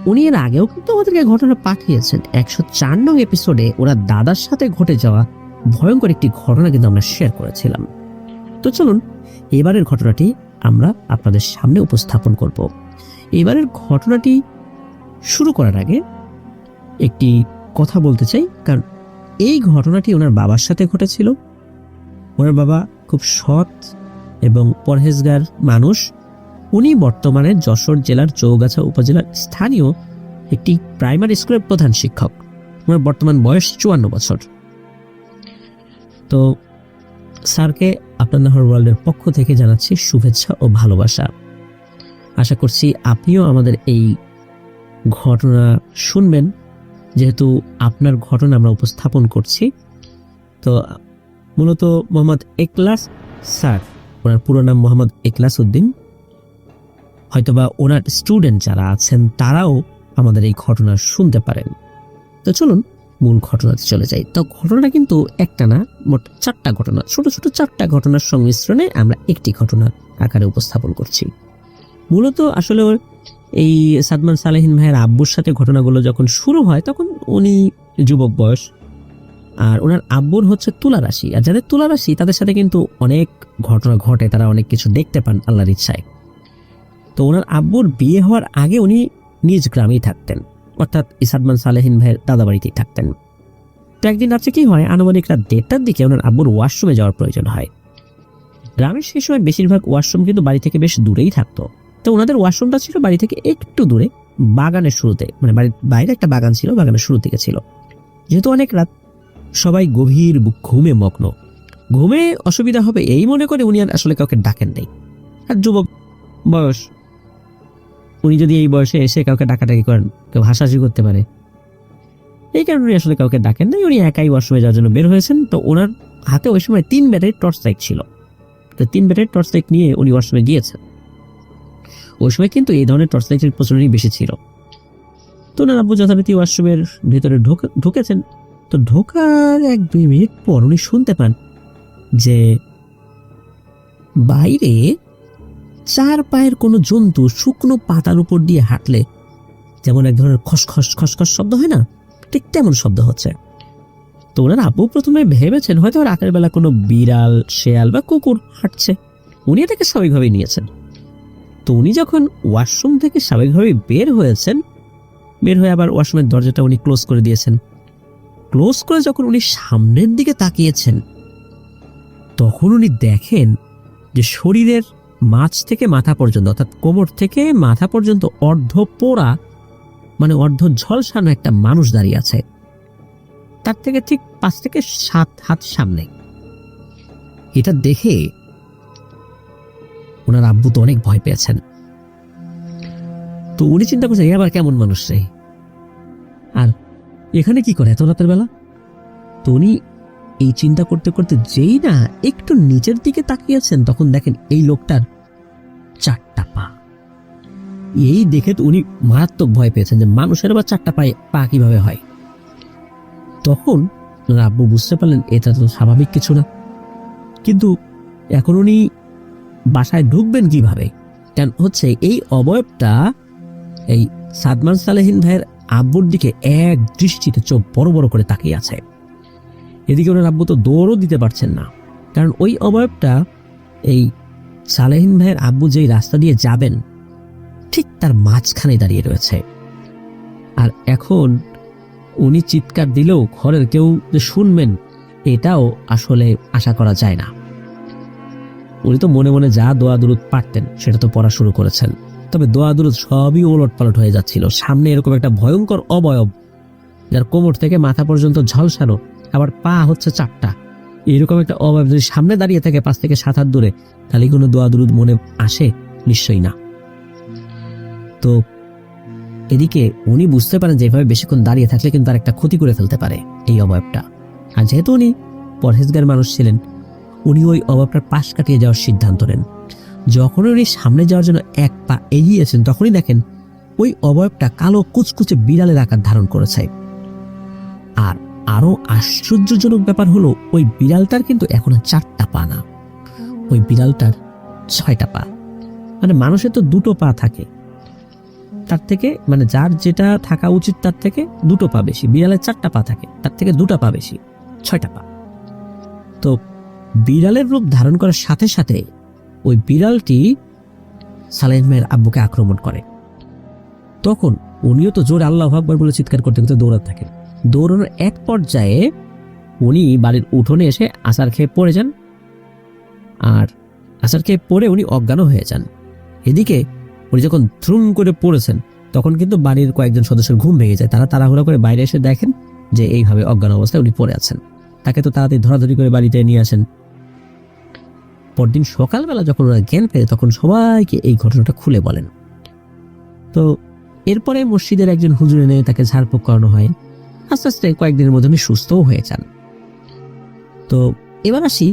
[SPEAKER 1] উনি এর আগেও কিন্তু আমাদেরকে ঘটনা পাঠিয়েছেন। 104 নং এপিসোডে ওরা দাদার সাথে ঘটে যাওয়া ভয়ঙ্কর একটি ঘটনা কিন্তু আমরা শেয়ার করেছিলাম। তো চলুন এবারের ঘটনাটি আমরা আপনাদের সামনে উপস্থাপন করব। এবারের ঘটনাটি শুরু করার আগে একটি কথা বলতে চাই, কারণ এই ঘটনাটি ওনার বাবার সাথে ঘটেছিল। ওনার বাবা খুব সৎ এবং পরহেজগার মানুষ। উনি বর্তমানে যশোর জেলার চৌগাছা উপজেলার স্থানীয় একটি প্রাইমারি স্কুলের প্রধান শিক্ষক। ওনার বর্তমান বয়স 54 বছর। তো স্যারকে আপনার নাহর ওয়ার্ল্ডের পক্ষ থেকে জানাচ্ছি শুভেচ্ছা ও ভালোবাসা। আশা করছি আপনিও আমাদের এই ঘটনা শুনবেন, যেহেতু আপনার ঘটনা আমরা উপস্থাপন করছি। তো মূলত মোহাম্মদ এখলাস স্যার, ওনার পুরো নাম মোহাম্মদ এখলাস উদ্দিন। হয়তোবা ওনার স্টুডেন্ট যারা আছেন তারাও আমাদের এই ঘটনা শুনতে পারেন। তো চলুন মূল ঘটনাতে চলে যাই। তো ঘটনা কিন্তু একটা না, মোট 4টা ঘটনা, ছোট ছোট 4টা ঘটনার সংমিশ্রণে আমরা একটি ঘটনা আকারে উপস্থাপন করছি। মূলত আসলে এই সাদমান সালেহিন ভাইয়ের আব্বুর সাথে ঘটনাগুলো যখন শুরু হয় তখন উনি যুবক বয়স, আর ওনার আব্বুর হচ্ছে তুলা রাশি। আর যাদের তুলা রাশি তাদের সাথে কিন্তু অনেক ঘটনা ঘটে, তারা অনেক কিছু দেখতে পান আল্লাহর ইচ্ছায়। তো ওনার আব্বুর বিয়ে হওয়ার আগে উনি নিজ গ্রামেই থাকতেন, অর্থাৎ সাদমান সালেহিন ভাইয়ের দাদা বাড়িতেই থাকতেন। তো একদিন রাত্রে কি হয়, আনুমানিক রাত 1:30টার দিকে ওনার আব্বুর ওয়াশরুমে যাওয়ার প্রয়োজন হয়। গ্রামের সেই সময় বেশিরভাগ ওয়াশরুম কিন্তু বাড়ি থেকে বেশ দূরেই থাকতো। তো ওনাদের ওয়াশরুমটা ছিল বাড়ি থেকে একটু দূরে, বাগানের শুরুতে, মানে বাড়ির বাইরে একটা বাগান ছিল, বাগানের শুরু থেকে ছিল। যেহেতু অনেক রাত, সবাই গভীর ঘুমে মগ্ন। ঘুমে অসুবিধা হবে এই মনে করে উনি আর আসলে কাউকে ডাকেন নাই। আর যুবক বয়স, উনি যদি এই বয়সে এসে কাউকে ডাকাডাকি করেন কেউ হাসাহাসি করতে পারে, এই কারণে উনি আসলে কাউকে ডাকেন নাই। উনি একাই ওয়াশরুমে যাওয়ার জন্য বের হয়েছেন। তো ওনার হাতে ওই সময় 3 ব্যাটারির টর্চ লাইট ছিল। তো 3 ব্যাটারির টর্চ লাইট নিয়ে উনি ওয়াশরুমে গিয়েছেন। ওই সময় কিন্তু এই ধরনের টর্চ লাইটের প্রচলনই বেশি ছিল। তো ওনার আব্বু যথারীতি ওয়াশরুমের ভিতরে ঢুকেছেন। তো ঢোকার 1-2 মিনিট পর উনি শুনতে পান যে বাইরে 4 পায়ের কোনো জন্তু শুকনো পাতার উপর দিয়ে হাঁটলে যেমন এক ধরনের খসখস খসখস শব্দ হয় না, ঠিক তেমন শব্দ হচ্ছে। তো ওনার আব্বু প্রথমে ভেবেছেন হয়তো রাতের বেলা কোনো বিড়াল, শেয়াল বা কুকুর হাঁটছে। উনি এটাকে স্বাভাবিকভাবেই নিয়েছেন। তো উনি যখন ওয়াশরুম থেকে স্বাভাবিকভাবেই বের হয়েছেন, বের হয়ে আবার ওয়াশরুমের দরজাটা উনি ক্লোজ করে দিয়েছেন। ক্লোজ করে যখন উনি সামনের দিকে তাকিয়েছেন তখন উনি দেখেন যে শরীরের মাঝ থেকে মাথা পর্যন্ত, অর্থাৎ কোমর থেকে মাথা পর্যন্ত অর্ধ পোড়া, মানে অর্ধ ঝলসানো একটা মানুষ দাঁড়িয়ে আছে। তার থেকে ঠিক 5 থেকে 7 হাত সামনে। এটা দেখে ওনার আব্বু তো অনেক ভয় পেয়েছেন। তো উনি চিন্তা করছেন আবার কেমন মানুষ রে, আর এখানে কি করে এত রাতের বেলা। তো উনি এই চিন্তা করতে করতে যেই না একটু নিচের দিকে তাকিয়েছেন তখন দেখেন এই লোকটার 4টা পা। এই দেখে তো উনি মারাত্মক ভয় পেয়েছেন যে মানুষের আবার 4টা পা কিভাবে হয়। তখন ওনার আব্বু বুঝতে পারলেন এটা তো স্বাভাবিক কিছু না, কিন্তু এখন উনি বাসায় ঢুকবেন কিভাবে? কারণ হচ্ছে এই অবয়বটা এই সাদমান সালেহীন ভাইয়ের আব্বুর দিকে এক দৃষ্টিতে চোখ বড় বড় করে তাকিয়ে আছে। এদিকে ওনার আব্বু তো দৌড়ও দিতে পারছেন না, কারণ ওই অবয়বটা এই সালেহীন ভাইয়ের আব্বু যেই রাস্তা দিয়ে যাবেন ঠিক তার মাঝখানে দাঁড়িয়ে রয়েছে। আর এখন উনি চিৎকার দিলেও ঘরের কেউ যে শুনবেন এটাও আসলে আশা করা যায় না। উনি তো মনে মনে যা দোয়া দুরুদ পারতেন সেটা তো পড়া শুরু করেছেন, তবে দোয়া দুরুদ সবই ওলট পালট হয়ে যাচ্ছিল। সামনে এরকম একটা ভয়ঙ্কর অবয়ব যার কোমর থেকে মাথা পর্যন্ত ঝলসানো, আবার পা হচ্ছে 4টা, এরকম একটা অবয়ব যদি সামনে দাঁড়িয়ে থাকে 5 থেকে 7 হাত দূরে, তাহলে কোনো দোয়া দুরুদ মনে আসে? নিশ্চয়ই না। তো এদিকে উনি বুঝতে পারেন যে এভাবে বেশিক্ষণ দাঁড়িয়ে থাকলে কিন্তু তার একটা ক্ষতি করে ফেলতে পারে এই অবয়বটা। আর যেহেতু উনি পরহেজগার মানুষ ছিলেন, উনি ওই অবয়বটার পাশ কাটিয়ে যাওয়ার সিদ্ধান্ত নেন। যখন উনি সামনে যাওয়ার জন্য 1 পা এগিয়েছেন, তখনই দেখেন ওই অবয়বটা কালো কুচকুচে বিড়ালের আকার ধারণ করেছে। আর আরো আশ্চর্যজনক ব্যাপার হলো ওই বিড়ালটার কিন্তু এখন 4টা পা না, ওই বিড়ালটার 6টা পা। মানে মানুষের তো 2টো পা থাকে, তার থেকে মানে যার যেটা থাকা উচিত তার থেকে 2টো পা বেশি। বিড়ালের 4টা পা থাকে, তার থেকে 2টা পা বেশি, 6টা পা। তো বিড়ালের রূপ ধারণ করার সাথে সাথে ওই বিড়ালটি সালেহীন ভাইয়ের আব্বুকে আক্রমণ করে। তখন উনিও তো জোরে আল্লাহু আকবার বলে চিৎকার করতে করতে দৌড়াতে থাকেন। দৌড়ানোর এক পর্যায়ে উনি বাড়ির উঠোনে এসে আছার খেয়ে পড়ে যান, আর আছার খেয়ে পড়ে উনি অজ্ঞানও হয়ে যান। এদিকে উনি যখন থ্রুম করে পড়েছেন তখন কিন্তু বাড়ির কয়েকজন সদস্যের ঘুম ভেঙে যায়। তারা তাড়াহুড়া করে বাইরে এসে দেখেন যে এইভাবে অজ্ঞান অবস্থায় উনি পড়ে আছেন। তাকে তো তাড়াতাড়ি ধরাধরি করে বাড়িতে নিয়ে আসেন। পরদিন সকালবেলা যখন ওরা জ্ঞান ফেরে তখন সবাইকে এই ঘটনাটা খুলে বলেন। তো এরপরে মসজিদের একজন হুজুর এনে তাকে ঝাড়ফুঁক করানো হয়। আস্তে আস্তে কয়েকদিনের মধ্যে উনি সুস্থও হয়ে যান। তো এবার আসি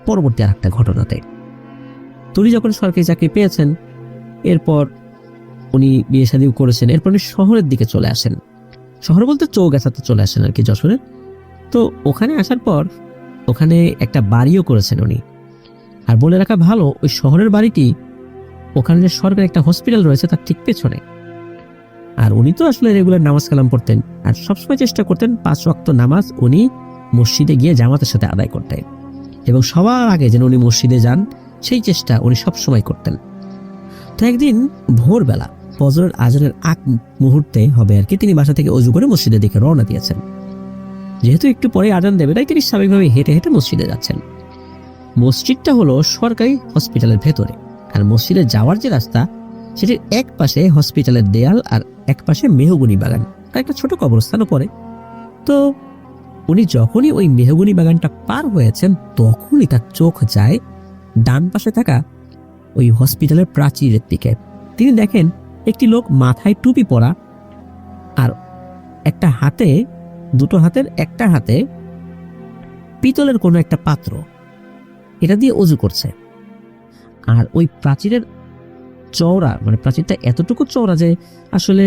[SPEAKER 1] পরবর্তী আর একটা ঘটনাতে। উনি যখন সরকারি চাকরি পেয়েছেন, এরপর উনি বিয়ে শাদীও করেছেন। এরপর উনি শহরের দিকে চলে আসেন। শহর বলতে চৌগাছাতে চলে আসেন আর কি, যশোরের। তো ওখানে আসার পর ওখানে একটা বাড়িও করেছেন উনি। আর বলে রাখা ভালো, ওই শহরের বাড়িটি ওখানে যে সরকারি একটা হসপিটাল রয়েছে তার ঠিক পেছনে। আর উনি তো আসলে রেগুলার নামাজ কালাম পড়তেন, আর সবসময় চেষ্টা করতেন 5 ওয়াক্ত নামাজ উনি মসজিদে গিয়ে জামাতের সাথে আদায় করতেন, এবং সবার আগে যেন উনি মসজিদে যান সেই চেষ্টা উনি সবসময় করতেন। তো একদিন ভোরবেলা ফজরের আজানের আগ মুহূর্তে হবে আর কি, তিনি বাসা থেকে অজু করে মসজিদের দিকে রওনা দিয়েছেন। যেহেতু একটু পরে আজান দেবে, তাই তিনি স্বাভাবিকভাবে হেঁটে হেঁটে মসজিদে যাচ্ছেন। মসজিদটা হলো সরকারি হসপিটালের ভেতরে, আর মসজিদে যাওয়ার যে রাস্তা সেটির এক পাশে হসপিটালের দেয়াল আর এক পাশে মেহগুনি বাগান আর একটা ছোট কবরস্থানও পড়ে। তো উনি যখনই ওই মেহগুনি বাগানটা পার হয়েছেন তখনই তার চোখ যায় ডান পাশে থাকা ওই হসপিটালের প্রাচীরের দিকে। তিনি দেখেন একটি লোক মাথায় টুপি পরা, আর একটা হাতে, 2টো হাতের একটা হাতে পিতলের কোনো একটা পাত্র, এটা দিয়ে অজু করছে। আর ওই প্রাচীরের চওড়া, মানে প্রাচীরটা এতটুকু চওড়া যে আসলে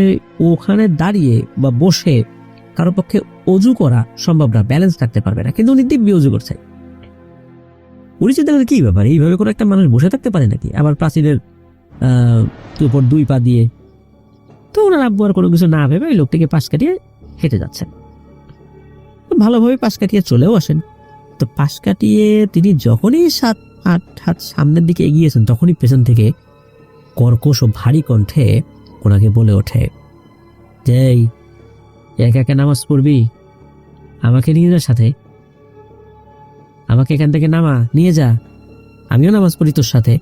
[SPEAKER 1] ওখানে দাঁড়িয়ে বা বসে কারো পক্ষে অজু করা সম্ভব না, ব্যালেন্স রাখতে পারবে না, কিন্তু উনি দিব্যি অজু করছে। উনি চিন্তা করেন কি ব্যাপার, এইভাবে কোনো একটা মানুষ বসে থাকতে পারে নাকি, আবার প্রাচীরের উপর 2 পা দিয়ে। তো ওনার আব্বু আর কোনো কিছু না ভেবে ওই লোকটিকে পাশ কাটিয়ে হেঁটে যাচ্ছেন। ভালোভাবে পাশ কাটিয়ে চলেও আসেন। তো পাশ কাটিয়ে তিনি যখনই 7-8 হাত সামনের দিকে এগিয়েছেন তখনই পেছন থেকে কর্কশ ও ভারী কণ্ঠে ওনাকে বলে ওঠে, যে একা একা নামাজ পড়বি, আমাকে নিয়ে যা সাথে, আমাকে এখান থেকে নামা, নিয়ে যা, আমিও নামাজ পড়ি তোর সাথে।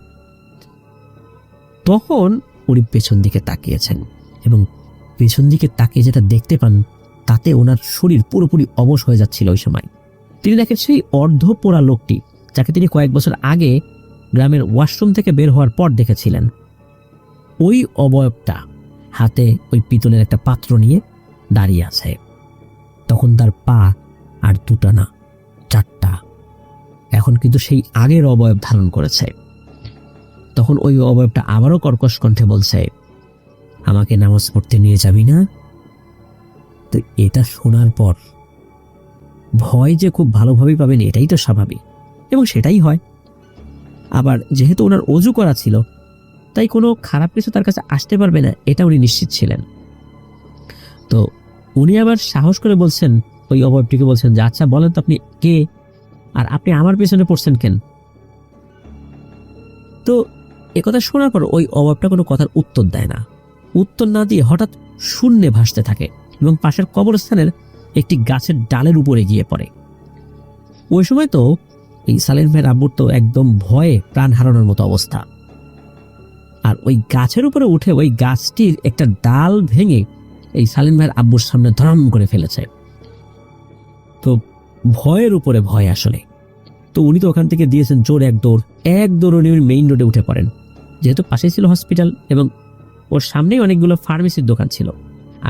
[SPEAKER 1] তখন উনি পেছন দিকে তাকিয়েছেন, এবং পেছন দিকে তাকিয়ে যেটা দেখতে পান তাতে ওনার শরীর পুরোপুরি অবশ হয়ে যাচ্ছিল। ওই সময় তিনি দেখেন সেই অর্ধ পোড়া লোকটি যাকে তিনি কয়েক বছর আগে গ্রামের ওয়াশরুম থেকে বের হওয়ার পর দেখেছিলেন, ওই অবয়বটা হাতে ওই পিতলের একটা পাত্র নিয়ে দাঁড়িয়ে আছে। তখন তার পা আর 2টা না, 4টা, এখন কিন্তু সেই আগের অবয়ব ধারণ করেছে। তখন ওই অবয়বটা আবারও কর্কশ কণ্ঠে বলছে, আমাকে নামাজ পড়তে নিয়ে যাবি না? তো এটা শোনার পর ভয় যে খুব ভালোভাবেই পাবেন এটাই তো স্বাভাবিক, এবং সেটাই হয়। আবার যেহেতু ওনার অজু করা ছিল, তাই কোনো খারাপ কিছু তার কাছে আসতে পারবে না এটা উনি নিশ্চিত ছিলেন। তো উনি আবার সাহস করে বলছেন, ওই অবয়বটিকে বলছেন যে, আচ্ছা বলেন তো আপনি কে, আর আপনি আমার পেছনে পড়ছেন কেন? তো একথা শোনার পর ওই অবয়বটা কোনো কথার উত্তর দেয় না। উত্তর না দিয়ে হঠাৎ শূন্যে ভাসতে থাকে এবং পাশের কবরস্থানের একটি গাছের ডালের উপরে গিয়ে পড়ে। ওই সময় তো এই সালিম ভাইয়ের আব্বুর তো একদম ভয়ে প্রাণ হারানোর মতো অবস্থা। আর ওই গাছের উপরে উঠে ওই গাছটির একটা ডাল ভেঙে এই সালিম ভাইয়ের আব্বুর সামনে ধরাম করে ফেলেছে। তো ভয়ের উপরে ভয় আসলে। তো উনি তো ওখান থেকে দিয়েছেন জোর এক দৌড় উনি মেইন রোডে উঠে পড়েন। যেহেতু পাশেই ছিল হসপিটাল এবং ওর সামনেই অনেকগুলো ফার্মেসির দোকান ছিল,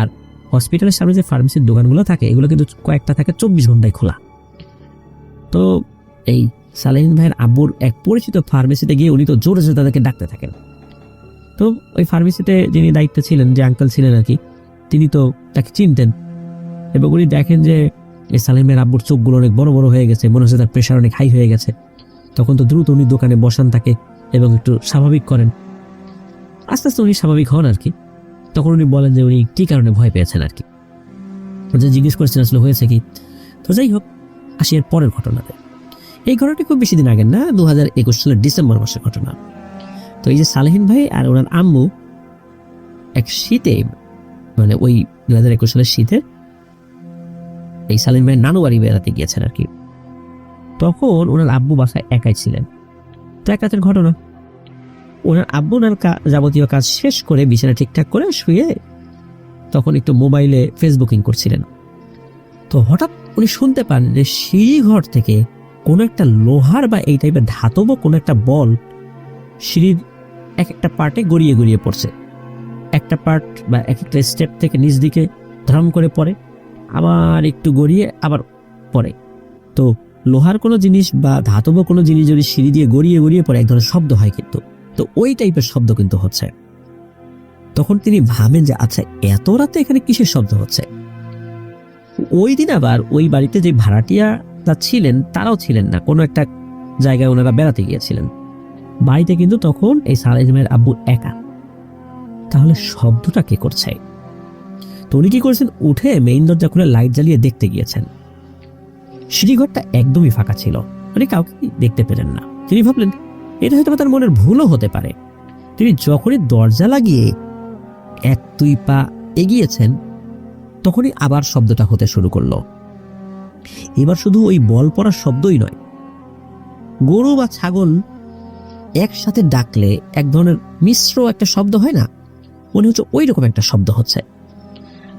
[SPEAKER 1] আর হসপিটালের সামনে যে ফার্মেসির দোকানগুলো থাকে এগুলো কিন্তু কয়েকটা থাকে 24 ঘন্টায় খোলা। তো এই সালিম ভাইয়ের আব্বুর এক পরিচিত ফার্মেসিতে গিয়ে উনি তো জোরে জোরে তাদেরকে ডাকতে থাকেন। তো ওই ফার্মেসিতে যিনি দায়িত্বে ছিলেন, যে আঙ্কেল ছিলেন আর কি, তিনি তো তাকে চিনতেন এবং উনি দেখেন যে এই সালিমের আব্বুর চোখগুলো অনেক বড় বড় হয়ে গেছে, মনে হচ্ছে তার প্রেশার অনেক হাই হয়ে গেছে। তখন তো দ্রুত উনি দোকানে বসান তাকে এবং একটু স্বাভাবিক করেন। আস্তে আস্তে উনি স্বাভাবিক হন আর কি। তখন উনি বলেন যে উনি কি কারণে ভয় পেয়েছেন আর কি, জিজ্ঞেস করছেন আসলে হয়েছে কি। তো যাই হোক, আসি এর পরের ঘটনাতে। এই ঘটনাটি খুব বেশি দিন আগের না, 2021 সালের ডিসেম্বর মাসের ঘটনা। তো এই যে সালেহিন ভাই আর ওনার আম্মু এক শীতে, মানে ওই 2021 সালের শীতে এই সালিম ভাইয়ের নানু বাড়ি বেড়াতে গিয়েছেন আর কি। তখন ওনার আব্বু বাসায় একাই ছিলেন। তো এক রাতের ঘটনা, ওনার আব্বু ওনার যাবতীয় কাজ শেষ করে বিছানা ঠিকঠাক করে শুয়ে তখন একটু মোবাইলে ফেসবুকিং করছিলেন। তো হঠাৎ উনি শুনতে পান যে সিঁড়ি ঘর থেকে কোনো একটা লোহার বা এই টাইপের ধাতব কোনো একটা বল সিঁড়ির এক একটা পার্টে গড়িয়ে গড়িয়ে পড়ছে। একটা পার্ট বা এক একটা স্টেপ থেকে নিচ দিকে ধরাম করে পড়ে, আবার একটু গড়িয়ে আবার পড়ে। তো লোহার কোনো জিনিস বা ধাতব কোনো জিনিস যদি সিঁড়ি দিয়ে গড়িয়ে গড়িয়ে পড়ে এক ধরনের শব্দ হয়, কিন্তু তো ওই টাইপের শব্দ কিন্তু হচ্ছে। তখন তিনি ভাবেন যে আচ্ছা এত রাতে এখানে কিসের শব্দ হচ্ছে। ওই দিন আবার ওই বাড়িতে যে ভাড়াটিয়ারা ছিলেন তারাও ছিলেন না, কোনো একটা জায়গায় ওনারা বেড়াতে গিয়েছিলেন। বাড়িতে কিন্তু তখন এই সালিমের আব্বু একা। তাহলে শব্দটা কে করছে? তো উনি কি করেছেন, উঠে মেইন দরজা খুলে লাইট জ্বালিয়ে দেখতে গিয়েছেন। সিঁড়িঘরটা একদমই ফাঁকা ছিল, মানে কাউকে দেখতে পেলেন না। তিনি ভাবলেন এটা হয়তো তার মনের ভুলও হতে পারে। তিনি যখনই দরজা লাগিয়ে 1-2 পা এগিয়েছেন তখনই আবার শব্দটা হতে শুরু করলো। এবার শুধু ওই বল পড়ার শব্দই নয়, গরু বা ছাগল একসাথে ডাকলে এক ধরনের মিশ্র একটা শব্দ হয় না, মনে হচ্ছে ওই রকম একটা শব্দ হচ্ছে।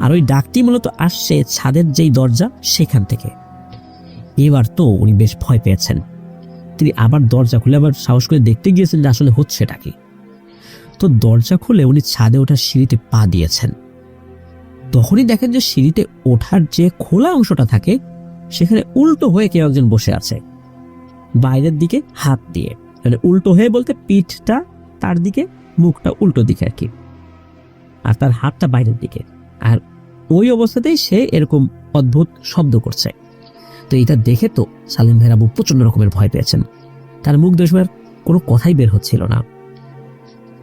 [SPEAKER 1] আর ওই ডাকটি মূলত আসছে ছাদের যেই দরজা সেখান থেকে। এবার তো উনি বেশ ভয় পেয়েছেন। তিনি আবার দরজা খুলে আবার সাহস করে দেখতে গিয়েছেন যে আসলে হচ্ছেটা কি। তো দরজা খুলে উনি ছাদে ওঠার সিঁড়িতে পা দিয়েছেন। তখনই দেখেন যে সিঁড়িতে ওঠার যে খোলা অংশটা থাকে সেখানে উল্টো হয়ে কেউ একজন বসে আছে, বাইরের দিকে হাত দিয়ে, মানে উল্টো হয়ে বলতে পিঠটা তার দিকে, মুখটা উল্টো দিকে আর কি, আর তার হাতটা বাইরের দিকে। আর ওই অবস্থাতেই সে এরকম অদ্ভুত শব্দ করছে। তো এটা দেখে তো সালিম ভাইয়ের আব্বু প্রচন্ড রকমের ভয় পেয়েছেন। তার মুখ দিয়ে কোনো কথাই বের হচ্ছিল না।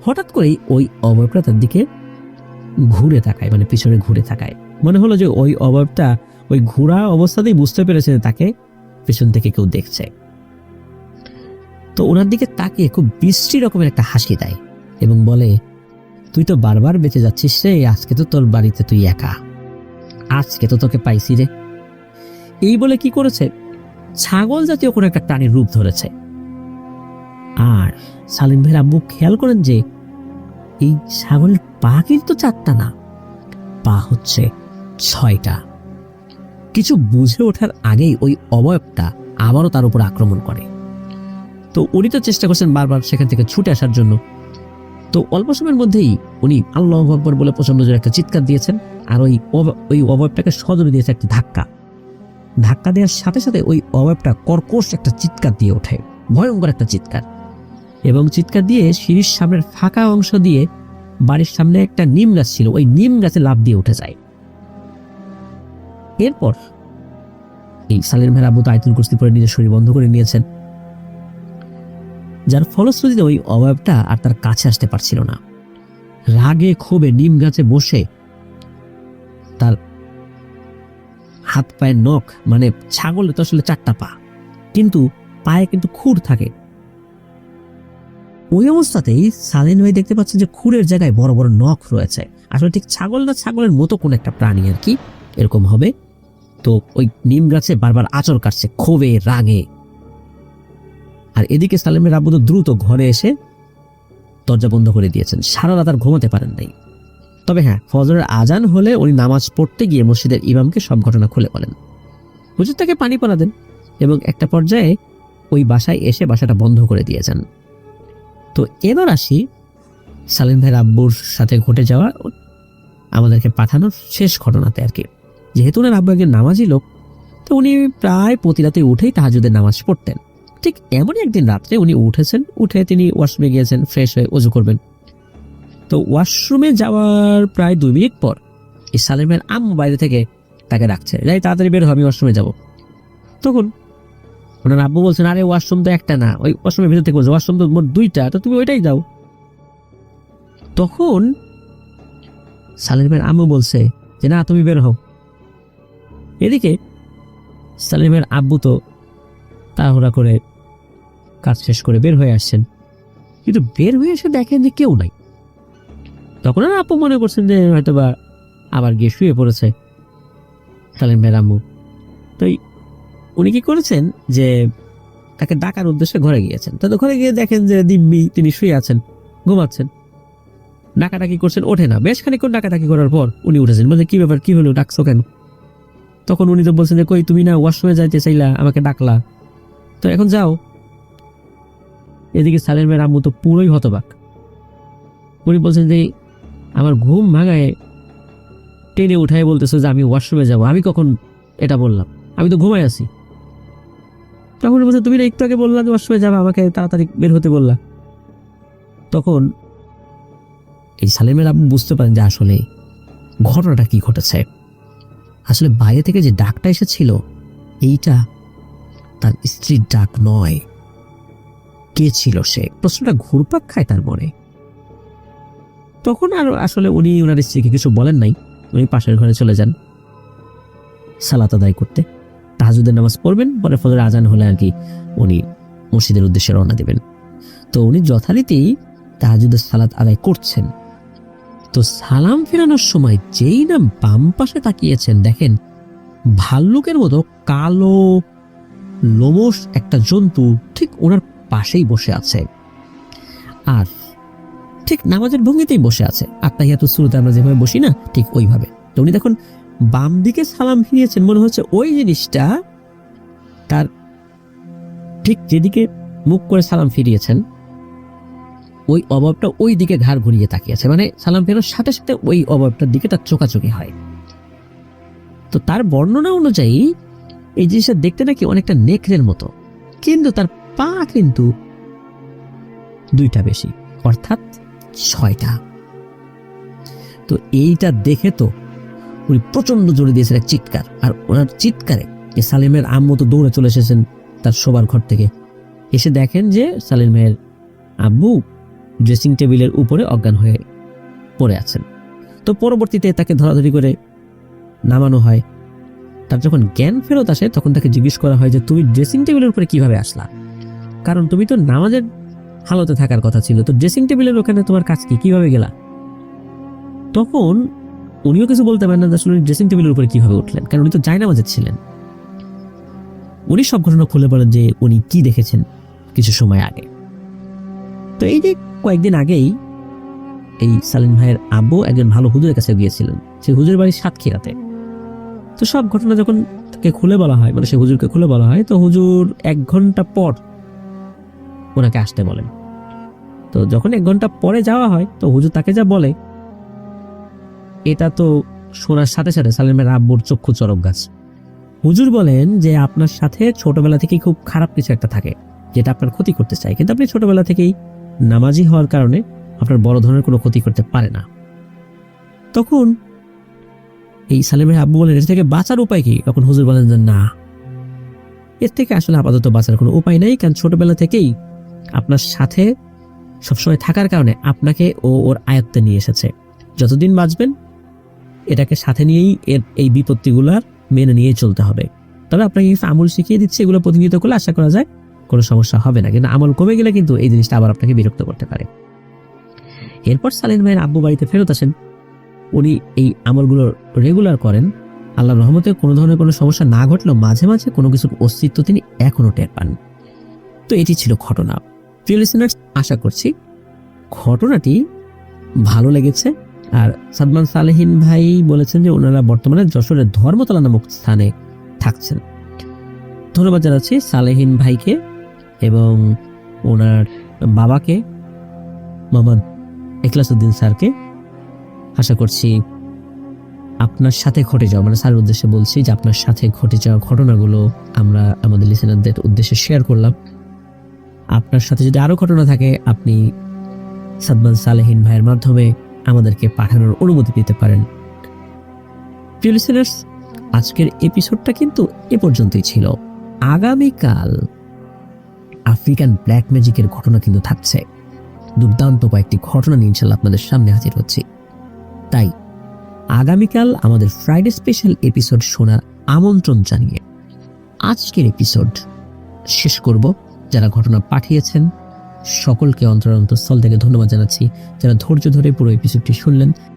[SPEAKER 1] হঠাৎ করেই ওই অবয়বটা তার দিকে ঘুরে তাকায়, মানে পিছনে ঘুরে তাকায়। মনে হলো যে ওই অবয়বটা ওই ঘোরা অবস্থাতেই বুঝতে পেরেছে তাকে পেছন থেকে কেউ দেখছে। তো ওনার দিকে তাকিয়ে খুব বিশ্রী রকমের একটা হাসি দেয় এবং বলে, তুই তো বারবার বেঁচে যাচ্ছিস রে, আজকে তো তোর বাড়িতে তুই একা, আজকে তো তোকে পাইছি রে। এই বলে কি করেছে, ছাগল জাতীয় কোনো একটা প্রাণীর রূপ ধরেছে। আর সালিম ভাইয়ের আব্বু খেয়াল করেন যে এই ছাগলের পা কিন্তু 4টা না, পা হচ্ছে 6টা। কিছু বুঝে ওঠার আগেই ওই অবয়বটা আবারও তার উপর আক্রমণ করে। তো উনি তো চেষ্টা করছেন বারবার সেখান থেকে ছুটে আসার জন্য। তো অল্প সময়ের মধ্যেই উনি আল্লাহু আকবার বলে প্রচন্ড জোরে একটা চিৎকার দিয়েছেন, আর ওই অবয়বটাকে সজোরে দিয়েছে একটা ধাক্কা দেওয়ার সাথে সাথে ওই অবয়বটা কর্কশ একটা চিৎকার দিয়ে ওঠে, ভয়ঙ্কর একটা চিৎকার, এবং চিৎকার দিয়ে সিঁড়ির সামনের ফাঁকা অংশ দিয়ে বাড়ির সামনে একটা নিম গাছ ছিল, ওই নিম গাছে লাফ দিয়ে উঠে যায়। এরপর এই সালিম ভাইয়ের আব্বু তো আয়াতুল কুরসি পড়ে নিজের শরীর বন্ধ করে নিয়েছেন, যার ফলশ্রুতিতে ওই অবয়বটা আর তার কাছে আসতে পারছিল না। রাগে ক্ষোভে নিম গাছে বসে তার হাত পায়ের নখ, মানে ছাগলের তো আসলে 4টা পা, কিন্তু পায়ে কিন্তু খুর থাকে। ওই অবস্থাতেই সালিম ভাই দেখতে পাচ্ছেন যে খুরের জায়গায় বড় বড় নখ রয়েছে। আসলে ঠিক ছাগল না ছাগলের মতো কোন একটা প্রাণী আর কি, এরকম হবে। তো ওই নিম গাছে বারবার আঁচড় কাটছে ক্ষোভে রাগে। আর এদিকে সালিমের আব্বু তো দ্রুত ঘরে এসে দরজা বন্ধ করে দিয়েছেন, সারা রাত আর ঘুমাতে পারেন নাই। তবে হ্যাঁ, ফজরের আজান হলে উনি নামাজ পড়তে গিয়ে মসজিদের ইমামকে সব ঘটনা খুলে বলেন। হুজুর তাকে পানি পানা দেন এবং একটা পর্যায়ে ওই বাসায় এসে বাসাটা বন্ধ করে দিয়ে যান। তো এবার আসি সালিম ভাইয়ের আব্বুর সাথে ঘটে যাওয়া আমাদেরকে পাঠানোর শেষ ঘটনাতে আর কি। যেহেতু ওনার আব্বু একজন নামাজি লোক, তো উনি প্রায় প্রতি রাতে উঠেই তাহাজ্জুদের নামাজ পড়তেন। ঠিক এমনই একদিন রাত্রে উনি উঠেছেন, উঠে তিনি ওয়াশরুমে গিয়েছেন ফ্রেশ হয়ে ওযু করবেন। তো ওয়াশরুমে যাওয়ার প্রায় 2 মিনিট পর এই সালিমের আম্মু বাইরে থেকে তাকে ডাকছে, যাই তাড়াতাড়ি বের হও, আমি ওয়াশরুমে যাব। তখন ওনার আব্বু বলছেন, আরে ওয়াশরুম তো একটা না, ওই ওয়াশরুমের ভিতর থেকে বলছে ওয়াশরুম তো মোট 2টা, তো তুমি ওইটাই যাও। তখন সালিমের আম্মু বলছে যে না, তুমি বের হও। এদিকে সালিমের আব্বু তো তাড়াহুড়া করে কাজ শেষ করে বের হয়ে আসছেন, কিন্তু বের হয়ে এসে দেখেন যে কেউ নাই। তখন আর আপু মনে করছেন যে হয়তো বা আবার গিয়ে শুয়ে পড়েছে সালিম ভাইয়ের আম্মু। তো উনি কি করেছেন যে তাকে ডাকার উদ্দেশ্যে ঘরে গিয়েছেন। তো ঘরে গিয়ে দেখেন যে দিব্যি তিনি শুয়ে আছেন, ঘুমাচ্ছেন। ডাকাডাকি করছেন, ওঠে না। বেশ খানিকক্ষণ ডাকাডাকি করার পর উনি উঠেছেন, বলছে কি ব্যাপার, কি হলো, ডাকছো কেন? তখন উনি তো বলছেন যে কই তুমি না ওয়াশরুমে যাইতে চাইলা, আমাকে ডাকলা, তো এখন যাও। এদিকে সালিম ভাইয়ের আম্মু তো পুরোই হতবাক। উনি বলছেন যে আমার ঘুম ভাঙায় টেনে উঠায় বলতেছে যে আমি ওয়াশরুমে যাব, আমি কখন এটা বললাম, আমি তো ঘুমাই আছি। তখন বলছে তুমি না একটু আগে বললা যে ওয়াশরুমে যাবে, আমাকে তাড়াতাড়ি বের হতে বললা। তখন এই সালিমের আব্বু বুঝতে পারেন যে আসলে ঘটনাটা কি ঘটেছে। আসলে বাইরে থেকে যে ডাকটা এসেছিল এইটা তার স্ত্রীর ডাক নয়। কে ছিল সে, প্রশ্নটা ঘুরপাক খায় তার মনে। তখন আর আসলে উনি ওনার স্ত্রীকে কিছু বলেন নাই, উনি পাশের ঘরে চলে যান সালাত আদায় করতে। তাহাজ্জুদের নামাজ পড়বেন, পরে ফজরের আজান হলে আর কি উনি মসজিদের উদ্দেশ্যে রওনা দেবেন। তো উনি যথারীতি তাহাজ্জুদের সালাত আদায় করছেন। তো সালাম ফেরানোর সময় যেই না বাম পাশে তাকিয়েছেন, দেখেন ভাল্লুকের মতো কালো লোমশ একটা জন্তু ঠিক ওনার পাশেই বসে আছে, আর ঠিক নামাজের ভঙ্গিতেই বসে আছে। আত্তাহিয়াতুস সুরাতে আমরা যেভাবে বসি না, ঠিক ওইভাবে। তো উনি দেখুন বাম দিকে সালাম ফিরিয়েছেন, মনে হচ্ছে ওই জিনিসটা তার ঠিক যেদিকে মুখ করে সালাম ফিরিয়েছেন ওই অবয়বটা ওই দিকে ঘাড় ঘুরিয়ে তাকিয়েছে, মানে সালাম ফেরানোর সাথে সাথে ওই অবয়বটার দিকে তার চোখাচোখি হয়। তো তার বর্ণনা অনুযায়ী এই জিনিসটা দেখতে নাকি অনেকটা নেকড়ের মতো, কিন্তু তার পা কিন্তু 2টা বেশি, অর্থাৎ 6টা। তো এইটা দেখে তো উনি প্রচন্ড জোরে দিয়েছেন এক চিৎকার, আর ওনার চিৎকারে সালিমের আম্মু তো দৌড়ে চলে এসেছেন তার শোবার ঘর থেকে। এসে দেখেন যে সালিমের আব্বু ড্রেসিং টেবিলের উপরে অজ্ঞান হয়ে পড়ে আছেন। তো পরবর্তীতে তাকে ধরাধরি করে নামানো হয়। তার যখন জ্ঞান ফেরত আসে তখন তাকে জিজ্ঞেস করা হয় যে তুমি ড্রেসিং টেবিলের উপরে কিভাবে আসলা, কারণ তুমি তো নামাজের হালতে থাকার কথা ছিল, তো ড্রেসিং টেবিলের ওখানে তোমার কাজ কি, কিভাবে গেলা? তখন উনিও কিছু বলতে পারেন না আসলে ড্রেসিং টেবিলের উপরে কিভাবে উঠলেন, কারণ উনি তো জায়নামাজে ছিলেন। উনি সব ঘটনা খুলে বলেন যে উনি কি দেখেছেন কিছু সময় আগে। তো এই যে কয়েকদিন আগেই এই সালিম ভাইয়ের আব্বু একজন ভালো হুজুরের কাছে গিয়েছিলেন, সেই হুজুরের বাড়ি সাতক্ষীরাতে। তো সব ঘটনা যখন তাকে খুলে বলা হয়, মানে সেই হুজুরকে খুলে বলা হয়, তো হুজুর 1 ঘন্টা পর ওনাকে আসতে বলেন। তো যখন 1 ঘন্টা পরে যাওয়া হয়, তো হুজুর তাকে যা বলে এটা তো শোনার সাথে সাথে সালিমের আব্বুর চক্ষু চরক গাছ। হুজুর বলেন যে আপনার সাথে ছোটবেলা থেকেই খুব খারাপ কিছু একটা থাকে, যেটা আপনার ক্ষতি করতে চায়, কিন্তু আপনি ছোটবেলা থেকেই নামাজি হওয়ার কারণে আপনার বড় ধরনের কোনো ক্ষতি করতে পারে না। তখন এই সালেম ভাই আব্বু বলেন, এর থেকে বাঁচার উপায় কি? তখন হুজুর বলেন যে না, এর থেকে আসলে আপাতত বাঁচার কোনো উপায় নেই, কারণ ছোটবেলা থেকেই আপনার সাথে সবসময় থাকার কারণে আপনাকে ও ওর আয়ত্তে নিয়ে এসেছে। যতদিন বাঁচবেন এটাকে সাথে নিয়েই এই বিপত্তিগুলার মেনে নিয়ে চলতে হবে। তবে আপনাকে কিছু আমল শিখিয়ে দিচ্ছে, এগুলো প্রতিনিয়ত করলে আশা করা যায় কোনো সমস্যা হবে না, কিন্তু আমল কমে গেলে কিন্তু এই জিনিসটা আবার আপনাকে বিরক্ত করতে পারে। এরপর সালেম ভাইয়ের আব্বু বাড়িতে ফেরত আসেন। উনি এই আমলগুলো রেগুলার করেন। আল্লাহর রহমতে কোনো ধরনের কোনো সমস্যা না ঘটলেও মাঝে মাঝে কোনো কিছুর অস্তিত্ব তিনি এখনো টের পান। তো এটি ছিল ঘটনা। প্রিয় লিসেনার্স, আশা করছি ঘটনাটি ভালো লেগেছে। আর সাদমান সালেহিন ভাই বলেছেন যে ওনারা বর্তমানে যশোরের ধর্মতলা নামক স্থানে থাকছেন। ধন্যবাদ জানাচ্ছি সালেহিন ভাইকে এবং ওনার বাবাকে, মোহাম্মদ ইখলাসউদ্দিন স্যারকে। আশা করছি আপনার সাথে ঘটে যাওয়া, মানে স্যারের উদ্দেশ্যে বলছি যে আপনার সাথে ঘটে যাওয়া ঘটনাগুলো আমরা আমাদের লিসেনারদের উদ্দেশ্যে শেয়ার করলাম। আপনার সাথে যদি আরো ঘটনা থাকে আপনি সাদমান সালেহিন ভাইয়ের মাধ্যমে আমাদেরকে পাঠানোর অনুমতি পেতে পারেন। প্রিয় লিসেনার্স, আজকের এপিসোডটা কিন্তু এ পর্যন্তই ছিল। আগামীকাল আফ্রিকান ব্ল্যাক ম্যাজিকের ঘটনা কিন্তু থাকছে। দুর্দান্ত কয়েকটি ঘটনা নিয়ে ইনশাল্লাহ আপনাদের সামনে হাজির হচ্ছি। তাই আগামীকাল আমাদের ফ্রাইডে স্পেশাল এপিসোড শোনার আমন্ত্রণ জানিয়ে আজকের এপিসোড শেষ করব। যারা ঘটনা পাঠিয়েছেন সকলকে অন্তরস্থল থেকে ধন্যবাদ জানাচ্ছি। যারা ধৈর্য ধরে পুরো এপিসোডটি শুনলেন